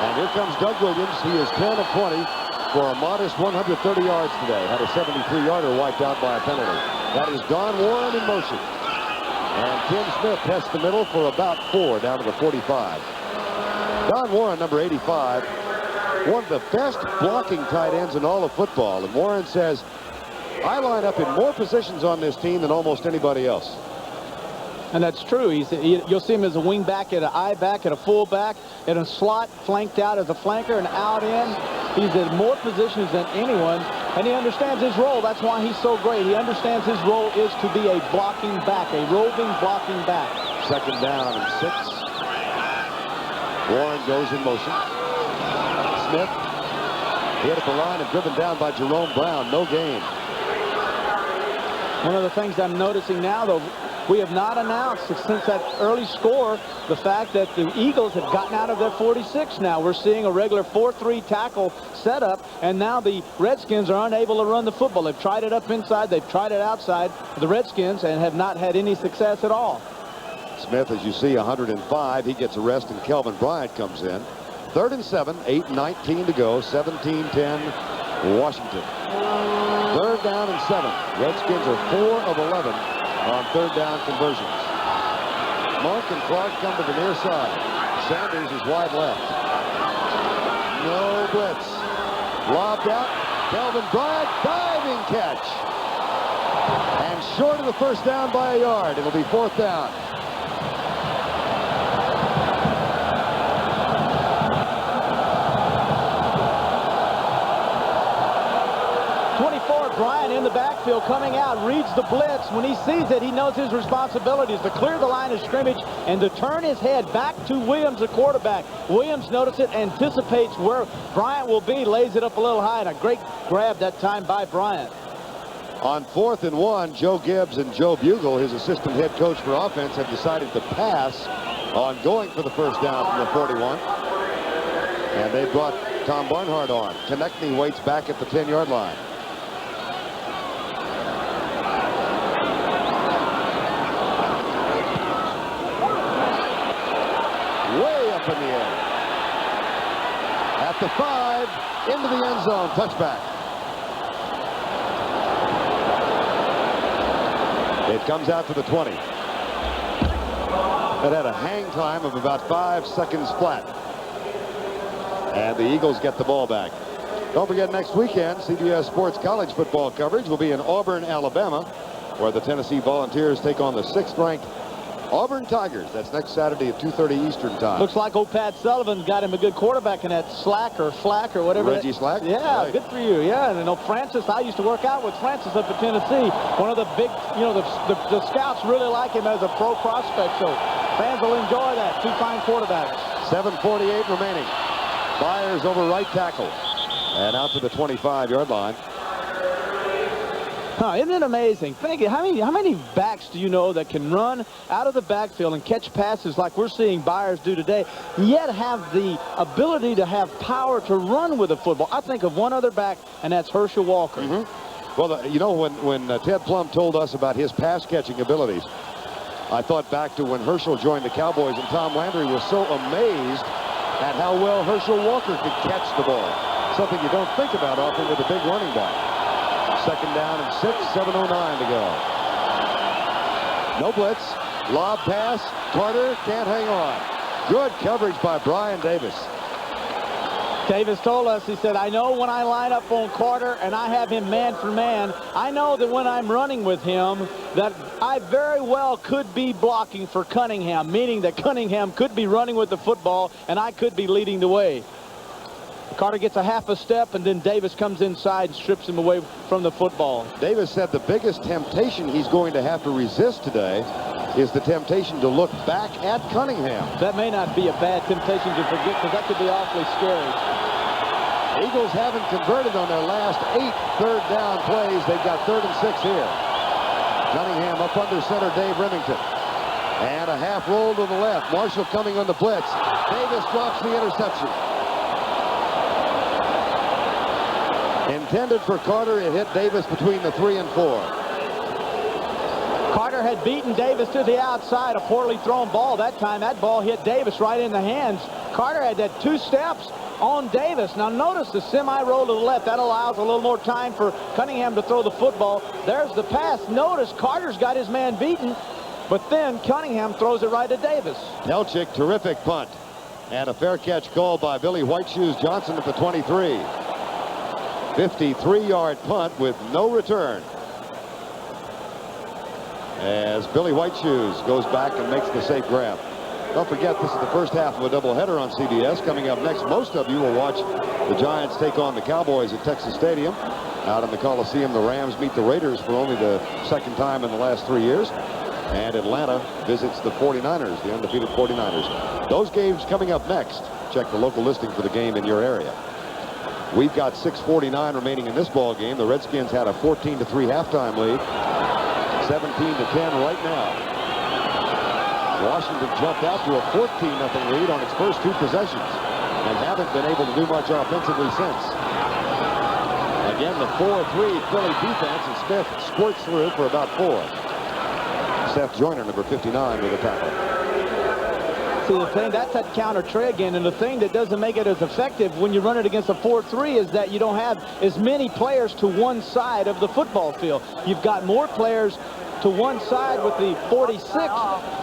And here comes Doug Williams. He is 10 of 20 for a modest 130 yards today. Had a 73-yarder wiped out by a penalty. That is Don Warren in motion. And Tim Smith tests the middle for about 4 down to the 45. Don Warren, number 85, one of the best blocking tight ends in all of football. And Warren says, I line up in more positions on this team than almost anybody else. And that's true. You'll see him as a wing back, at an I back, at a full back, in a slot, flanked out as a flanker, and out in. He's in more positions than anyone, and he understands his role. That's why he's so great. He understands his role is to be a blocking back, a roving blocking back. Second down and 6. Warren goes in motion. Smith hit at the line and driven down by Jerome Brown. No gain. One of the things I'm noticing now, though, we have not announced since that early score the fact that the Eagles have gotten out of their 46 now. We're seeing a regular 4-3 tackle setup, and now the Redskins are unable to run the football. They've tried it up inside, they've tried it outside, the Redskins, and have not had any success at all. Smith, as you see, 105. He gets a rest, and Kelvin Bryant comes in. 3rd and 7, 8:19 to go, 17-10 Washington. 3rd down and 7. Redskins are 4 of 11 on 3rd down conversions. Monk and Clark come to the near side. Sanders is wide left. No blitz. Lobbed out. Kelvin Bryant, diving catch. And short of the first down by a yard. It'll be 4th down. Bryant in the backfield coming out, reads the blitz. When he sees it, he knows his responsibility is to clear the line of scrimmage and to turn his head back to Williams, the quarterback. Williams notices it, anticipates where Bryant will be, lays it up a little high, and a great grab that time by Bryant. On 4th and 1, Joe Gibbs and Joe Bugle, his assistant head coach for offense, have decided to pass on going for the first down from the 41. And they brought Tom Barnhart on. Konechny waits back at the 10-yard line. In the air. At the 5, into the end zone, touchback. It comes out to the 20. It had a hang time of about 5 seconds flat. And the Eagles get the ball back. Don't forget, next weekend, CBS Sports college football coverage will be in Auburn, Alabama, where the Tennessee Volunteers take on the 6th-ranked Auburn Tigers. That's next Saturday at 2:30 Eastern time. Looks like old Pat Sullivan got him a good quarterback in that Flack or whatever. Reggie Slack? Yeah, right. Good for you. Yeah, and you know, Francis, I used to work out with Francis up at Tennessee. One of the big, you know, the scouts really like him as a pro prospect, so fans will enjoy that. Two fine quarterbacks. 7:48 remaining. Byers over right tackle. And out to the 25-yard line. Huh, isn't it amazing? Think how many backs do you know that can run out of the backfield and catch passes like we're seeing Byers do today, yet have the ability to have power to run with a football? I think of one other back, and that's Herschel Walker. Well, you know, when Ted Plum told us about his pass-catching abilities, I thought back to when Herschel joined the Cowboys, and Tom Landry was so amazed at how well Herschel Walker could catch the ball. Something you don't think about often with a big running back. 2nd down and 6, 7:09 to go. No blitz. Lob pass. Carter can't hang on. Good coverage by Brian Davis. Davis told us, he said, I know when I line up on Carter and I have him man for man, I know that when I'm running with him, that I very well could be blocking for Cunningham, meaning that Cunningham could be running with the football and I could be leading the way. Carter gets a half a step, and then Davis comes inside and strips him away from the football. Davis said the biggest temptation he's going to have to resist today is the temptation to look back at Cunningham. That may not be a bad temptation to forget, because that could be awfully scary. Eagles haven't converted on their last 8 third-down plays. They've got 3rd and 6 here. Cunningham up under center, Dave Remington. And a half roll to the left. Marshall coming on the blitz. Davis drops the interception. Intended for Carter, it hit Davis between the 3 and 4. Carter had beaten Davis to the outside, a poorly thrown ball that time. That ball hit Davis right in the hands. Carter had that 2 steps on Davis. Now notice the semi-roll to the left. That allows a little more time for Cunningham to throw the football. There's the pass. Notice Carter's got his man beaten, but then Cunningham throws it right to Davis. Nelchik, terrific punt. And a fair catch called by Billy White Shoes Johnson at the 23. 53-yard punt with no return. As Billy White Shoes goes back and makes the safe grab. Don't forget, this is the first half of a doubleheader on CBS. Coming up next, most of you will watch the Giants take on the Cowboys at Texas Stadium. Out in the Coliseum, the Rams meet the Raiders for only the 2nd time in the last 3 years. And Atlanta visits the 49ers, the undefeated 49ers. Those games coming up next. Check the local listing for the game in your area. We've got 6:49 remaining in this ball game. The Redskins had a 14-3 halftime lead. 17-10 right now. Washington jumped out to a 14-0 lead on its first 2 possessions and haven't been able to do much offensively since. Again, the 4-3 Philly defense, and Smith squirts through for about 4. Seth Joyner, number 59, with a tackle. See, the thing, that's that counter tray again, and the thing that doesn't make it as effective when you run it against a 4-3 is that you don't have as many players to one side of the football field. You've got more players to one side with the 46.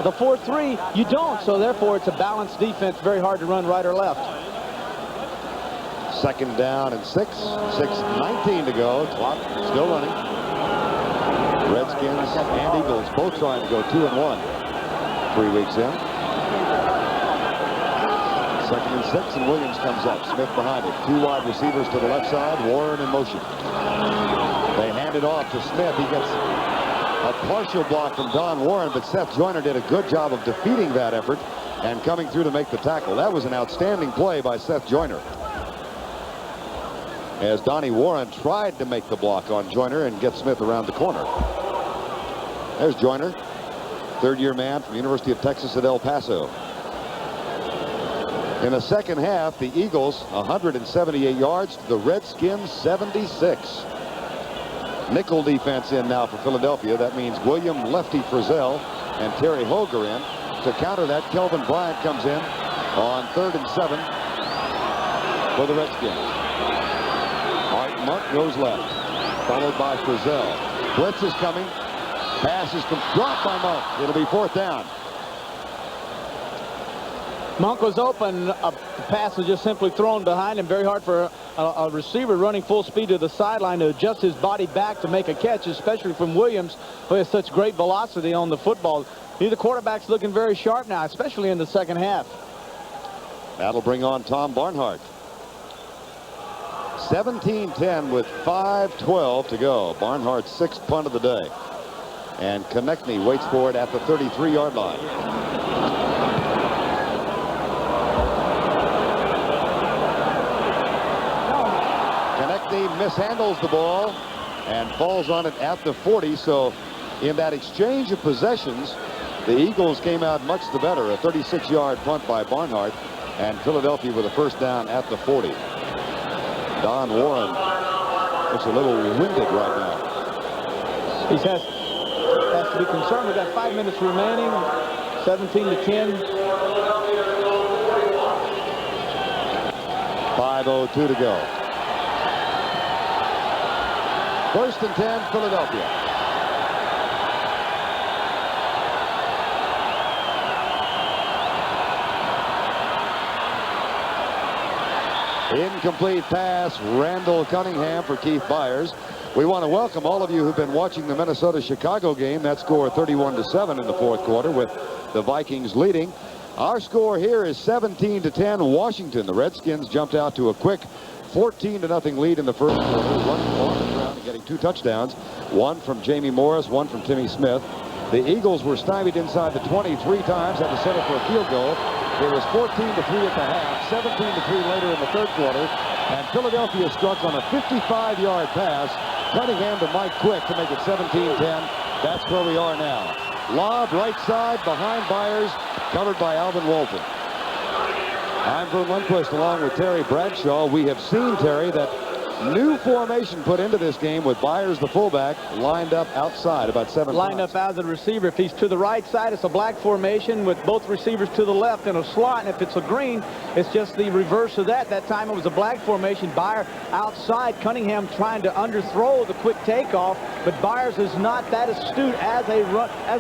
The 4-3, you don't, so therefore it's a balanced defense, very hard to run right or left. 2nd down and 6. 6:19 to go. Clock still running. Redskins and Eagles both trying to go 2-1 3 weeks in. 2nd and 6, and Williams comes up. Smith behind it. 2 wide receivers to the left side. Warren in motion. They hand it off to Smith. He gets a partial block from Don Warren, but Seth Joyner did a good job of defeating that effort and coming through to make the tackle. That was an outstanding play by Seth Joyner. As Donnie Warren tried to make the block on Joyner and get Smith around the corner. There's Joyner, 3rd-year man from the University of Texas at El Paso. In the second half, the Eagles 178 yards to the Redskins 76. Nickel defense in now for Philadelphia. That means William Lefty Frizzell and Terry Hoger in. To counter that, Kelvin Bryant comes in on 3rd and 7 for the Redskins. Art Monk goes left, followed by Frizzell. Blitz is coming. Pass is dropped by Monk. It'll be 4th down. Monk was open. A pass was just simply thrown behind him. Very hard for a receiver running full speed to the sideline to adjust his body back to make a catch, especially from Williams, who has such great velocity on the football. Neither quarterback's looking very sharp now, especially in the second half. That'll bring on Tom Barnhart. 17-10 with 5:12 to go. Barnhart's 6th punt of the day. And Konechny waits for it at the 33-yard line. Konechny mishandles the ball and falls on it at the 40. So in that exchange of possessions, the Eagles came out much the better. A 36-yard punt by Barnhart, and Philadelphia with a 1st down at the 40. Don Warren looks a little winded right now. He has to be concerned. We've got 5 minutes remaining. 17-10. 5:02 to go. 1st and 10, Philadelphia. Incomplete pass, Randall Cunningham for Keith Byers. We want to welcome all of you who've been watching the Minnesota-Chicago game. That score 31-7 in the 4th quarter with the Vikings leading. Our score here is 17-10 Washington. The Redskins jumped out to a quick 14-0 lead in the 1st quarter, running on the ground and getting 2 touchdowns. One from Jamie Morris, one from Timmy Smith. The Eagles were stymied inside the 20 3 times, had to settle for a field goal. It was 14-3 at the half, 17-3 later in the 3rd quarter, and Philadelphia struck on a 55-yard pass. Cunningham to Mike Quick to make it 17-10. That's where we are now. Lob right side behind Byers, covered by Alvin Walton. I'm Verne Lundquist along with Terry Bradshaw. We have seen, Terry, that new formation put into this game with Byers, the fullback, lined up outside about 7 Lined up as a receiver. If he's to the right side, it's a black formation with both receivers to the left in a slot. And if it's a green, it's just the reverse of that. That time it was a black formation. Byers outside. Cunningham trying to underthrow the quick takeoff. But Byers is not that astute as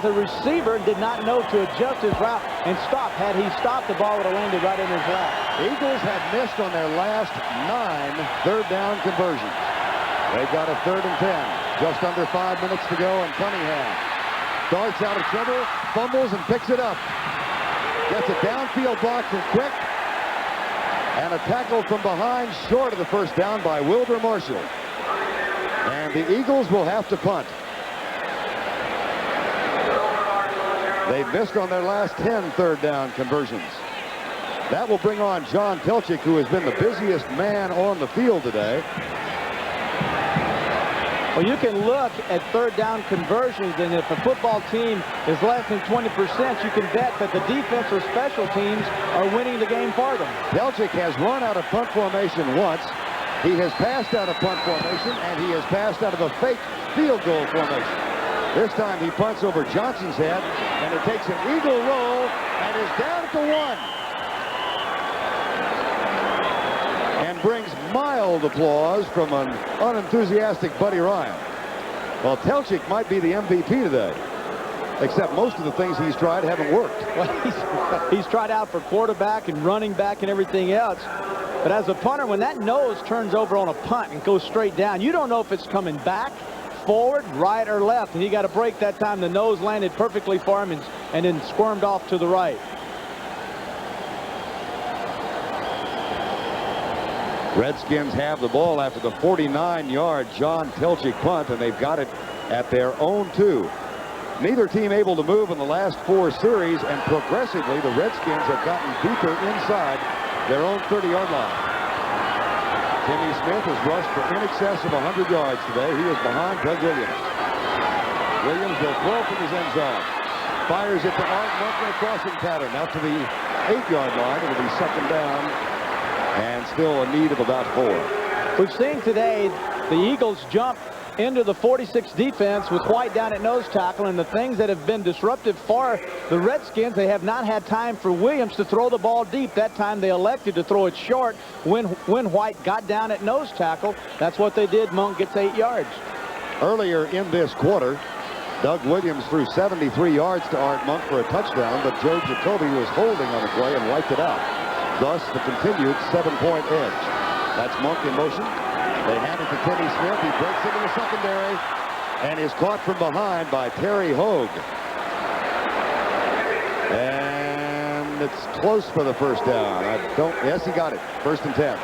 a receiver. Did not know to adjust his route and stop. Had he stopped, the ball would have landed right in his lap. Eagles had missed on their last 9 3rd down conversions. They've got a 3rd and 10. Just under 5 minutes to go, and Cunningham starts out of trouble, fumbles, and picks it up. Gets a downfield block from Quick, and a tackle from behind short of the 1st down by Wilbur Marshall. And the Eagles will have to punt. They've missed on their last 10 3rd down conversions. That will bring on John Telchik, who has been the busiest man on the field today. Well, you can look at 3rd down conversions, and if a football team is less than 20%, you can bet that the defense or special teams are winning the game for them. Telchik has run out of punt formation once. He has passed out of punt formation, and he has passed out of a fake field goal formation. This time he punts over Johnson's head, and it takes an eagle roll and is down at the 1. And brings mild applause from an unenthusiastic Buddy Ryan. Well, Telchik might be the MVP today, except most of the things he's tried haven't worked. Well, he's tried out for quarterback and running back and everything else. But as a punter, when that nose turns over on a punt and goes straight down, you don't know if it's coming back, forward, right, or left. And he got a break that time. The nose landed perfectly for him and then squirmed off to the right. Redskins have the ball after the 49-yard John Telchik punt, and they've got it at their own 2. Neither team able to move in the last 4 series, and progressively the Redskins have gotten deeper inside their own 30-yard line. Timmy Smith has rushed for in excess of 100 yards today. He is behind Doug Williams. Williams will throw from his end zone. Fires it to Art Monk, crossing pattern out to the 8-yard line. It'll be 2nd down. And still a need of about 4. We've seen today the Eagles jump into the 46 defense with White down at nose tackle, and the things that have been disruptive for the Redskins, they have not had time for Williams to throw the ball deep. That time they elected to throw it short when White got down at nose tackle. That's what they did. Monk gets 8 yards. Earlier in this quarter, Doug Williams threw 73 yards to Art Monk for a touchdown, but Joe Jacoby was holding on the play and wiped it out. Thus, the continued 7-point edge. That's Monk in motion. They hand it to Timmy Smith. He breaks into the secondary and is caught from behind by Terry Hogue. And it's close for the first down. Yes, he got it. 1st and 10.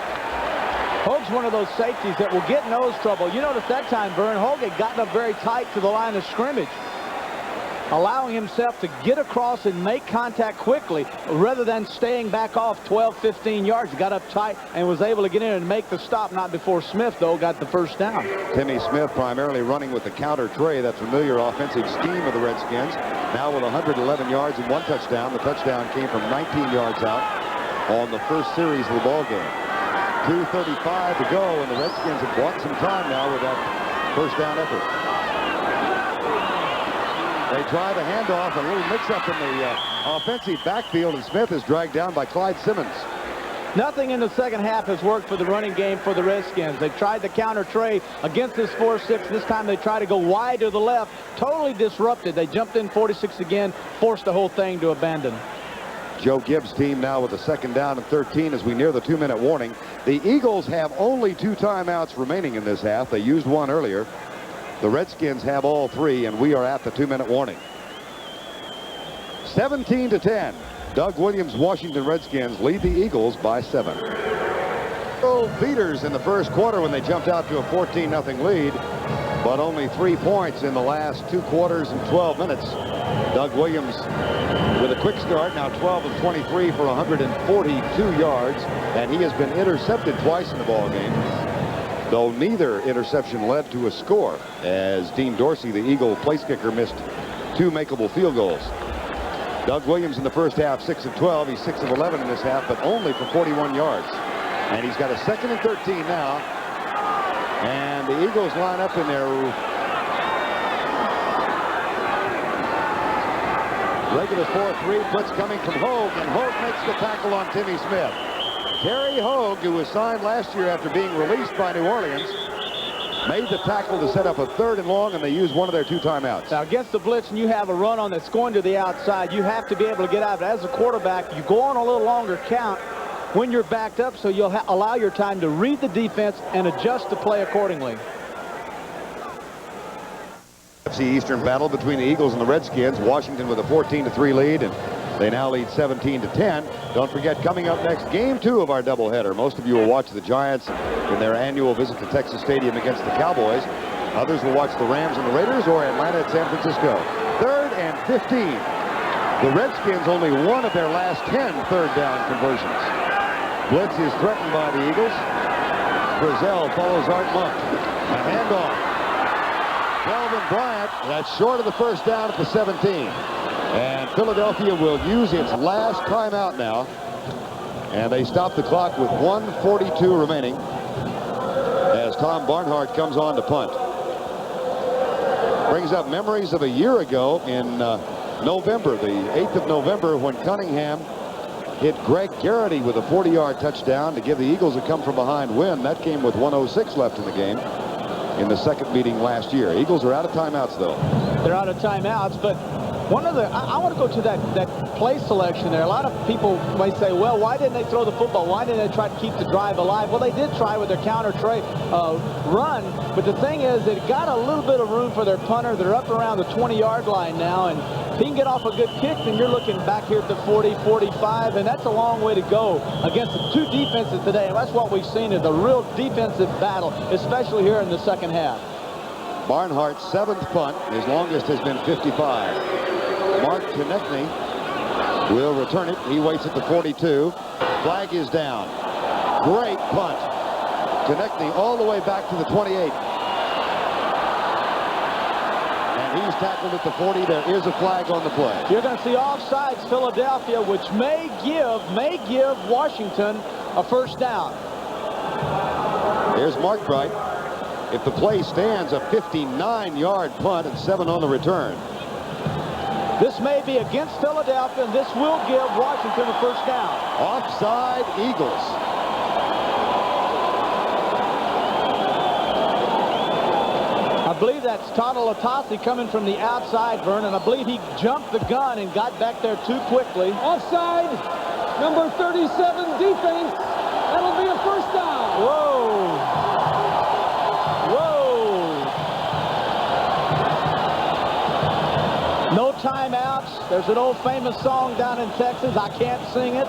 Hogue's one of those safeties that will get nose trouble. You notice that time, Verne, Hogue had gotten up very tight to the line of scrimmage, allowing himself to get across and make contact quickly rather than staying back off 12, 15 yards. He got up tight and was able to get in and make the stop, not before Smith, though, got the first down. Timmy Smith primarily running with the counter tray, that familiar offensive scheme of the Redskins. Now with 111 yards and 1 touchdown. The touchdown came from 19 yards out on the first series of the ball game. 2:35 to go, and the Redskins have bought some time now with that first down effort. They try the handoff, a little mix-up in the offensive backfield, and Smith is dragged down by Clyde Simmons. Nothing in the second half has worked for the running game for the Redskins. They tried the counter tray against this 4-6. This time they try to go wide to the left. Totally disrupted. They jumped in 46 again, forced the whole thing to abandon. Joe Gibbs' team now with a 2nd down and 13 as we near the 2-minute warning. The Eagles have only 2 timeouts remaining in this half. They used one earlier. The Redskins have all 3, and we are at the 2-minute warning. 17-10. Doug Williams' Washington Redskins lead the Eagles by 7. Beaters in the first quarter when they jumped out to a 14-0 lead, but only 3 points in the last 2 quarters and 12 minutes. Doug Williams with a quick start, now 12 of 23 for 142 yards, and he has been intercepted twice in the ball game, though neither interception led to a score, as Dean Dorsey, the Eagle place kicker, missed 2 makeable field goals. Doug Williams in the first half, 6 of 12. He's 6 of 11 in this half, but only for 41 yards. And he's got a 2nd and 13 now. And the Eagles line up in their regular 4-3 blitz coming from Hogue, and Hogue makes the tackle on Timmy Smith. Terry Hogue, who was signed last year after being released by New Orleans, made the tackle to set up a 3rd and long, and they used one of their 2 timeouts. Now, against the blitz, and you have a run on that's going to the outside, you have to be able to get out of it. As a quarterback, you go on a little longer count when you're backed up, so you'll allow your time to read the defense and adjust the play accordingly. NFC Eastern battle between the Eagles and the Redskins. Washington with a 14-3 lead, and they now lead 17-10. Don't forget, coming up next, game 2 of our doubleheader. Most of you will watch the Giants in their annual visit to Texas Stadium against the Cowboys. Others will watch the Rams and the Raiders, or Atlanta at San Francisco. 3rd and 15. The Redskins only 1 of their last 10 3rd down conversions. Blitz is threatened by the Eagles. Frizzell follows Art Monk. A handoff. Kelvin Bryant, that's short of the first down at the 17. And Philadelphia will use its last timeout now. And they stop the clock with 1:42 remaining as Tom Barnhart comes on to punt. Brings up memories of a year ago in November, the 8th of November, when Cunningham hit Greg Garrity with a 40-yard touchdown to give the Eagles a come-from-behind win. That came with 1:06 left in the game in the second meeting last year. Eagles are out of timeouts, though. They're out of timeouts, but one of the, I want to go to that play selection there. A lot of people might say, well, why didn't they throw the football? Why didn't they try to keep the drive alive? Well, they did try with their counter tray run, but the thing is, it got a little bit of room for their punter. They're up around the 20-yard line now, and if he can get off a good kick, then you're looking back here at the 40, 45, and that's a long way to go against the 2 defenses today. And that's what we've seen, is a real defensive battle, especially here in the second half. Barnhart's 7th punt. His longest has been 55. Mark Konechny will return it. He waits at the 42. Flag is down. Great punt. Konechny all the way back to the 28. And he's tackled at the 40. There is a flag on the play. You're going to see offsides Philadelphia, which may give Washington a first down. Here's Mark Bright. If the play stands, a 59-yard punt and 7 on the return. This may be against Philadelphia, and this will give Washington a first down. Offside Eagles. believe that's Latasi coming from the outside, Verne, and I believe he jumped the gun and got back there too quickly. Offside, number 37 defense. That'll be a first down. Whoa. Whoa. No timeouts. There's an old famous song down in Texas. I can't sing it.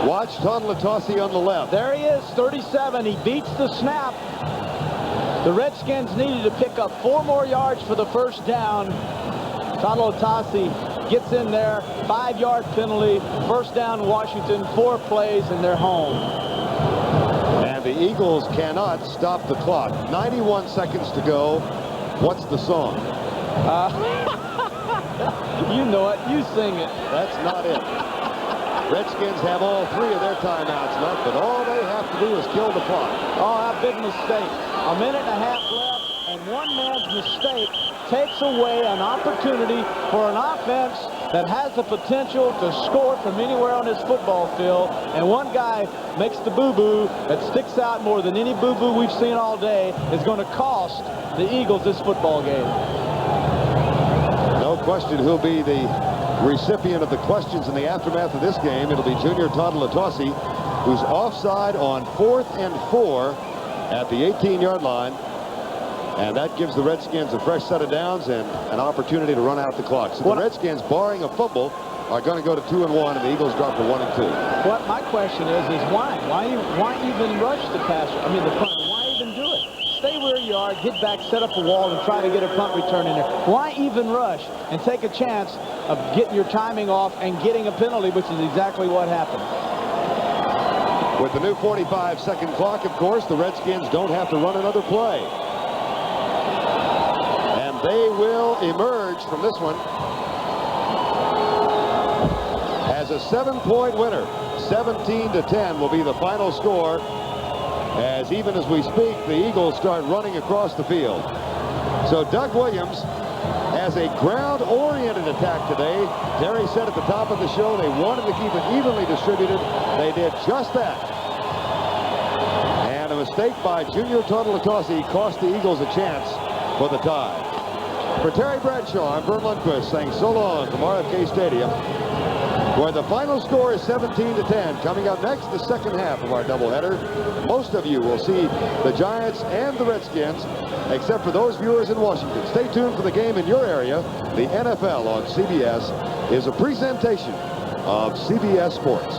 Watch Latasi on the left. There he is, 37. He beats the snap. The Redskins needed to pick up 4 more yards for the first down. Latasi gets in there, 5-yard penalty, first down Washington, 4 plays, and they're home. And the Eagles cannot stop the clock. 91 seconds to go. What's the song? You know it. You sing it. That's not it. Redskins have all 3 of their timeouts left, but all they have to do is kill the clock. Oh, how big mistake. A minute and a half left, and one man's mistake takes away an opportunity for an offense that has the potential to score from anywhere on this football field, and one guy makes the boo-boo that sticks out more than any boo-boo we've seen all day. Is going to cost the Eagles this football game. No question who'll be the recipient of the questions in the aftermath of this game. It'll be junior Latasi, who's offside on 4th and 4 at the 18-yard line. And that gives the Redskins a fresh set of downs and an opportunity to run out the clock. So the Redskins, barring a fumble, are going to go to 2-1, and the Eagles drop to 1-2. What my question is why? Why even rush the passer? I mean, the punt. Why even do it? Stay where you are, get back, set up a wall, and try to get a punt return in there. Why even rush and take a chance of getting your timing off and getting a penalty, which is exactly what happened? With the new 45-second clock, of course, the Redskins don't have to run another play. And they will emerge from this one as a 7-point winner. 17-10 will be the final score, as even as we speak, the Eagles start running across the field. So Doug Williams has a ground-oriented attack today. Terry said at the top of the show they wanted to keep it evenly distributed. They did just that. And a mistake by junior Latasi cost the Eagles a chance for the tie. For Terry Bradshaw, I'm Verne Lundquist saying so long from RFK Stadium, where the final score is 17-10. Coming up next, the second half of our doubleheader. Most of you will see the Giants and the Redskins, except for those viewers in Washington. Stay tuned for the game in your area. The NFL on CBS is a presentation of CBS Sports.